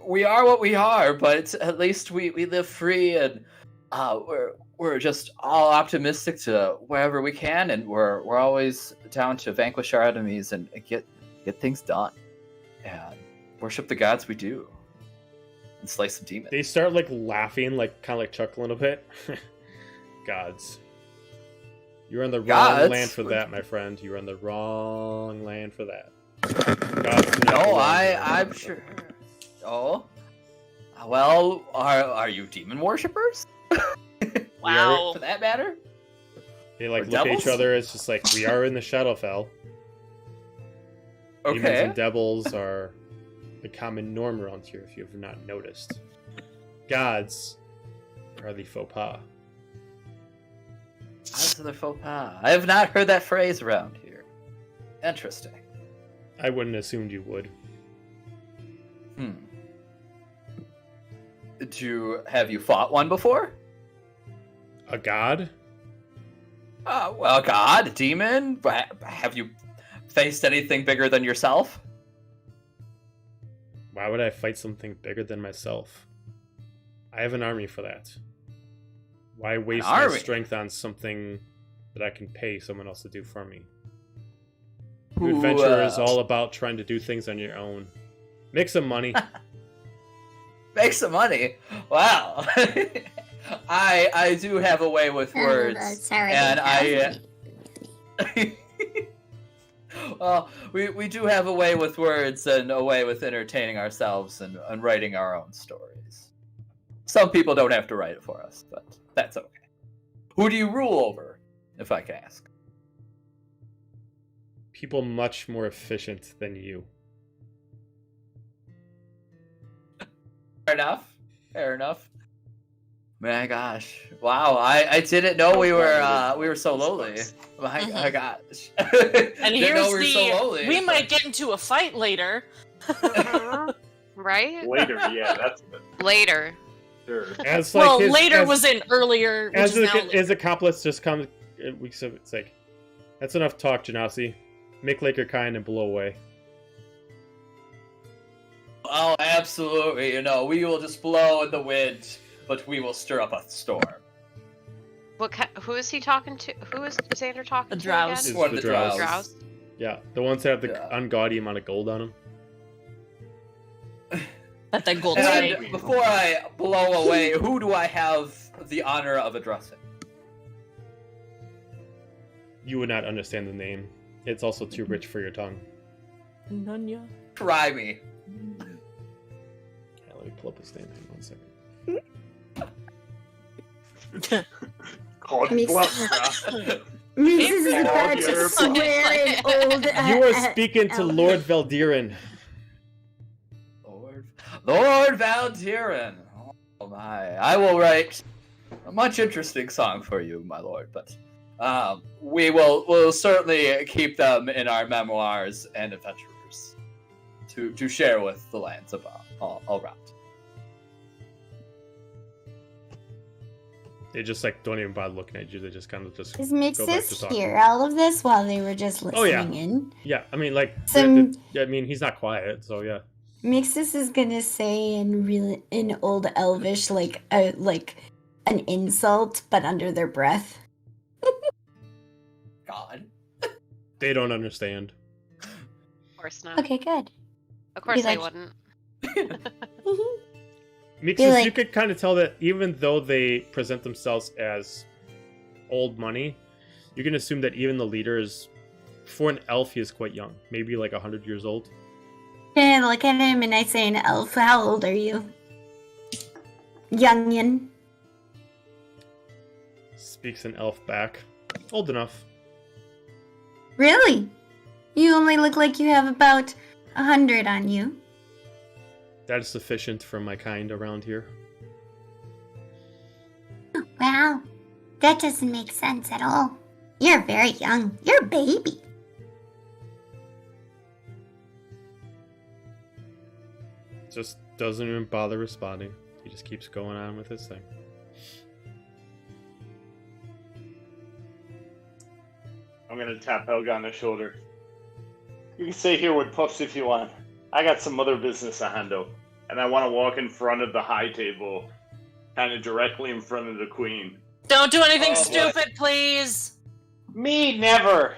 we are what we are, but at least we live free, and we're just all optimistic to wherever we can, and we're always down to vanquish our enemies and get things done, and worship the gods we do, and slay some demons. They start like laughing, like kind of like chuckling a bit. Gods. You're on the wrong land for that, my friend. You're on the wrong land for that. Gods do not No, belong I'm sure. Oh, well, are you demon worshippers? Wow. For that matter. They like Or look at each devils? other. It's just like we are in the Shadowfell. Demons Okay. and devils are the common norm around here. If you have not noticed, gods are the faux pas. Gods are the faux pas. I have not heard that phrase around here. Interesting. I wouldn't assumed you would. Have you fought one before? A god? Well, god, demon. Have you faced anything bigger than yourself? Why would I fight something bigger than myself? I have an army for that. Why waste my army? strength on something that I can pay someone else to do for me? Who, Adventure is all about trying to do things on your own. Make some money. Make some money. Wow. I do have a way with words, Sorry. and well, we do have a way with words and a way with entertaining ourselves and writing our own stories. Some people don't have to write it for us, but that's okay. Who do you rule over, if I can ask? People much more efficient than you. Fair enough. Fair enough. My gosh! Wow, I didn't know we were so lowly. My gosh! And Didn't know here's we were so lowly, we but- might get into a fight later. Right? Later, yeah, that's Later. sure. As like Well, his, later as, was in earlier. Which as is now his accomplice just comes. It's like that's enough talk, Genasi. Make like your kind and blow away. Oh, absolutely. You know, we will just blow in the wind, but we will stir up a storm. Who is he talking to? Who is Xander talking The to Drows. Is again? One of the the drows. drows. Drows. Yeah, the ones that have the Yeah. ungodly amount of gold on them. at that gold And snake. before I blow away, who do I have the honor of addressing? You would not understand the name. It's also too rich for your tongue. Nunya. Try me. Yeah, let me pull up his name. Hang on one second. God Makes- bless ya. Mrs. is Oh, about you're to swear an old. You are speaking to Lord Valdiran. Lord Valdiran. Oh my! I will write a much interesting song for you, my lord. But we'll certainly keep them in our memoirs and adventures to share with the lands above all around. They just like don't even bother looking at you. They just kind of just Is go back to Mixus talking. hear all of this while they were just listening Oh, yeah. in? Yeah, I mean like Some- yeah, I mean he's not quiet, so yeah. Mixus is gonna say in old Elvish like an insult, but under their breath. God. They don't understand. Of course not. Okay, good. Of course Be they like- wouldn't. Mixus, like- you could kind of tell that even though they present themselves as old money, you can assume that even the leader is, for an elf, he is quite young. Maybe like 100 years old. And I look at him and I say, "An elf, how old are you?" Youngin. Speaks an elf back. Old enough. Really? You only look like you have about 100 on you. That is sufficient for my kind around here. Wow, that doesn't make sense at all. You're very young. You're a baby. Just doesn't even bother responding. He just keeps going on with his thing. I'm gonna tap Helga on the shoulder. You can stay here with Puffs if you want. I got some other business to handle. And I want to walk in front of the high table, kind of directly in front of the queen. Don't do anything Oh, stupid, please. Me, never!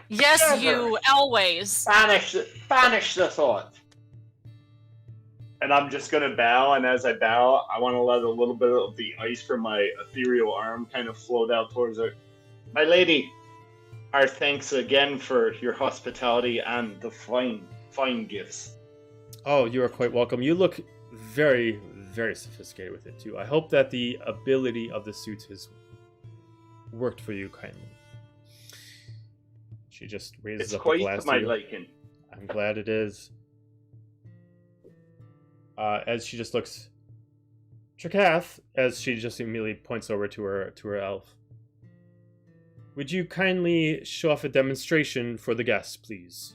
Yes, Never. you, always. Banish the thought. And I'm just gonna bow, and as I bow, I want to let a little bit of the ice from my ethereal arm kind of float out towards her. My lady, our thanks again for your hospitality and the fine gifts. Oh, you are quite welcome. You look very, very sophisticated with it, too. I hope that the ability of the suit has worked for you kindly. She just raises It's up quite the glass to my to you. liking. I'm glad it is. As she just looks... Trakath, as she just immediately points over to her elf. Would you kindly show off a demonstration for the guests, please?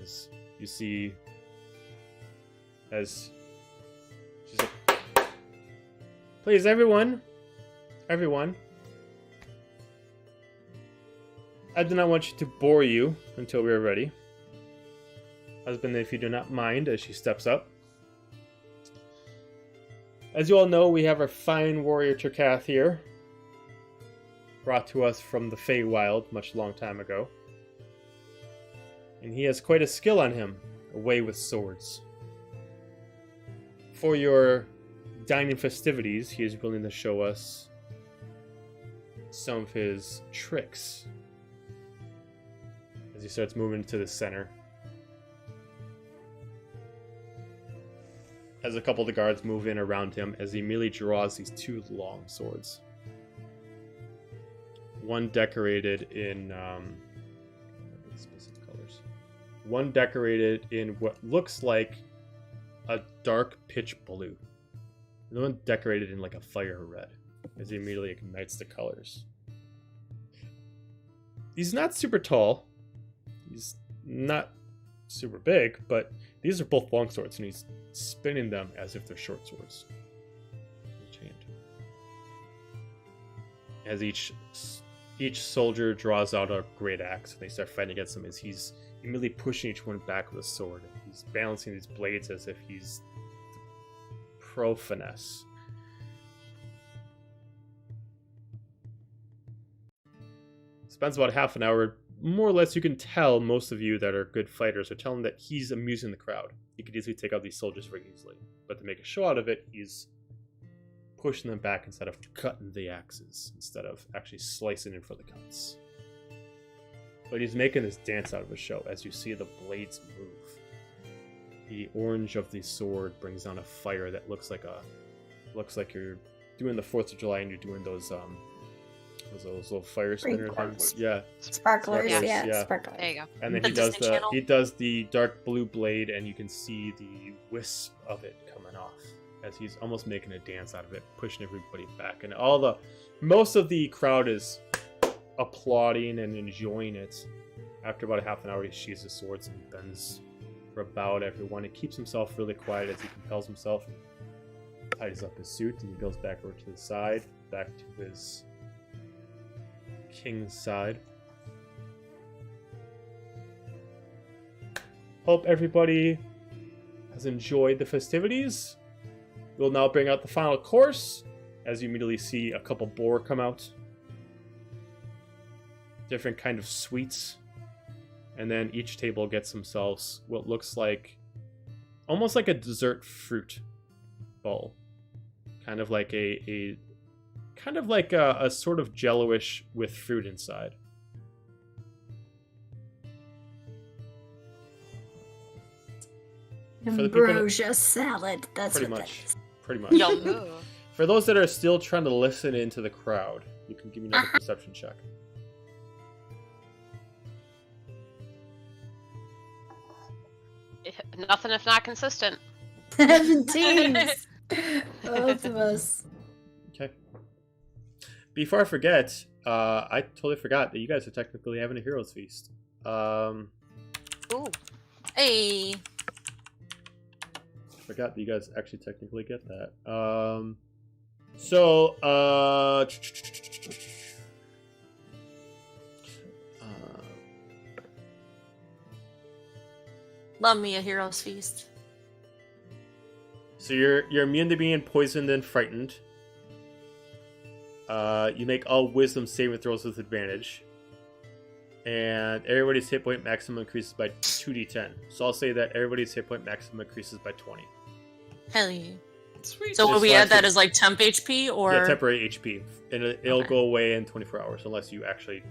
As you see... As she's like, please, everyone. I do not want you to bore you until we are ready. Husband, if you do not mind, as she steps up. As you all know, we have our fine warrior Trakath here, brought to us from the Feywild much long time ago. And he has quite a skill on him, a way with swords. For your dining festivities, he is willing to show us some of his tricks. As he starts moving to the center. As a couple of the guards move in around him, as he immediately draws these two long swords. One decorated in specific colors. One decorated in what looks like a dark pitch blue. The one decorated in like a fire red, as he immediately ignites the colors. He's not super tall. He's not super big, but these are both long swords, and he's spinning them as if they're short swords. Each hand. As each soldier draws out a great axe, and they start fighting against him, as he's immediately pushing each one back with a sword. He's balancing these blades as if he's pro finesse. Spends about half an hour. More or less, you can tell, most of you that are good fighters are telling that he's amusing the crowd. He could easily take out these soldiers very easily. But to make a show out of it, he's pushing them back instead of cutting the axes, instead of actually slicing in for the cuts. But he's making this dance out of a show as you see the blades move. The orange of the sword brings on a fire that looks like you're doing the 4th of July and you're doing those little fire spinner things. Yeah. Sparklers, Yeah. yeah. Sparklers. There you go. And then The he does Disney Channel. he does the dark blue blade, and you can see the wisp of it coming off as he's almost making a dance out of it, pushing everybody back. And most of the crowd is applauding and enjoying it. After about a half an hour, he sheathes his swords and bends for about everyone. He keeps himself really quiet as he compels himself and ties up his suit, and he goes back over to the side, back to his king's side. Hope everybody has enjoyed the festivities. We'll now bring out the final course, as you immediately see a couple boar come out. Different kind of sweets. And then each table gets themselves what looks like almost like a dessert fruit bowl. Kind of like a sort of jello-ish with fruit inside. For the people that- Ambrosia salad. That's Pretty what much. that is. Pretty much. Yum. Ooh. For those that are still trying to listen into the crowd, You can give me another perception check. Nothing if not consistent. 17s. Both of us. Okay. Before I forget, I totally forgot that you guys are technically having a Heroes Feast. Ooh. Hey. Forgot that you guys actually technically get that. Love me a hero's feast. So you're immune to being poisoned and frightened. You make all wisdom saving throws with advantage. And everybody's hit point maximum increases by 2d10. So I'll say that everybody's hit point maximum increases by 20. Hell yeah. Sweet. So will Just we add like that as like temp HP or? Yeah, temporary HP. And it'll Okay. go away in 24 hours unless you actually,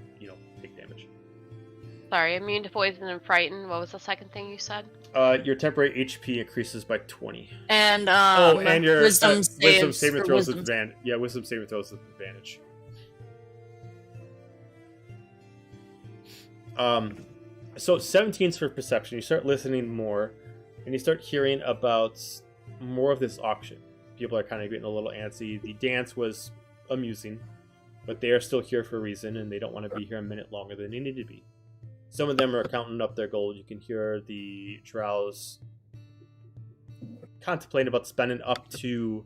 take damage. Sorry, immune to poison and frightened. What was the second thing you said? Your temporary HP increases by 20. And and your wisdom wisdom saves saving or throws with wisdom- advantage. Yeah, wisdom saving throws with advantage. So 17's for perception. You start listening more, and you start hearing about more of this auction. People are kind of getting a little antsy. The dance was amusing, but they are still here for a reason, and they don't want to be here a minute longer than they need to be. Some of them are counting up their gold. You can hear the drows contemplating about spending up to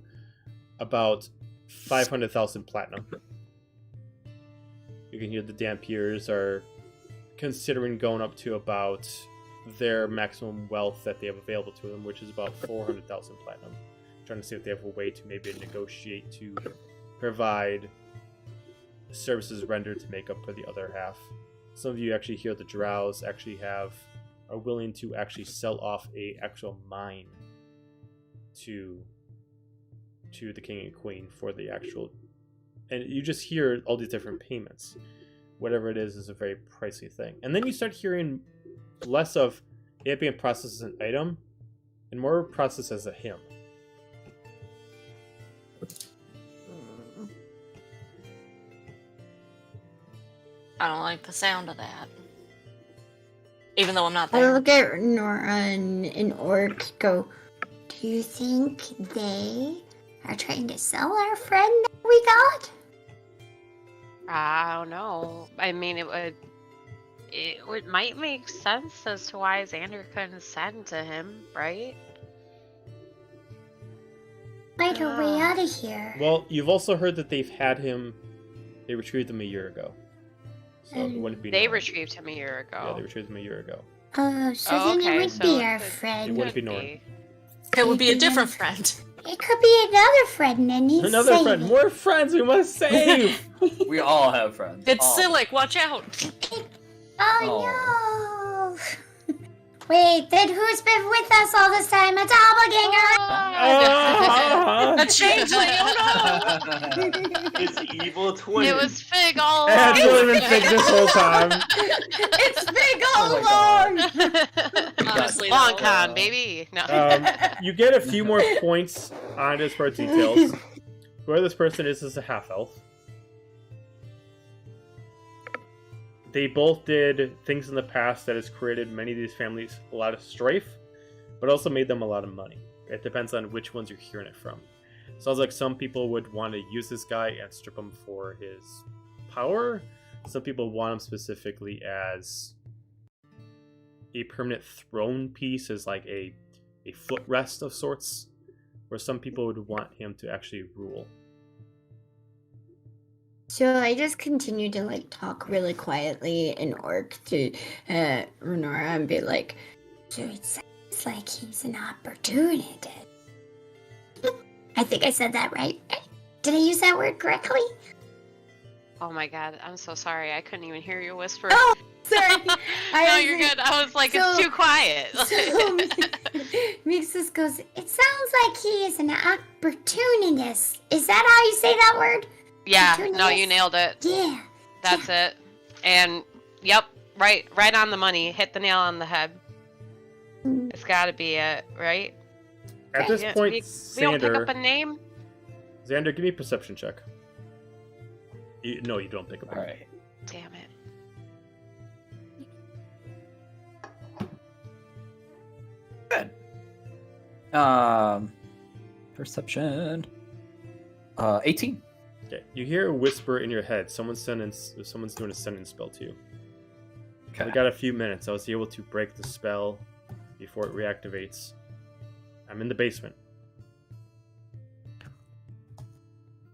about 500,000 platinum. You can hear the Dampiers are considering going up to about their maximum wealth that they have available to them, which is about 400,000 platinum. Trying to see if they have a way to maybe negotiate to provide services rendered to make up for the other half. Some of you actually hear the drows actually are willing to actually sell off a actual mine to the king and queen for the actual, and you just hear all these different payments. Whatever it is a very pricey thing. And then you start hearing less of it being processed as an item and more processed as a hymn. I don't like the sound of that. Even though I'm not I there. look at Nora and Orc, go, do you think they are trying to sell our friend that we got? I don't know. I mean, it might make sense as to why Xander couldn't send to him, right? Find our way out of here. Well, you've also heard that they retrieved him a year ago. So it wouldn't be They Nora. retrieved him a year ago. Yeah, they retrieved him a year ago. Oh, so Oh, then okay, it would so be it our could- It friend. wouldn't be Could Nora. be. It would be a different friend. It could be another friend and he's Another saying friend. it. More friends we must save! We all have friends. It's All. Silic, watch out! Oh no! Wait, then who's been with us all this time? A doppelganger! Ah! A changeling, oh no! His evil twin. It was Fig all It had along. really been fake this whole time. It's big all Oh my along! Honestly, Long though. con, baby. No. You get a few more points on as far as details. Whoever this person is a half-elf. They both did things in the past that has created many of these families a lot of strife, but also made them a lot of money. It depends on which ones you're hearing it from. Sounds like some people would want to use this guy and strip him for his power. Some people want him specifically as a permanent throne piece, as like a footrest of sorts, where some people would want him to actually rule. So I just continue to like talk really quietly in Orc to Renora and be like, so it sounds like he's an opportunist. I think I said that right. Did I use that word correctly? Oh my god, I'm so sorry. I couldn't even hear your whisper. Oh, sorry. No, you're good. I was like, So- it's too quiet. So Mixus goes, it sounds like he is an opportunist. Is that how you say that word? Yeah, no, Opportunist. you nailed it. Yeah. That's it. And yep, right on the money. Hit the nail on the head. Mm. It's got to be it, right? At this Yeah, point, we don't pick up a Xander, name. give me a perception check. No, you don't pick up. All right. Damn it. Good. Perception. 18. Okay, you hear a whisper in your head. Someone's doing a sending spell to you. Okay. We got a few minutes. I was able to break the spell before it reactivates. I'm in the basement.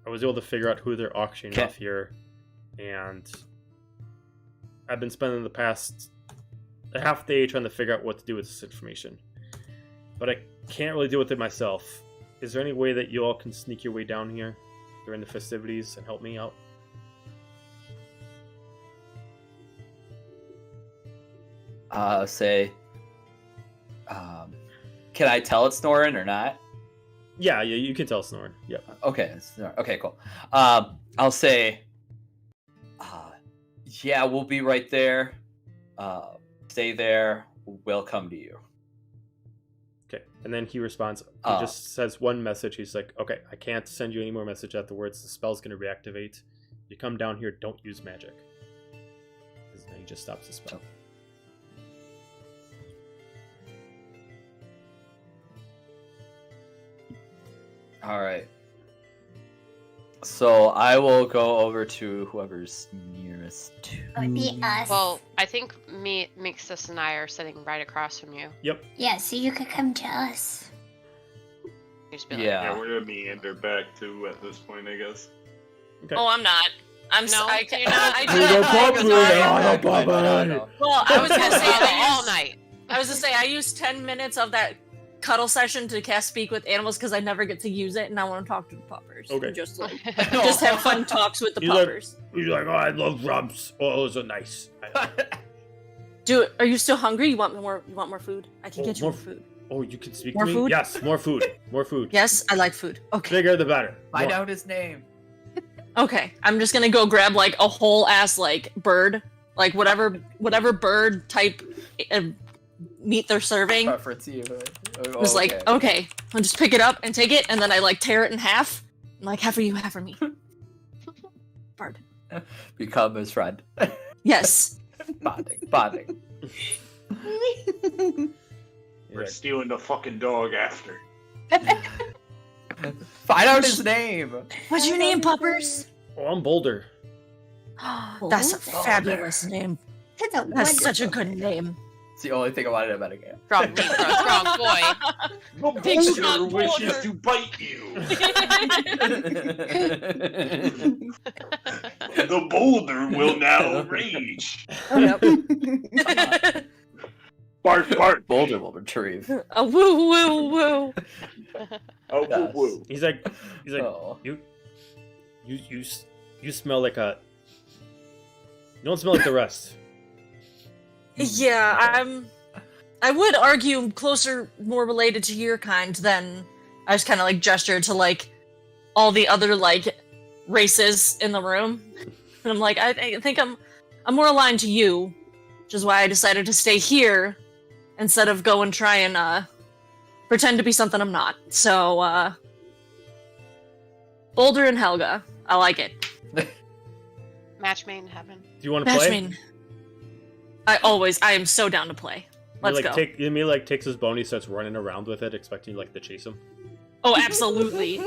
I was able to figure out who they're auctioning off here, and I've been spending the past half day trying to figure out what to do with this information. But I can't really deal with it myself. Is there any way that you all can sneak your way down here during the festivities and help me out? Can I tell it's Snorin or not? Yeah, you can tell Snorin. Yep. Okay, okay, cool. I'll say, yeah, we'll be right there. Stay there. We'll come to you. Okay, and then he responds. He just says one message. He's like, okay, I can't send you any more message afterwards. The spell's going to reactivate. You come down here, don't use magic. And then he just stops the spell. All right. So I will go over to whoever's nearest to Would be us. Well, I think Mixus and I are sitting right across from you. Yep. Yeah, so you could come to us. You just be like, Yeah, we're gonna meander back too at this point, I guess. Okay. Oh, I'm not. I'm No, I you're can not. I Well, I was gonna say all night. I was gonna say I used 10 minutes of that cuddle session to cast Speak with Animals because I never get to use it, and I want to talk to the puppers. Okay. And just have fun talks with the He's like- puppers. He's like, oh, I love rubs. Oh, those are nice. Are you still hungry? You want more? You want more food? I can get you more food. Oh, you can speak More to me? food? Yes, more food. More food. Yes, I like food. Okay. Bigger the better. Find More. out his name. Okay. I'm just gonna go grab like a whole ass like bird, like whatever bird type meat they're serving. Preference you. Was like, okay, I'll just pick it up and take it, and then I like tear it in half. I'm like, half for you, half for me. Bird. Become his friend. Yes. Bonding. We're stealing the fucking dog after. Find out his name. What's your name, puppers? Oh, I'm Boulder. That's a fabulous name. That's such a good name. It's the only thing I wanted about a game. Strong meat for a strong boy. The boulder wishes to bite you. The boulder will now rage. Bark, bark. Boulder will retrieve. A woo woo woo. Oh, Yes. woo woo. He's like, Oh. you smell like a. You don't smell like the rest. Yeah, I would argue closer, more related to your kind than I just kind of like gestured to like all the other like races in the room, and I'm like, I think I'm more aligned to you, which is why I decided to stay here instead of go and try and pretend to be something I'm not. So Boulder and Helga, I like it. Match made in heaven. Do you want to play? I am so down to play. Let's go. He takes his bone, he starts running around with it, expecting to chase him. Oh, absolutely.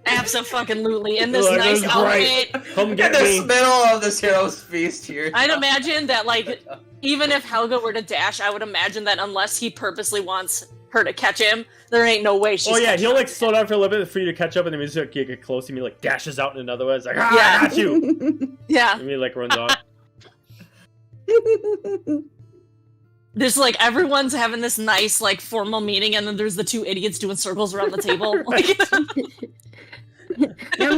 Absolutely. In this Like, nice that's great. outfit. Come In get the me. middle of this hero's feast here. I'd imagine that, like, even if Helga were to dash, I would imagine that unless he purposely wants her to catch him, there ain't no way she's Oh yeah, catching he'll him. slow down for a little bit for you to catch up, and then he's get close to me, dashes out in another way. It's like, I Yeah. got you. Yeah. And he runs off. There's, like, everyone's having this nice, like, formal meeting, and then there's the two idiots doing circles around the table. Like, No, I love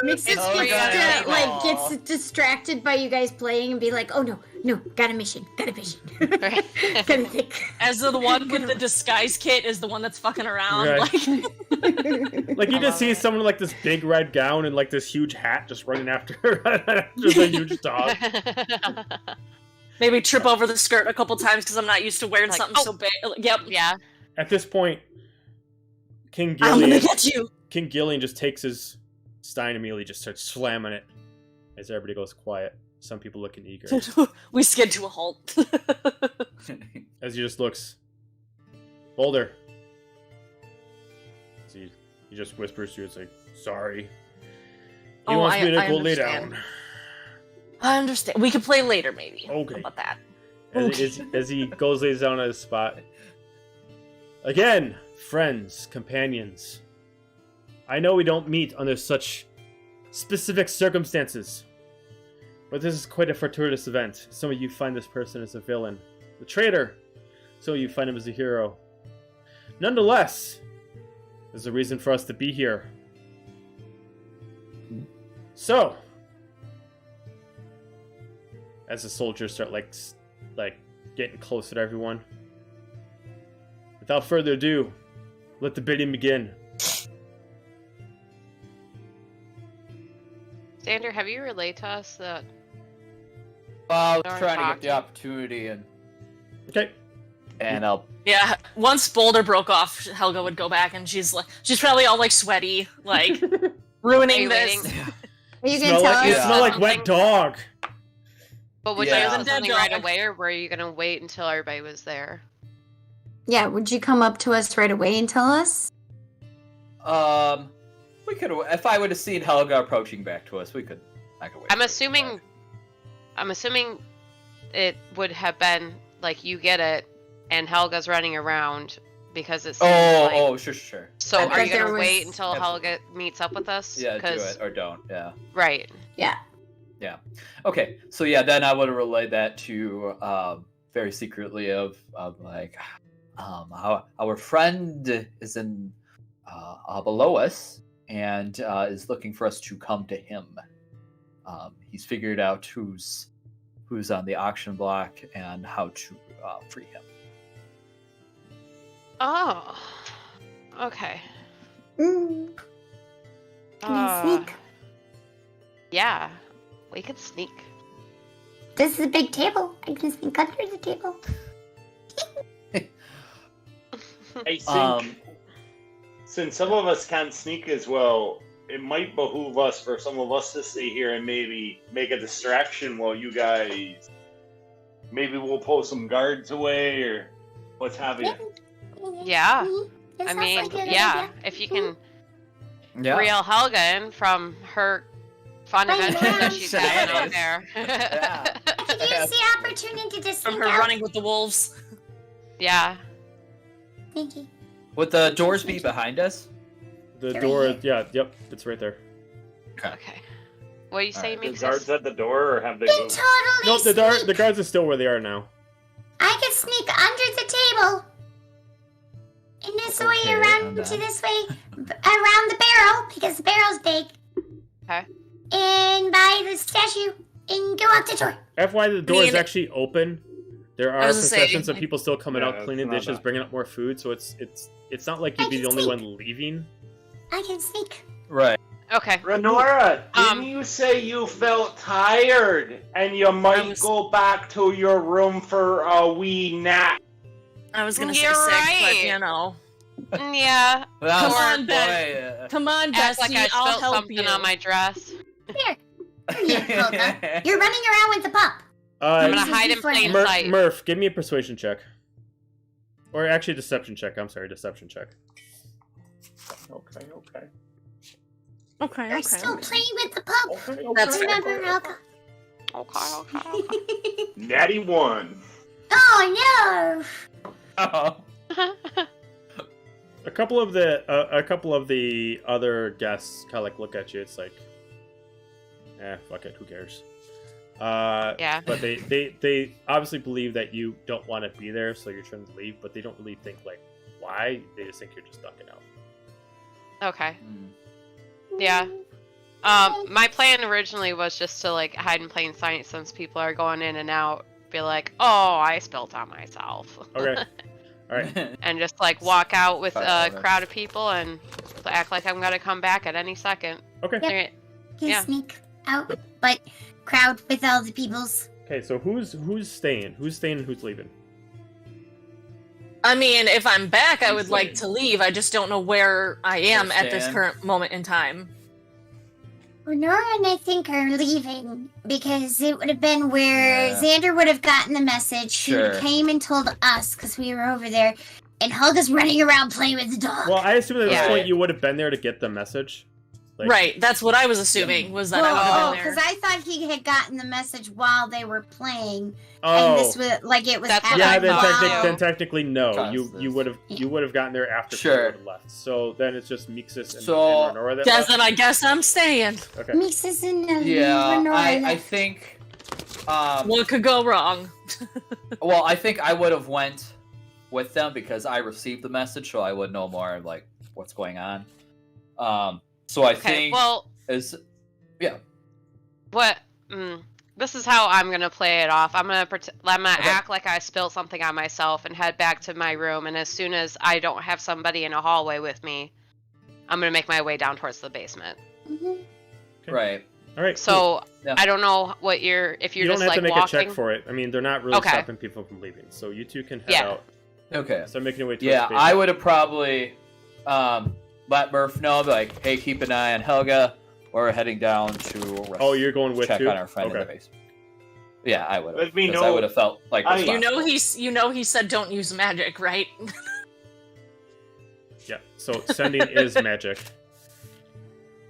Mixus Oh my gets God. gets distracted by you guys playing and be like, oh no, got a mission. Gotta think. as the one with the disguise kit is the one that's fucking around. Right. Like, You just see someone this big red gown and this huge hat just running after the huge dog. maybe trip over the skirt a couple times because I'm not used to wearing Like, something oh. so big. Yep. Yeah. At this point, King I'm gonna Gillian get you. King Gillian just takes his Stein immediately just starts slamming it as everybody goes quiet. Some people looking eager. We skid to a halt. As he just looks. Boulder. So he just whispers to you, it's like, sorry. He wants me to go lay down. I understand. We could play later, maybe. Okay. How about that? As he goes lays down on his spot. Again, friends, companions. I know we don't meet under such specific circumstances, but this is quite a fortuitous event. Some of you find this person as a villain, the traitor. Some of you find him as a hero. Nonetheless, there's a reason for us to be here. So, as the soldiers start like getting closer to everyone, without further ado, let the bidding begin. Xander, have you relayed to us that? I was Darn trying to get talking. the opportunity, Okay. and I'll. Yeah, once Boulder broke off, Helga would go back, and she's probably all like sweaty, like Are ruining you this. waiting? Are you Smell gonna tell like, you us? Yeah. smell like wet dog. But would Yeah. you Better do than something dead right dog. away, or were you gonna wait until everybody was there? Yeah, would you come up to us right away and tell us? We could. If I would have seen Helga approaching back to us, I could wait. I'm assuming it would have been like you get it, and Helga's running around because it seems like. Sure. So I are bet you gonna there wait was- until Absolutely. Helga meets up with us? Yeah, do 'Cause- it or don't. Yeah. Right. Yeah. Okay, so yeah, then I would have relayed that to very secretly of like our friend is in below us and is looking for us to come to him. He's figured out who's on the auction block and how to free him. Oh. Okay. Can I sneak? Yeah. We could sneak. This is a big table. I can sneak under the table. I think Um, since some of us can't sneak as well, it might behoove us for some of us to stay here and maybe make a distraction while you guys. Maybe we'll pull some guards away or what's have you. Yeah. That I sounds mean, like a good yeah. idea. If you can yeah. reel Helga in from her fun Right, adventure yeah. that she's having out there. Yeah. I could use the opportunity to From sneak her out. running with the wolves. Yeah. Thank you. Would the doors be behind us? The They're door, right yeah, yep, it's right there. Okay. What do you say, The Mixus? guards at the door or have they Can moved? totally No, sneak. the guards are still where they are now. I could sneak under the table. And this way Okay, around I'm to down. this way around the barrel because the barrel's big. Okay. And by the statue and go out the door. FYI, the door is mean- actually open. There I are was gonna say, processions of like- people still coming Yeah, out, it's cleaning not dishes, bad. bringing up more food. So it's not like you'd be the only one leaving. I can sneak. Right. Okay. Renora, didn't Um, you say you felt tired and you might was- go back to your room for a wee nap? I was gonna You're say sick, but right. you know. Yeah. Well, Come on, boy, Ben. Come on, Act Bessie, like I I'll spilled help something you. on my dress. Here, you Helga. You're running around with the pup. I'm This gonna is hide in before plain you. sight. Murph, give me a persuasion check. Or actually, deception check. I'm sorry, deception check. Okay. Okay, You're still playing with the pup. That's fair. Remember, Helga? Okay. Natty 1. Oh no! Oh. A couple of the other guests kind of like look at you. It's like, fuck it, who cares? Yeah. But they obviously believe that you don't want to be there, so you're trying to leave. But they don't really think like why. They just think you're just ducking out. Okay. Mm. Yeah. My plan originally was just to like hide in plain sight since people are going in and out. Be like, oh, I spilled on myself. Okay, all right. And just like walk out with a Fine, crowd of people and act like I'm gonna come back at any second. Okay. Yep. Alright. Can Yeah. sneak out, but crowd with all the peoples. Okay. So who's staying? Who's staying and who's leaving? I mean, if I'm back, I I'm would like saying. to leave. I just don't know where I am at this Understand. current moment in time. Nora and I think are leaving because it would have been where Yeah. Xander would have gotten the message. She would have Sure. came and told us because we were over there, and Helga's running around playing with the dog. Well, I assume at this Yeah. point you would have been there to get the message. Like, Right, that's what I was assuming, was that I would have been because there. I thought he had gotten the message while they were playing, Oh. and this was like it was That's happening Yeah, then, I thought while. too. then technically no. You Constance. would have gotten there after Sure. Peter would have left. So then it's just Mixus and, So- and Renora that Yes, left. then I guess I'm staying. Okay. Mixes in Yeah, Lenora I left. think. What could go wrong? Well, I think I would have went with them because I received the message, so I would know more like what's going on. So I Okay, think well, is what? This is how I'm gonna play it off. I'm gonna Okay. act like I spilled something on myself and head back to my room. And as soon as I don't have somebody in a hallway with me, I'm gonna make my way down towards the basement. Mhm. Okay. right. All right. So Yeah. I don't know what if you're you don't just have like to make walking. a check for it. I mean, they're not really Okay. stopping people from leaving. So you two can head Yeah. out. Okay. Start making your way towards Yeah, the I would have probably let Murph know, be like, hey, keep an eye on Helga. We're heading down to Oh, you're going with check you? on our friend in the Okay. basement. Yeah, I would have. Let me I know- would have felt like I- You know he said don't use magic, right? Yeah. So sending is magic.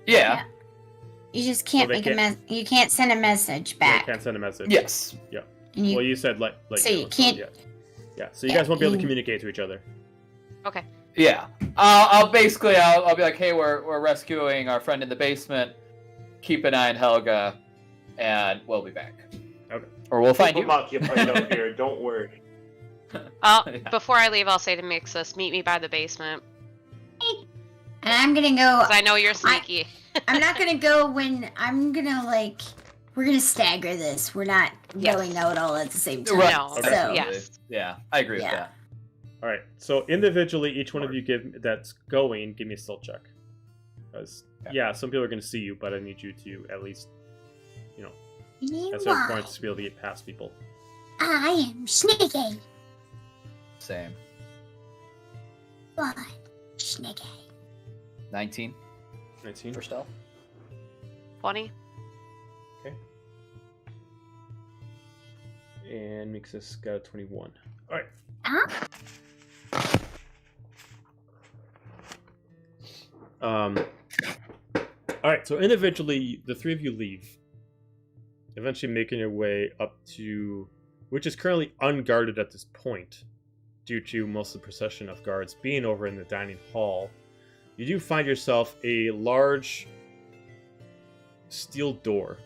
Yeah. You just can't Well, make they you can't send a message You back. can't send a message. Yes. And you, Well, you said like So you can't- yeah. Yeah. So you Yeah, guys won't be able to you- communicate to each other. Okay. Yeah. I'll basically I'll be like, hey, we're rescuing our friend in the basement. Keep an eye on Helga, and we'll be back. Okay. Or we'll find Keep you. them occupied up here. Don't worry. Yeah. Before I leave, I'll say to Mixus, meet me by the basement. and I'm gonna go. 'Cause I know you're sneaky. I'm not gonna go when I'm gonna like. We're gonna stagger this. We're not Yes. going out all at the same time. Right. No. Okay. So Yes. Yeah, I agree Yeah. with that. All right. So individually, each one of you that's going. Give me a stealth check. Because Okay. yeah, some people are going to see you, but I need you to at least, you at certain why? points, to be able to get past people. I am sneaky. Same. Why? Sneaky. 19 19. for stealth. 20. And Mixus got a 21. All right. Huh? All right. So individually, the three of you leave. Eventually, making your way up to, which is currently unguarded at this point, due to most of the procession of guards being over in the dining hall. You do find yourself a large steel door.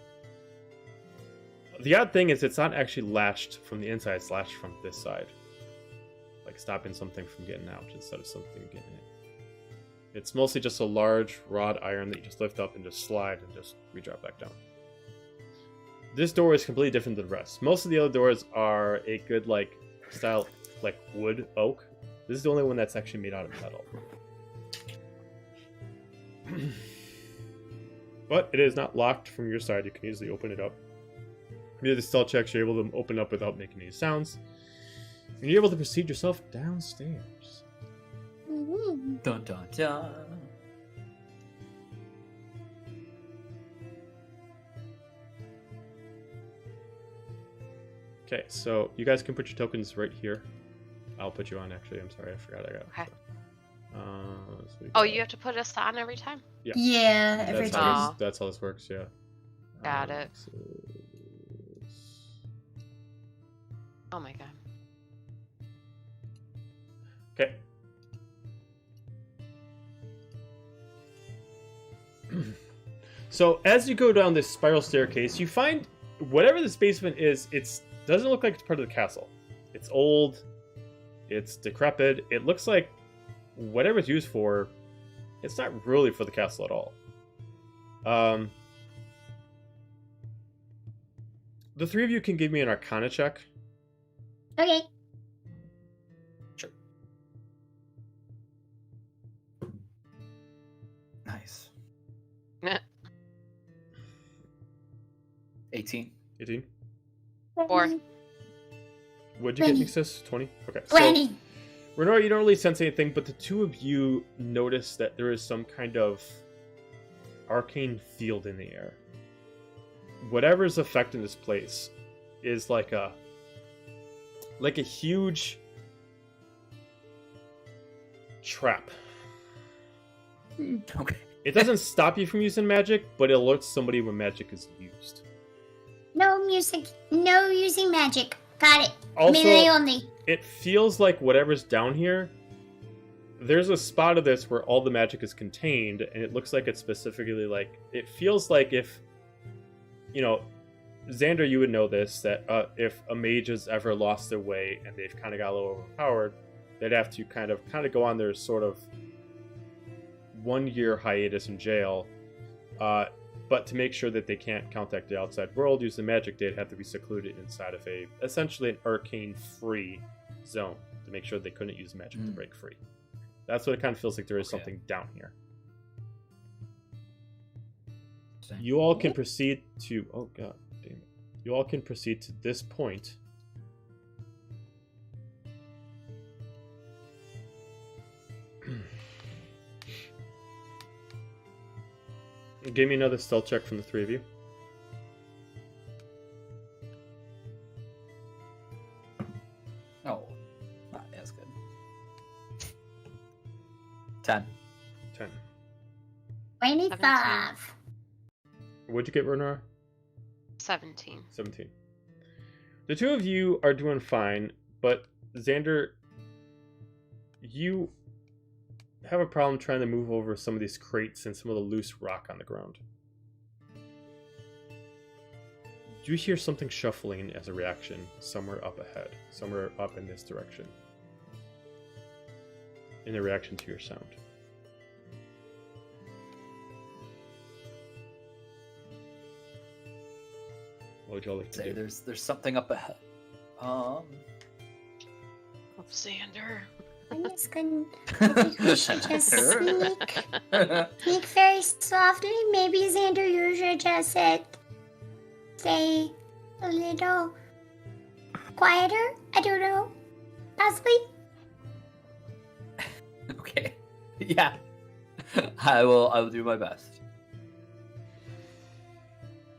The odd thing is it's not actually latched from the inside, it's latched from this side. Like stopping something from getting out instead of something getting in. It's mostly just a large rod iron that you just lift up and just slide and just re-drop back down. This door is completely different than the rest. Most of the other doors are a good style wood, oak. This is the only one that's actually made out of metal. But it is not locked from your side. You can easily open it up. Via the stealth checks, you're able to open up without making any sounds. And you're able to proceed yourself downstairs. Dun dun dun. Okay, so you guys can put your tokens right here. I'll put you on, actually. I'm sorry, I forgot I got Okay. so we Oh, got- you have to put us on every time? Yeah, every that's time. how that's how this works, yeah. Got it. So- Oh my god. Okay. So as you go down this spiral staircase, you find whatever this basement is, it doesn't look like it's part of the castle. It's old, it's decrepit, it looks like whatever it's used for, it's not really for the castle at all. The three of you can give me an Arcana check. Okay. Nice. 18. 18. 4. What'd you get, 20. Nixus? 20? Okay. 20. Renora, you don't really sense anything, but the two of you notice that there is some kind of arcane field in the air. Whatever's affecting this place is like a huge trap. Okay. It doesn't stop you from using magic, but it alerts somebody when magic is used. No music. No using magic. Got it. Also, Melee only. it feels like whatever's down here, there's a spot of this where all the magic is contained, and it looks like it's specifically like, it feels like if, you know, Xander, you would know this, that if a mage has ever lost their way and they've kind of got a little overpowered, they'd have to kind of go on their sort of 1-year hiatus in jail, but to make sure that they can't contact the outside world using magic, they'd have to be secluded inside of essentially an arcane-free zone to make sure they couldn't use magic to break free. That's what it kind of feels like. There is something down here. You all can proceed to... Oh, god damn it. You all can proceed to this point. Give me another stealth check from the three of you. Oh, that's good. 10. 10. 25. What'd you get, Renora? 17. 17. The two of you are doing fine, but Xander, you have a problem trying to move over some of these crates and some of the loose rock on the ground. You hear something shuffling as a reaction somewhere up ahead, somewhere up in this direction, in a reaction to your sound. What would y'all like to do? There's something up ahead. Oh, Xander. I'm just gonna. I think we should just sneak very softly. Maybe Xander, you should just stay a little quieter. I don't know. Possibly. Okay. Yeah. I will do my best.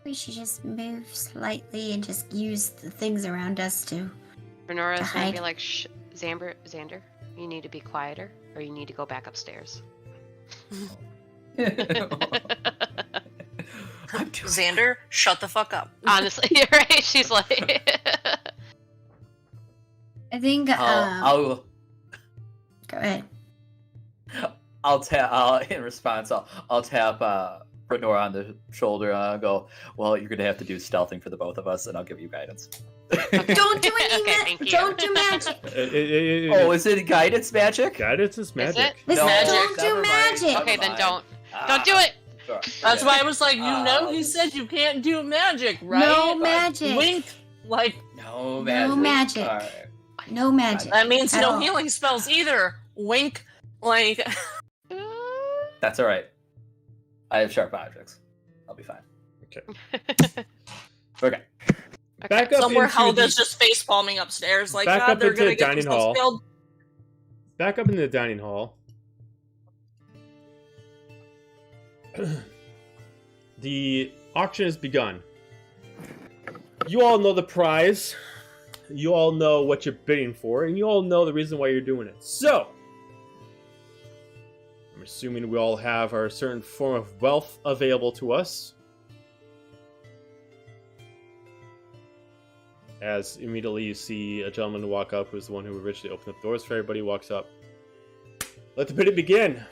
We should just move slightly and just use the things around us to Renora's gonna hide. be like, Shh, Xander, you need to be quieter, or you need to go back upstairs. Xander, shut the fuck up. Honestly, you're right. She's like, I think. I'll Go ahead. in response. I'll tap Renora on the shoulder and go, well, you're gonna have to do stealthing for the both of us, and I'll give you guidance. Don't do any Okay, thank you. Don't do magic. Oh, is it guidance magic? Guidance is magic. This No, is magic. don't do never mind. magic. okay, then don't Ah, do it. sorry. That's Okay. why I was like, he said you can't do magic, right? No magic. Wink, like, No magic. No magic. All right. No magic. that means At no all. healing spells either. Wink, like, That's all right. I have sharp objects. I'll be fine. Okay. Okay. Back up somewhere into Helga's the- just face palming upstairs, like, Back God, up they're into gonna the get dining themselves hall. killed. Back up in the dining hall. The auction has begun. You all know the prize. You all know what you're bidding for, and you all know the reason why you're doing it. So, I'm assuming we all have our certain form of wealth available to us. As immediately you see a gentleman walk up, who's the one who originally opened up doors for everybody, walks up. Let the bidding begin.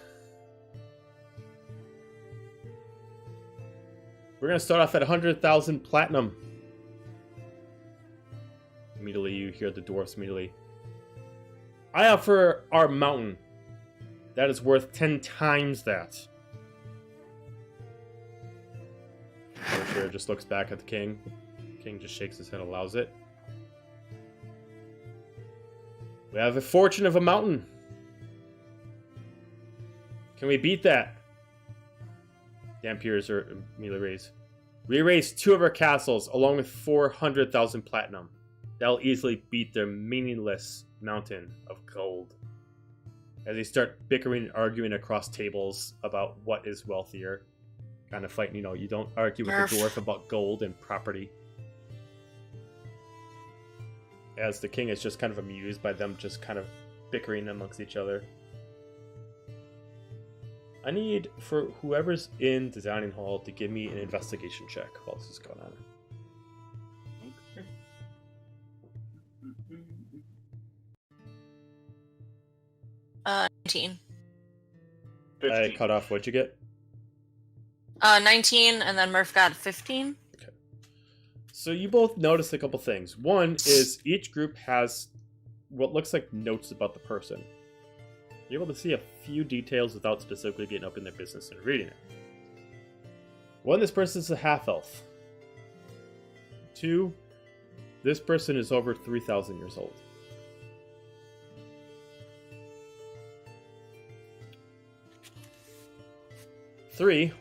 We're gonna start off at 100,000 platinum. Immediately you hear the dwarfs immediately. I offer our mountain. That is worth 10 times that. Archer just looks back at the king. King just shakes his head, allows it. We have a fortune of a mountain. Can we beat that? Dampiers are immediately raised. We raise 2 of our castles along with 400,000 platinum. That'll easily beat their meaningless mountain of gold. As they start bickering and arguing across tables about what is wealthier. kind of fight. You don't argue with Murph. the dwarf about gold and property. As the king is just kind of amused by them just kind of bickering amongst each other. I need for whoever's in the dining hall to give me an investigation check while this is going on. 19. 15. I cut off. What'd you get? 19, and then Murph got 15. So you both notice a couple things. One is each group has what looks like notes about the person. You're able to see a few details without specifically getting up in their business and reading it. One, this person is a half-elf. Two, this person is over 3,000 years old. Three,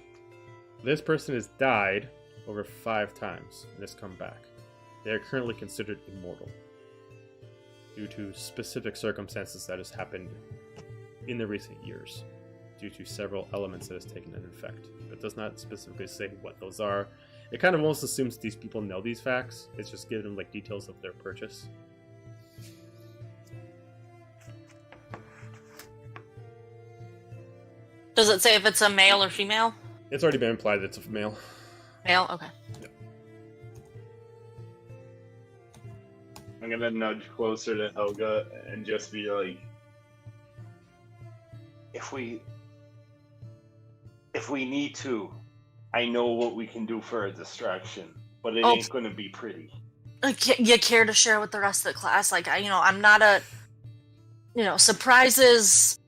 this person has died over 5 times and has come back. They are currently considered immortal due to specific circumstances that has happened in the recent years, due to several elements that has taken an effect. It does not specifically say what those are. It kind of almost assumes these people know these facts. It's just giving them like details of their purchase. Does it say if it's a male or female? It's already been implied that it's a male. Male? Okay. I'm gonna nudge closer to Helga and just be like, if we need to, I know what we can do for a distraction, but it ain't gonna be pretty. You care to share with the rest of the class? Like, I'm not a, surprises.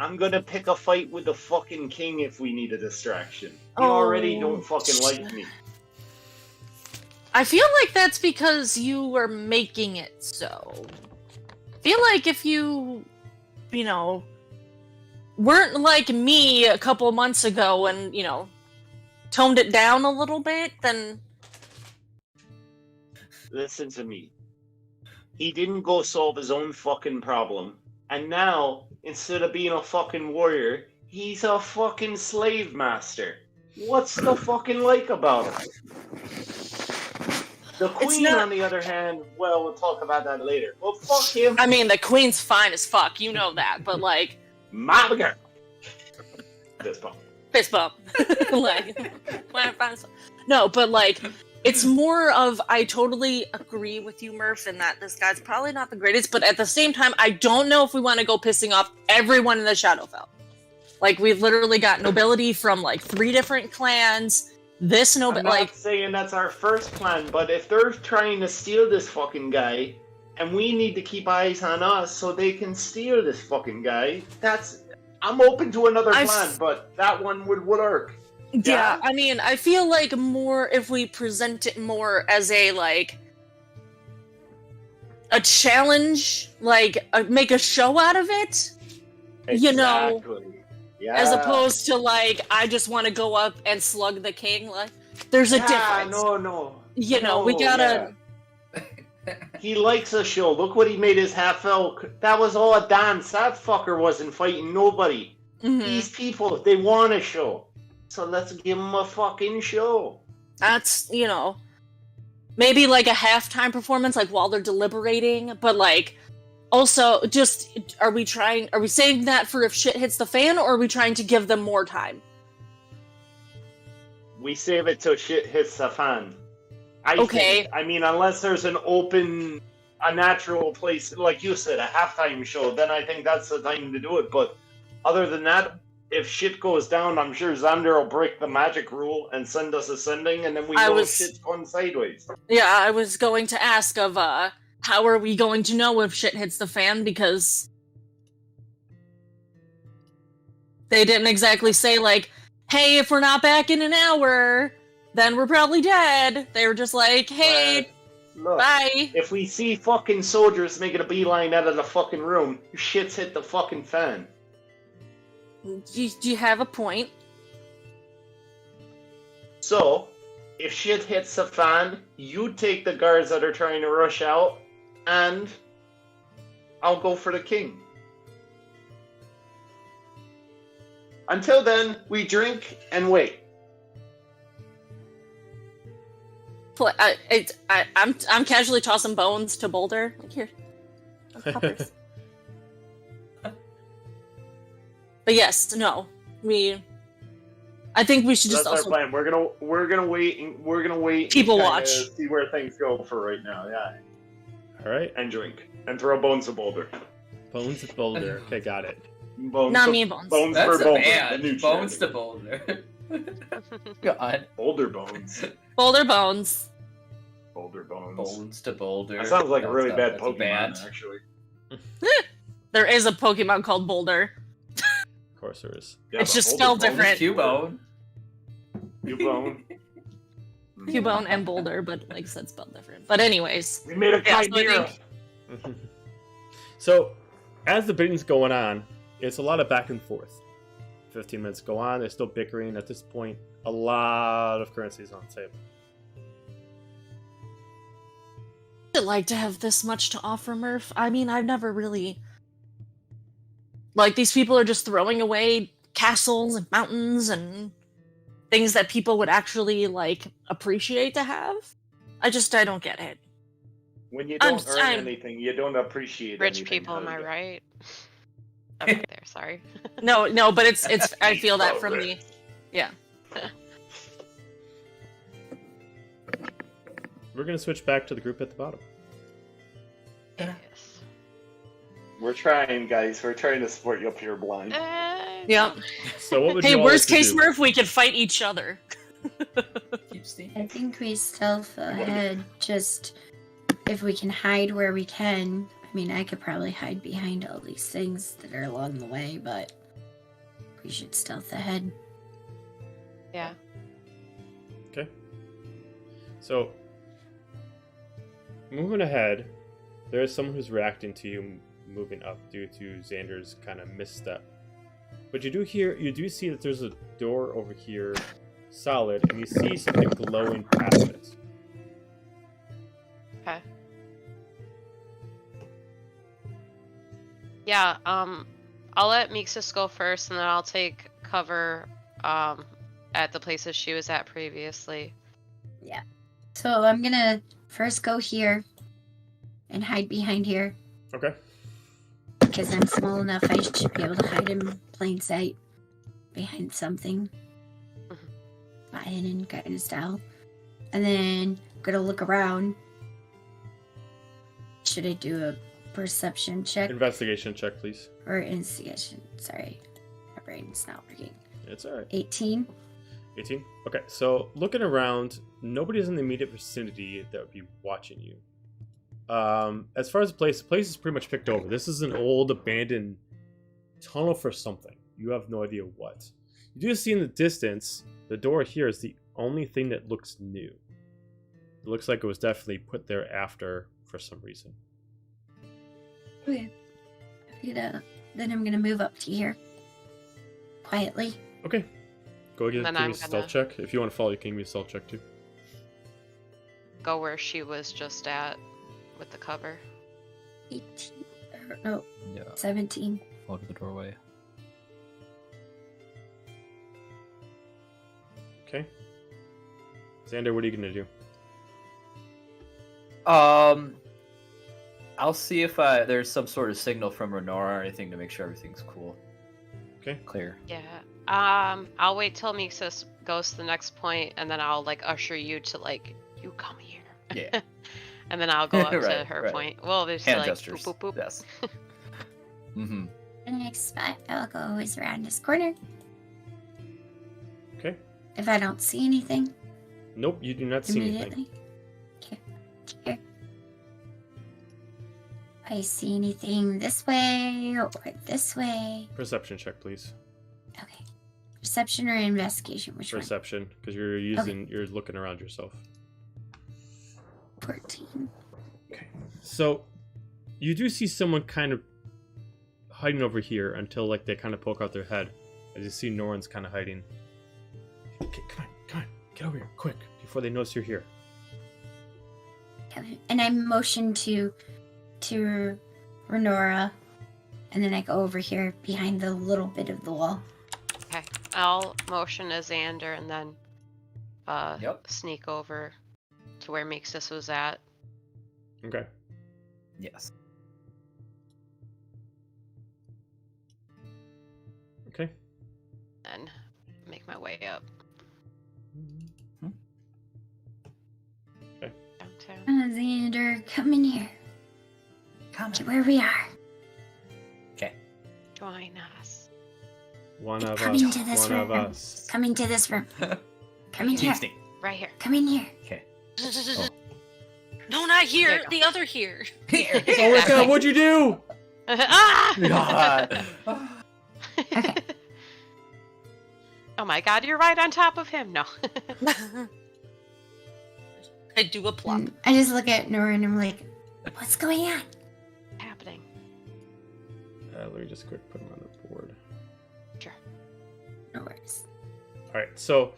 I'm gonna pick a fight with the fucking king if we need a distraction. You already don't fucking like me. I feel like that's because you were making it so. I feel like if you, weren't like me a couple months ago and, toned it down a little bit, then... Listen to me. He didn't go solve his own fucking problem, and now, instead of being a fucking warrior, he's a fucking slave master. What's the fucking like about him? The queen, on the other hand, well, we'll talk about that later. Well, fuck him. I mean, the queen's fine as fuck, you know that, but like... My girl. Fist bump. Fist bump. No, but like, it's more of, I totally agree with you, Murph, in that this guy's probably not the greatest, but at the same time, I don't know if we want to go pissing off everyone in the Shadowfell. Like, we've literally got nobility from like 3 different clans. This I'm not saying that's our first plan, but if they're trying to steal this fucking guy, and we need to keep eyes on us so they can steal this fucking guy, I'm open to another plan, but that one would work. Yeah, I mean, I feel like more if we present it more as a challenge, make a show out of it, Exactly. Yeah. as opposed to I just want to go up and slug the king. Like, there's a difference. No. We gotta. He likes a show. Look what he made his half-elf. That was all a dance. That fucker wasn't fighting nobody. Mm-hmm. These people, they want a show. So let's give them a fucking show. That's, maybe like a halftime performance, while they're deliberating, but also just, are we saying that for if shit hits the fan, or are we trying to give them more time? We save it till shit hits the fan. I mean, unless there's a natural place, like you said, a halftime show, then I think that's the time to do it. But other than that, if shit goes down, I'm sure Xander will break the magic rule and send us a sending, and then we know if shit's gone sideways. Yeah, I was going to ask how are we going to know if shit hits the fan, because they didn't exactly say, hey, if we're not back in an hour, then we're probably dead. They were just like, hey, look, bye. If we see fucking soldiers making a beeline out of the fucking room, shit's hit the fucking fan. Do you have a point? So, if shit hits the fan, you take the guards that are trying to rush out, and I'll go for the king. Until then, we drink and wait. I'm casually tossing bones to Boulder. Like, here. Poppers. But yes, no. I think we should just That's also our plan. We're gonna wait. People and kinda watch. See where things go for right now. Yeah. All right. And drink and throw bones to Boulder. Bones of Boulder. Okay, got it. Bones. Not to, me and Bones. Bones That's for a Boulder. band. The new Bones to shenanigans. Boulder. God. Boulder Bones. Boulder Bones. Boulder Bones. Bones to Boulder. That sounds like a really bad That's a Pokemon, band. actually. There is a Pokemon called Boulder. Of course there is. Yeah, It's but just Boulder spelled Bones- different. Cubone. Cubone. Cubone and Boulder, but like I said, spelled different. But anyways, We made a Yeah, so I Chimera. think- So, as the bidding's going on, it's a lot of back and forth. 15 minutes go on, they're still bickering. At this point, a lot of currencies on the table. I'd like to have this much to offer, Murph. I mean, I've never really... Like, these people are just throwing away castles and mountains and things that people would actually, like, appreciate to have. I don't get it. When you I'm- don't earn I'm- anything, you don't appreciate Rich anything. people, am I Helga. right? I'm right there, sorry. No, but it's I feel that from the... Yeah. We're going to switch back to the group at the bottom. Yes. We're trying, guys. We're trying to support you up here blind. Yep. So what would Hey, you all worst like to case, do? Murph, we could fight each other. Keep steam. I think we stealth ahead. Just if we can hide where we can. I mean, I could probably hide behind all these things that are along the way, but we should stealth ahead. Yeah. Okay. So, moving ahead, there is someone who's reacting to you moving up due to Xander's kind of misstep. But you do see that there's a door over here, solid, and you see something glowing past it. Okay. Yeah, I'll let Mixus go first, and then I'll take cover at the places she was at previously. Yeah. So I'm gonna first go here and hide behind here Okay. because I'm small enough. I should be able to hide in plain sight behind something, hidden kind of style. And then I'm gonna look around. Should I do a perception check Investigation check, please. or investigation? Sorry, my brain's not working. It's alright. 18. 18? Okay, so looking around, nobody's in the immediate vicinity that would be watching you. As far as the place is pretty much picked over. This is an old abandoned tunnel for something. You have no idea what. You do see in the distance, the door here is the only thing that looks new. It looks like it was definitely put there after for some reason. Okay. Then I'm gonna move up to here quietly. Okay. Go give Then me I'm a stealth check. If you want to follow, you can give me a stealth check too. Go where she was just at with the cover. 18. Or, no, Yeah. 17. Walk to the doorway. Okay. Xander, what are you gonna do? I'll see if there's some sort of signal from Renora or anything to make sure everything's cool. Okay. Clear. Yeah. I'll wait till Mixus goes to the next point, and then I'll like usher you to like, you come here. Yeah. And then I'll go up to Right, her right. point. Well, there's Hand like gestures. boop boop boop. Yes. Mm-hmm. The next spot, I'll go always around this corner. Okay. If I don't see anything, Nope, you do not see anything. immediately. Okay. Here. I see anything this way or this way. Perception check, please. Okay. Perception or investigation? Which Perception, because you're looking around yourself. one? 14. Okay. So, you do see someone kind of hiding over here until like they kind of poke out their head. As you see Noran's kind of hiding. Okay, come on, get over here, quick, before they notice you're here. Okay. And I motion to Renora, and then I go over here behind the little bit of the wall. Okay. I'll motion to Xander and then Yep. sneak over to where Mixus was at. Okay. Yes. Okay. And make my way up. Downtown. Xander, come in here. Come To where we are. Okay. Join us. One of Come us. into this One of room. us. Come into this room. Come in here. Right here. Come in here. Okay. No, not here. There you go. The other here. Here. Oh my god, what'd you do? Ah! God. Okay. Oh my god, you're right on top of him. No. I do a plop. And I just look at Nora and I'm like, what's going on? Happening. Let me just quick put him on the board. Sure. No worries. Alright, so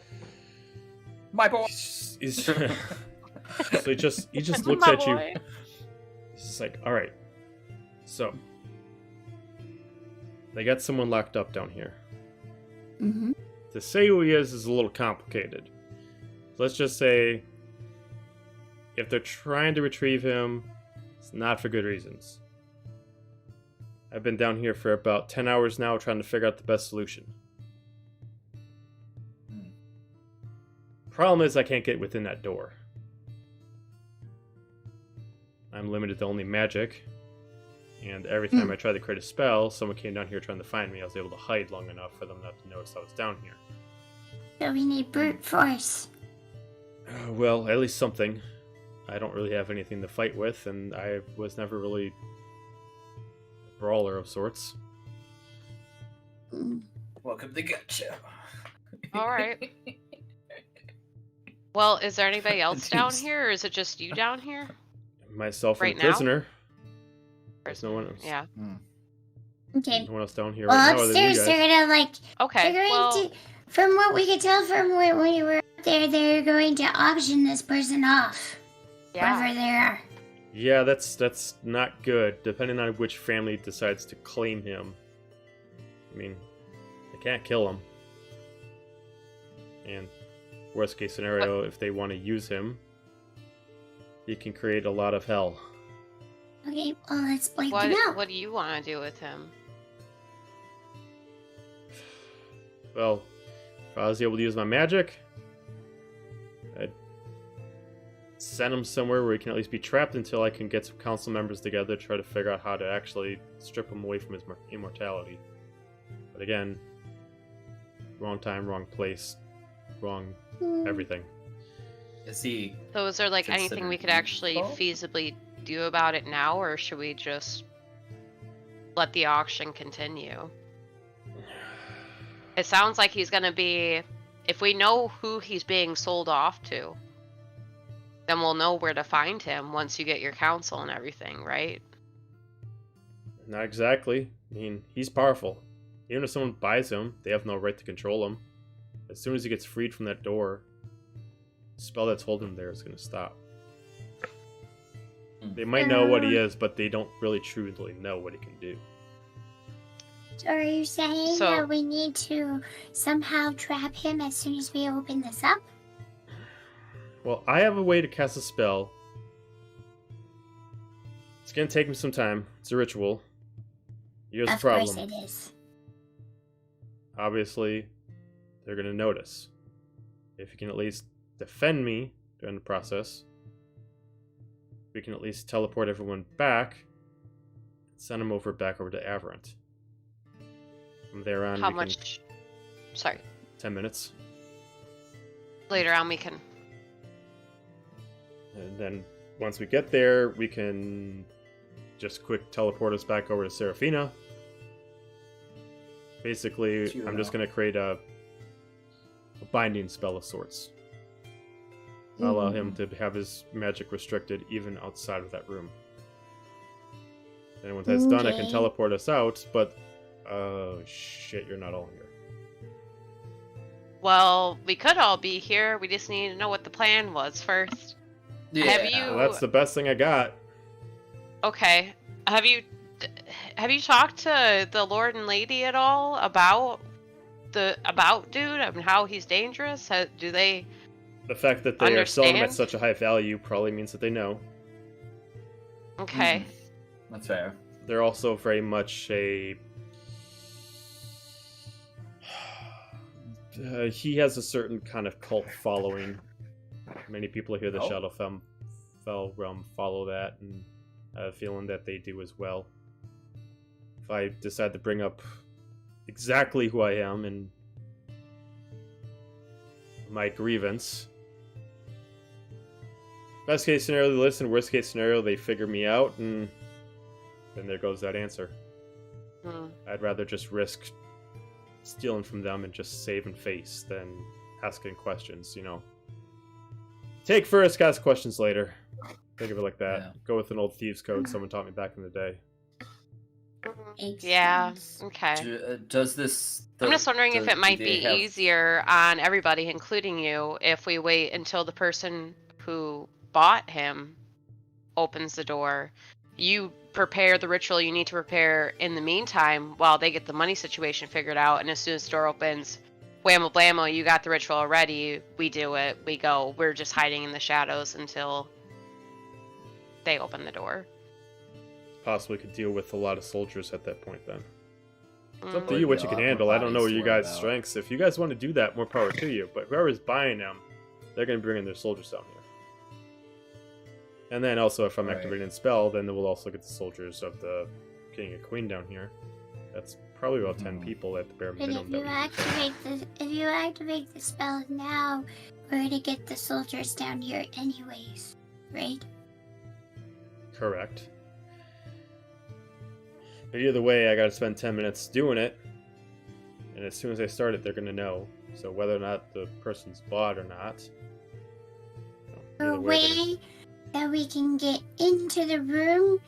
My boy. so he just looks My at you. boy. He's just like, alright. So they got someone locked up down here. Mm-hmm. To say who he is a little complicated. Let's just say if they're trying to retrieve him, it's not for good reasons. I've been down here for about 10 hours now trying to figure out the best solution. Problem is I can't get within that door. I'm limited to only magic. And every time I tried to create a spell, someone came down here trying to find me. I was able to hide long enough for them not to notice I was down here. So we need brute force. Well, at least something. I don't really have anything to fight with, and I was never really a brawler of sorts. Mm. Welcome to Gotcha. All right. Well, is there anybody else down Jeez. here, or is it just you down here? Myself Right and now? the prisoner. There's no one else. Yeah. Okay. No one else down here Well, right now other than you upstairs guys. they're gonna like Okay. they're going Well, to, from what we could tell from when we were up there, they're going to auction this person off. yeah. Wherever they are. Yeah, that's not good. Depending on which family decides to claim him. I mean, they can't kill him. And worst case scenario, if they want to use him, he can create a lot of hell. Okay, well let's break them out. What do you want to do with him? Well, if I was able to use my magic, I'd send him somewhere where he can at least be trapped until I can get some council members together to try to figure out how to actually strip him away from his immortality. But again, wrong time, wrong place, wrong everything. Is he? So is there like anything we could actually useful? feasibly do about it now, or should we just let the auction continue? It sounds like he's gonna be, if we know who he's being sold off to, then we'll know where to find him once you get your counsel and everything, right? Not exactly. I mean, he's powerful. Even if someone buys him, they have no right to control him. As soon as he gets freed from that door, the spell that's holding him there is going to stop. They might know what he is, but they don't really truly know what he can do. So are you saying So- that we need to somehow trap him as soon as we open this up? Well, I have a way to cast a spell. It's going to take me some time. It's a ritual. Here's the Of course problem. it is. Obviously, they're going to notice. If you can at least defend me during the process, we can at least teleport everyone back, send them back over to Alveran. From there on, How we much? Sorry. can 10 minutes, Later on, we can. and then once we get there, we can just quick teleport us back over to Serafina. Basically, Zero. I'm just going to create a binding spell of sorts. Allow him to have his magic restricted even outside of that room. And once that's done, I can Okay. teleport us out, but shit, you're not all here. Well, we could all be here. We just need to know what the plan was first. Have you- Well, that's the best thing I got. Okay. Have you talked to the Lord and Lady at all about about dude? I mean, how he's dangerous? Do they? The fact that they are selling them at Understand? such a high value probably means that they know. Okay. That's fair. They're also very much a... he has a certain kind of cult following. Many people here, the Oh. Shadowfell realm, follow that, and I have a feeling that they do as well. If I decide to bring up exactly who I am and my grievance, best case scenario, they listen. Worst case scenario, they figure me out, and then there goes that answer. Hmm. I'd rather just risk stealing from them and just saving face than asking questions, you know. Take first, ask questions later. Think of it like that. Yeah. Go with an old thieves' code someone taught me back in the day. Makes Yeah. sense. Okay. Does this? I'm just wondering if do it might they be have- easier on everybody, including you, if we wait until the person who bought him opens the door. You prepare the ritual you need to prepare in the meantime while they get the money situation figured out, and as soon as the door opens, whammo blammo, you got the ritual already. We do it. We go. We're just hiding in the shadows until they open the door. Possibly could deal with a lot of soldiers at that point then. It's up Mm. to you what you Yeah, can upper handle. I don't know bodies you to worry guys' about. strengths. If you guys want to do that, more power to you. But whoever's buying them, they're going to bring in their soldiers down here. And then also, if I'm Right. activating a spell, then we'll also get the soldiers of the king and queen down here. That's probably about 10 Mhm. people at the bare But minimum. if you activate the spell now, we're gonna get the soldiers down here anyways, right? Correct. But either way, I gotta spend 10 minutes doing it. And as soon as I start it, they're gonna know. So whether or not the person's bought or not. A Either way, they're gonna- way that we can get into the room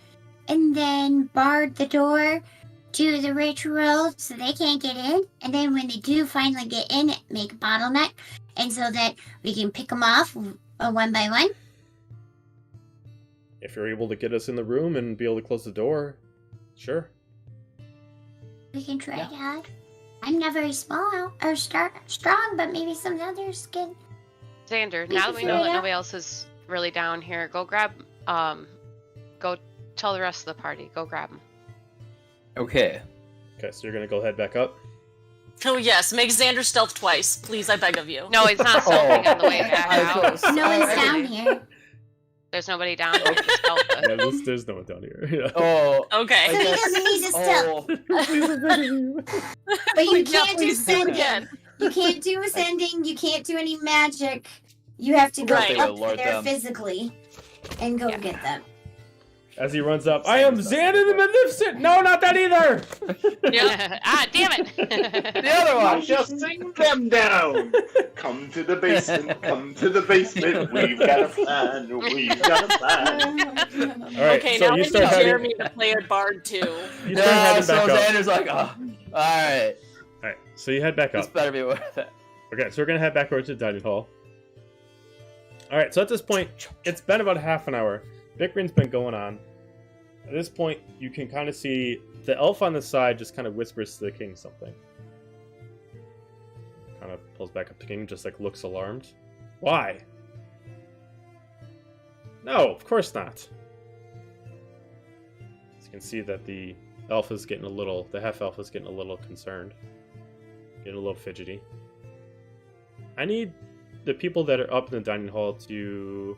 and then bar the door, do the ritual so they can't get in, and then when they do finally get in, make a bottleneck, and so that we can pick them off one by one. If you're able to get us in the room and be able to close the door, sure. We can try Yeah. that. I'm not very small or strong, but maybe some others can. Xander, We now can that we know figure that it out. nobody else is really down here, go grab, go tell the rest of the party. Go grab them. Okay. Okay, so you're gonna go head back up. Oh yes, make Xander stealth twice, please. I beg of you. No, he's not stealthing on the way back I out. thought- No one's Alrighty. down here. There's nobody down here to stealth us. Yeah, there's no one down here. Yeah. Oh. Okay. So he doesn't need to stealth. Oh. But you Yeah, can't do please do sending. again. You can't do ascending. You can't do any magic. You have to go Right. up Lord there them. physically and go Yeah. get them. As he runs up, I am Xander the Magnificent! No, not that either! Yeah. Ah, damn it! The other I'll one. just sing them down. Come to the basement. Come to the basement. We've got a plan. We've got a plan. Alright, Okay, so now you we start need heading, Jeremy to play a bard too. you start Yeah, heading so back up. Xander's like, oh, alright. Alright, so you head back This up. better be worth it. Okay, so we're gonna head back over to the dining hall. Alright, so at this point, it's been about half an hour. Bickering's been going on. At this point, you can kind of see the elf on the side just kind of whispers to the king something. Kind of pulls back up to the king, just like looks alarmed. Why? No, of course not. As you can see that the elf is getting a little, the half elf is getting a little concerned. Getting a little fidgety. I need the people that are up in the dining hall to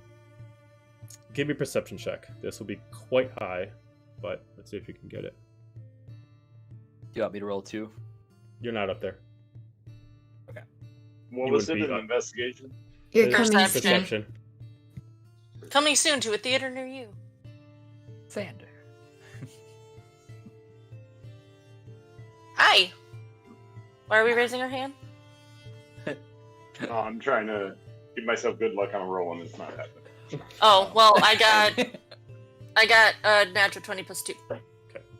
give me a perception check. This will be quite high, but let's see if you can get it. Do you want me to roll 2? You're not up there. What You was would it? be An up. investigation? You're It's coming Perception. soon. Perception. Coming soon to a theater near you. Xander. Hi. Why are we raising our hand? Oh, I'm trying to give myself good luck on a roll, and it's not happening. Oh, well, I got a natural 20 plus 2. Okay.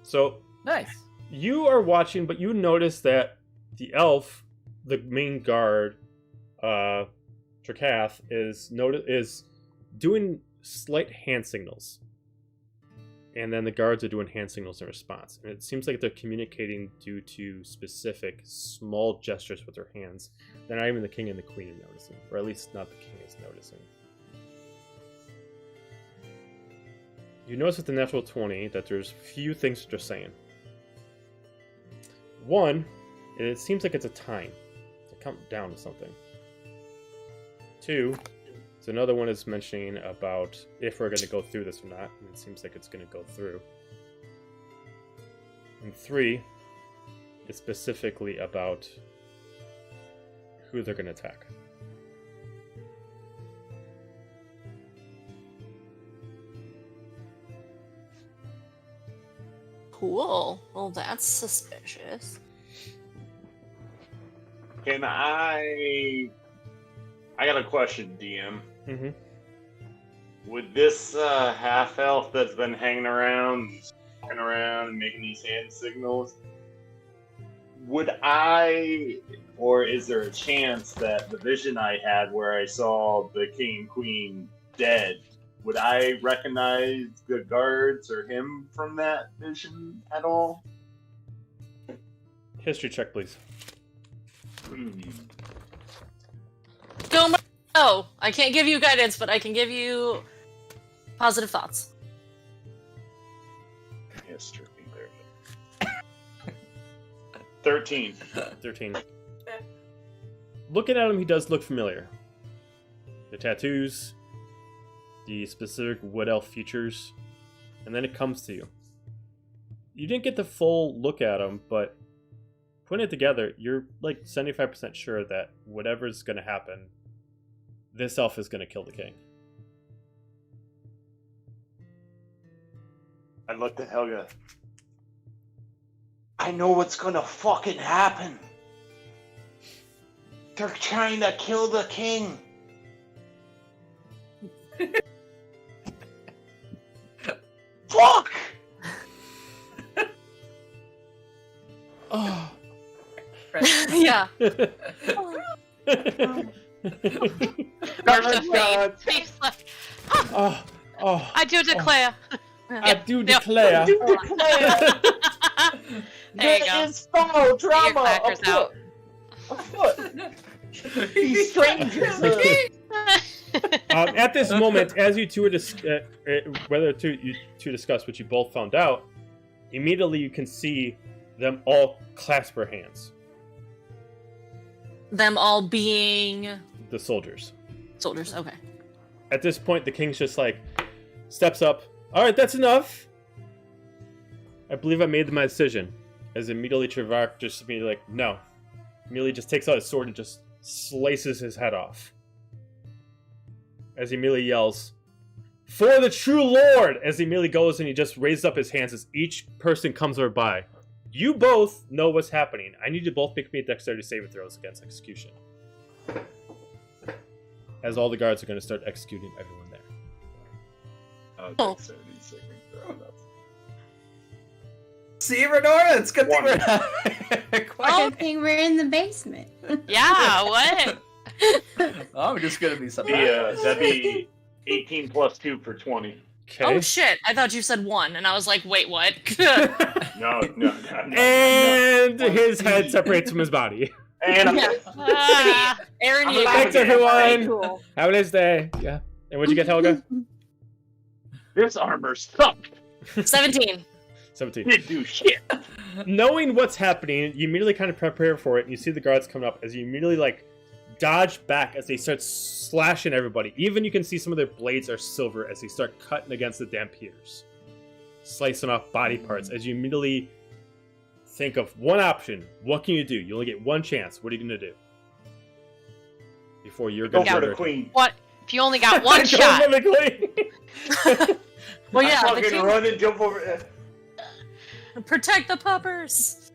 So Nice. you are watching, but you notice that the elf, the main guard, Trakath, is doing slight hand signals. and then the guards are doing hand signals in response. And it seems like they're communicating due to specific small gestures with their hands that not even the king and the queen are noticing, or at least not the king is noticing. You notice with the natural 20 that there's few things that they're saying. One, it seems like it's a time. To count down to something. Two, so another one is mentioning about if we're going to go through this or not, and it seems like it's going to go through. And three, it's specifically about who they're going to attack. Cool. Well, that's suspicious. Can I got a question, DM. Mm-hmm. Would this half-elf that's been hanging around, walking around, and making these hand signals, would I, or is there a chance that the vision I had where I saw the king and queen dead, would I recognize the guards or him from that vision at all? History check, please. Don't know. I can't give you guidance, but I can give you positive thoughts. History, there. 13. 13. Looking at him, he does look familiar. The tattoos, the specific wood elf features, and then it comes to you. You didn't get the full look at him, but putting it together, you're like 75% sure that whatever's going to happen, this elf is going to kill the king. I looked at Helga. I know what's gonna fucking happen. They're trying to kill the king. Fuck! Oh. Yeah. Burst of fate. He's like, Oh, oh, I do declare. I do declare. There you go. is foul Get your clackers out. These strangers. At this moment, as you two are whether you two discuss what you both found out, immediately you can see them all clasp their hands. Them all being The soldiers. soldiers. Okay. At this point, the king's just like steps up. All right, that's enough. I believe I made my decision. As immediately Trevark just immediately like, no. Immediately just takes out his sword and just slices his head off. As he immediately yells, "For the true Lord!" As he immediately goes and he just raises up his hands as each person comes over by. You both know what's happening. I need you to both make me a dexterity saving throws against execution. As all the guards are going to start executing everyone there. Oh. Dexterity saving throw, that's- See, Renora, it's good thing we're not Good quiet. thing we're in the basement. Yeah, what? I'm just gonna be something. that'd be 18 plus 2 for 20. Okay. Oh shit! I thought you said 1, and I was like, wait, what? No. And his head separates from his body. And Yeah. Ah, Aaron, you Thanks, got it. everyone. Cool. Have a nice day. Yeah. And what'd you get, Helga? this armor sucked. 17. 17. Didn't do shit. Knowing what's happening, you immediately kind of prepare for it, and you see the guards coming up as you immediately, like, dodge back as they start slashing everybody. Even you can see some of their blades are silver as they start cutting against the Dampiers. Slicing off body parts as you immediately think of one option. What can you do? You only get one chance. What are you going to do? Before you're Go going for to the queen. what? If you only got one shot. Well, yeah, I the fucking king- run and jump over. protect the puppers.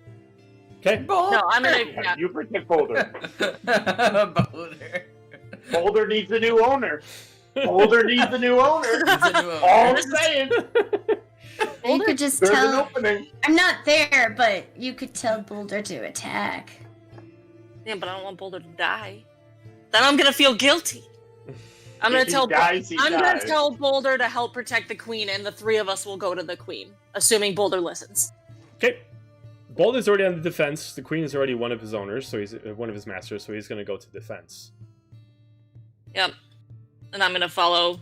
Okay. No, I'm gonna. Yeah. You protect Boulder. Boulder. Boulder needs a new owner. Boulder needs a new owner. All I'm saying. You could just There's an tell. opening. I'm not there, but you could tell Boulder to attack. Yeah, but I don't want Boulder to die. Then I'm gonna feel guilty. I'm gonna If he tell dies, he I'm gonna dies. tell Boulder to help protect the queen, and the three of us will go to the queen, assuming Boulder listens. Okay. Boulder's already on the defense. The queen is already one of his owners, so he's one of his masters, so he's going to go to defense. Yep. And I'm gonna follow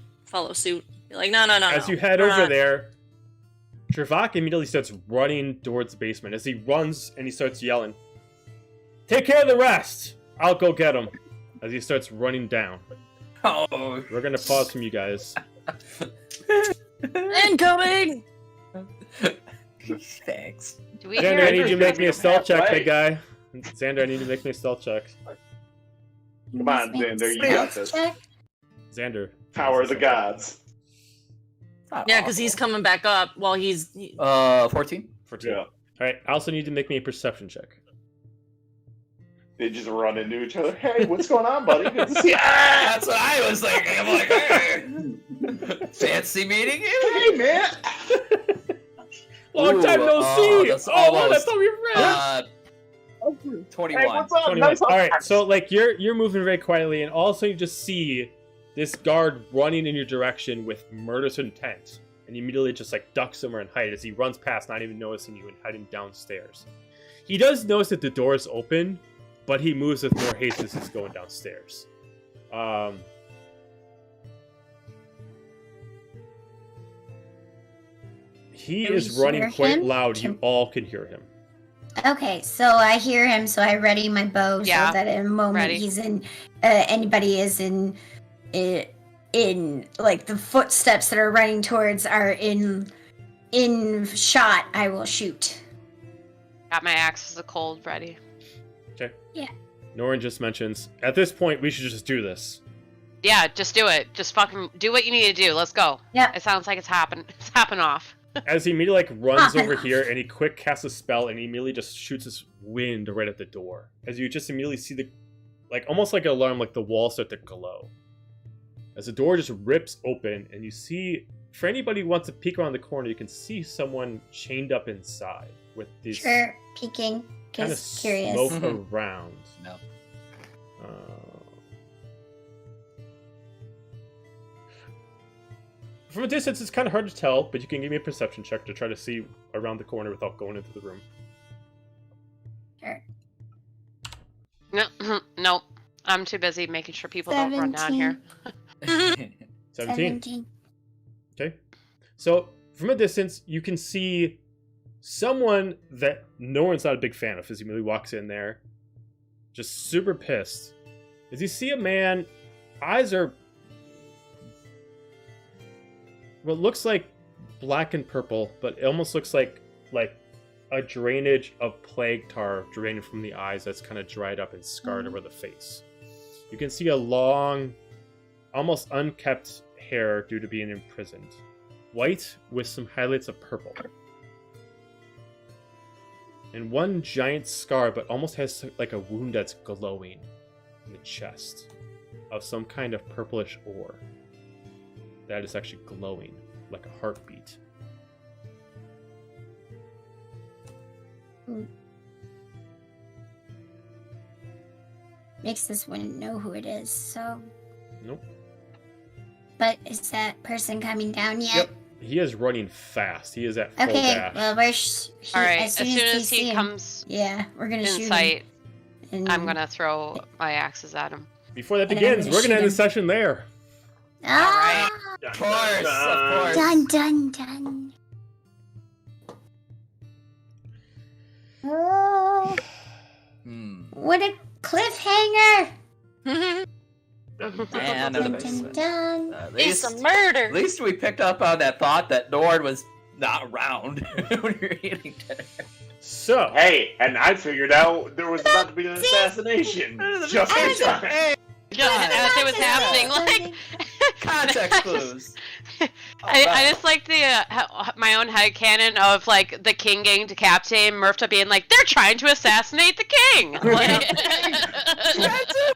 suit. Be like, no. As you head over there, Trevak immediately starts running towards the basement. As he runs and he starts yelling, "Take care of the rest! I'll go get him!" As he starts running down. Oh, We're going to pause from you guys. Incoming! thanks. Do we Xander, hear I need you to make me a stealth check, halfway. big guy. Xander, I need you to make me a stealth check. Come on, Xander, you got this. Check. Xander. Power of the gods. Yeah, because he's coming back up while he's. 14. 14. Yeah. Alright, I also need to make me a perception check. They just run into each other. Hey, what's going on, buddy? Good to see you. That's what I was thinking. I'm like, hey, fancy meeting you. Hey, man. Long time no see! That's Oh, man, I almost, thought we were friends! 21. Hey, what's up? 21. Nice Alright, so like you're moving very quietly, and all of a sudden you just see this guard running in your direction with murderous intent. And you immediately just like duck somewhere and hide as he runs past, not even noticing you, and heading downstairs. He does notice that the door is open, but he moves with more haste as he's going downstairs. He Can is we running hear quite him? loud. You all can hear him. Okay, so I hear him, so I ready my bow Yeah, so that in a moment ready. he's in. Anybody is in like the footsteps that are running towards are in shot. I will shoot. Got my axes of cold ready. Okay. Yeah. Norin just mentions, at this point, we should just do this. Yeah, just do it. Just fucking do what you need to do. Let's go. Yeah. It sounds like it's happen off. As he immediately like runs Ah, over enough. here and he quick casts a spell and he immediately just shoots his wind right at the door. As you just immediately see the, like almost like an alarm, like the walls start to glow. As the door just rips open and you see, for anybody who wants to peek around the corner, you can see someone chained up inside with these Sure, peeking, kind of just curious. smoke Mhm. around. No. From a distance, it's kind of hard to tell, but you can give me a perception check to try to see around the corner without going into the room. Sure. No, nope. I'm too busy making sure people don't run down here. 17. Okay. So, from a distance, you can see someone that no one's not a big fan of as he immediately walks in there. Just super pissed. As you see a man, eyes are what looks like black and purple, but it almost looks like a drainage of plague tar draining from the eyes that's kind of dried up and scarred over the face. You can see a long, almost unkept hair due to being imprisoned. White with some highlights of purple. And one giant scar, but almost has like a wound that's glowing in the chest of some kind of purplish ore that is actually glowing like a heartbeat. Makes this one know who it is, so. Nope. But is that person coming down yet? Yep. He is running fast. He is at full Okay, dash. well, we're All right. as As soon as he him, comes yeah, we're gonna in shoot sight, him. And- I'm gonna throw my axes at him. Before that And I'm begins, gonna we're gonna shoot end the him. session there. Ah! Of course. Dun dun dun. Oh, Hmm. what a cliffhanger! And Dun dun dun. at It's least, a murder. at least we picked up on that thought that Nord was not around when we were eating dinner. So, Hey, and I figured out there was about to be an assassination. Just in time. Hey, Just as it was happening, like context clues. I just like the my own headcanon of like the king getting decapitated, Murph being like, they're trying to assassinate the king.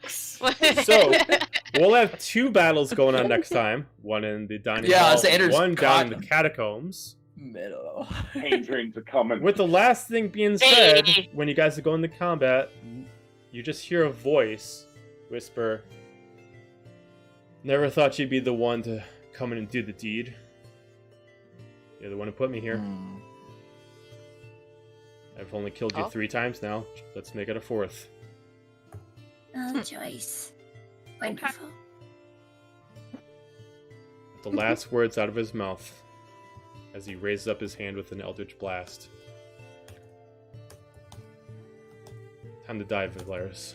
So, we'll have two battles going on next time. One in the dining Yeah, hall, Xander's one down in caught the catacombs. Middle. Pain trains are coming. With the last thing being said, Hey. when you guys are going to combat, you just hear a voice whisper, Never thought you'd be the one to come in and do the deed. You're the one who put me here. I've only killed you 3 times now. Let's make it a 4th. Oh, Joyce. Wonderful. The last words out of his mouth as he raises up his hand with an eldritch blast. Time to die, Valaris.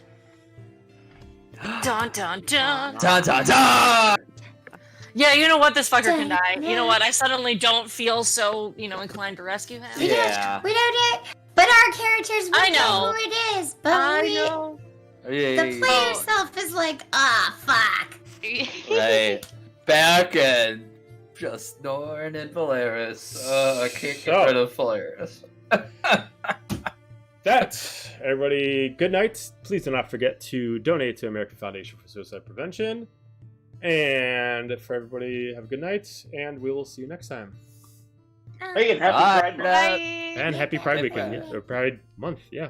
Dun dun dun. Dun dun dun! Yeah, you know what? This fucker can die. You know what? I suddenly don't feel so, inclined to rescue him. Yeah. We don't know, but our characters I would know. know who it is. But I we, know. the player self is like, ah, fuck. Right. Back and just Norn and Valaris. I can't get rid of Valaris. That, everybody, good night. Please do not forget to donate to American Foundation for Suicide Prevention. And for everybody, have a good night, and we will see you next time. Hey, and happy Pride Month. Bye. And happy Pride Happy Weekend, Pride. or Pride Month, yeah.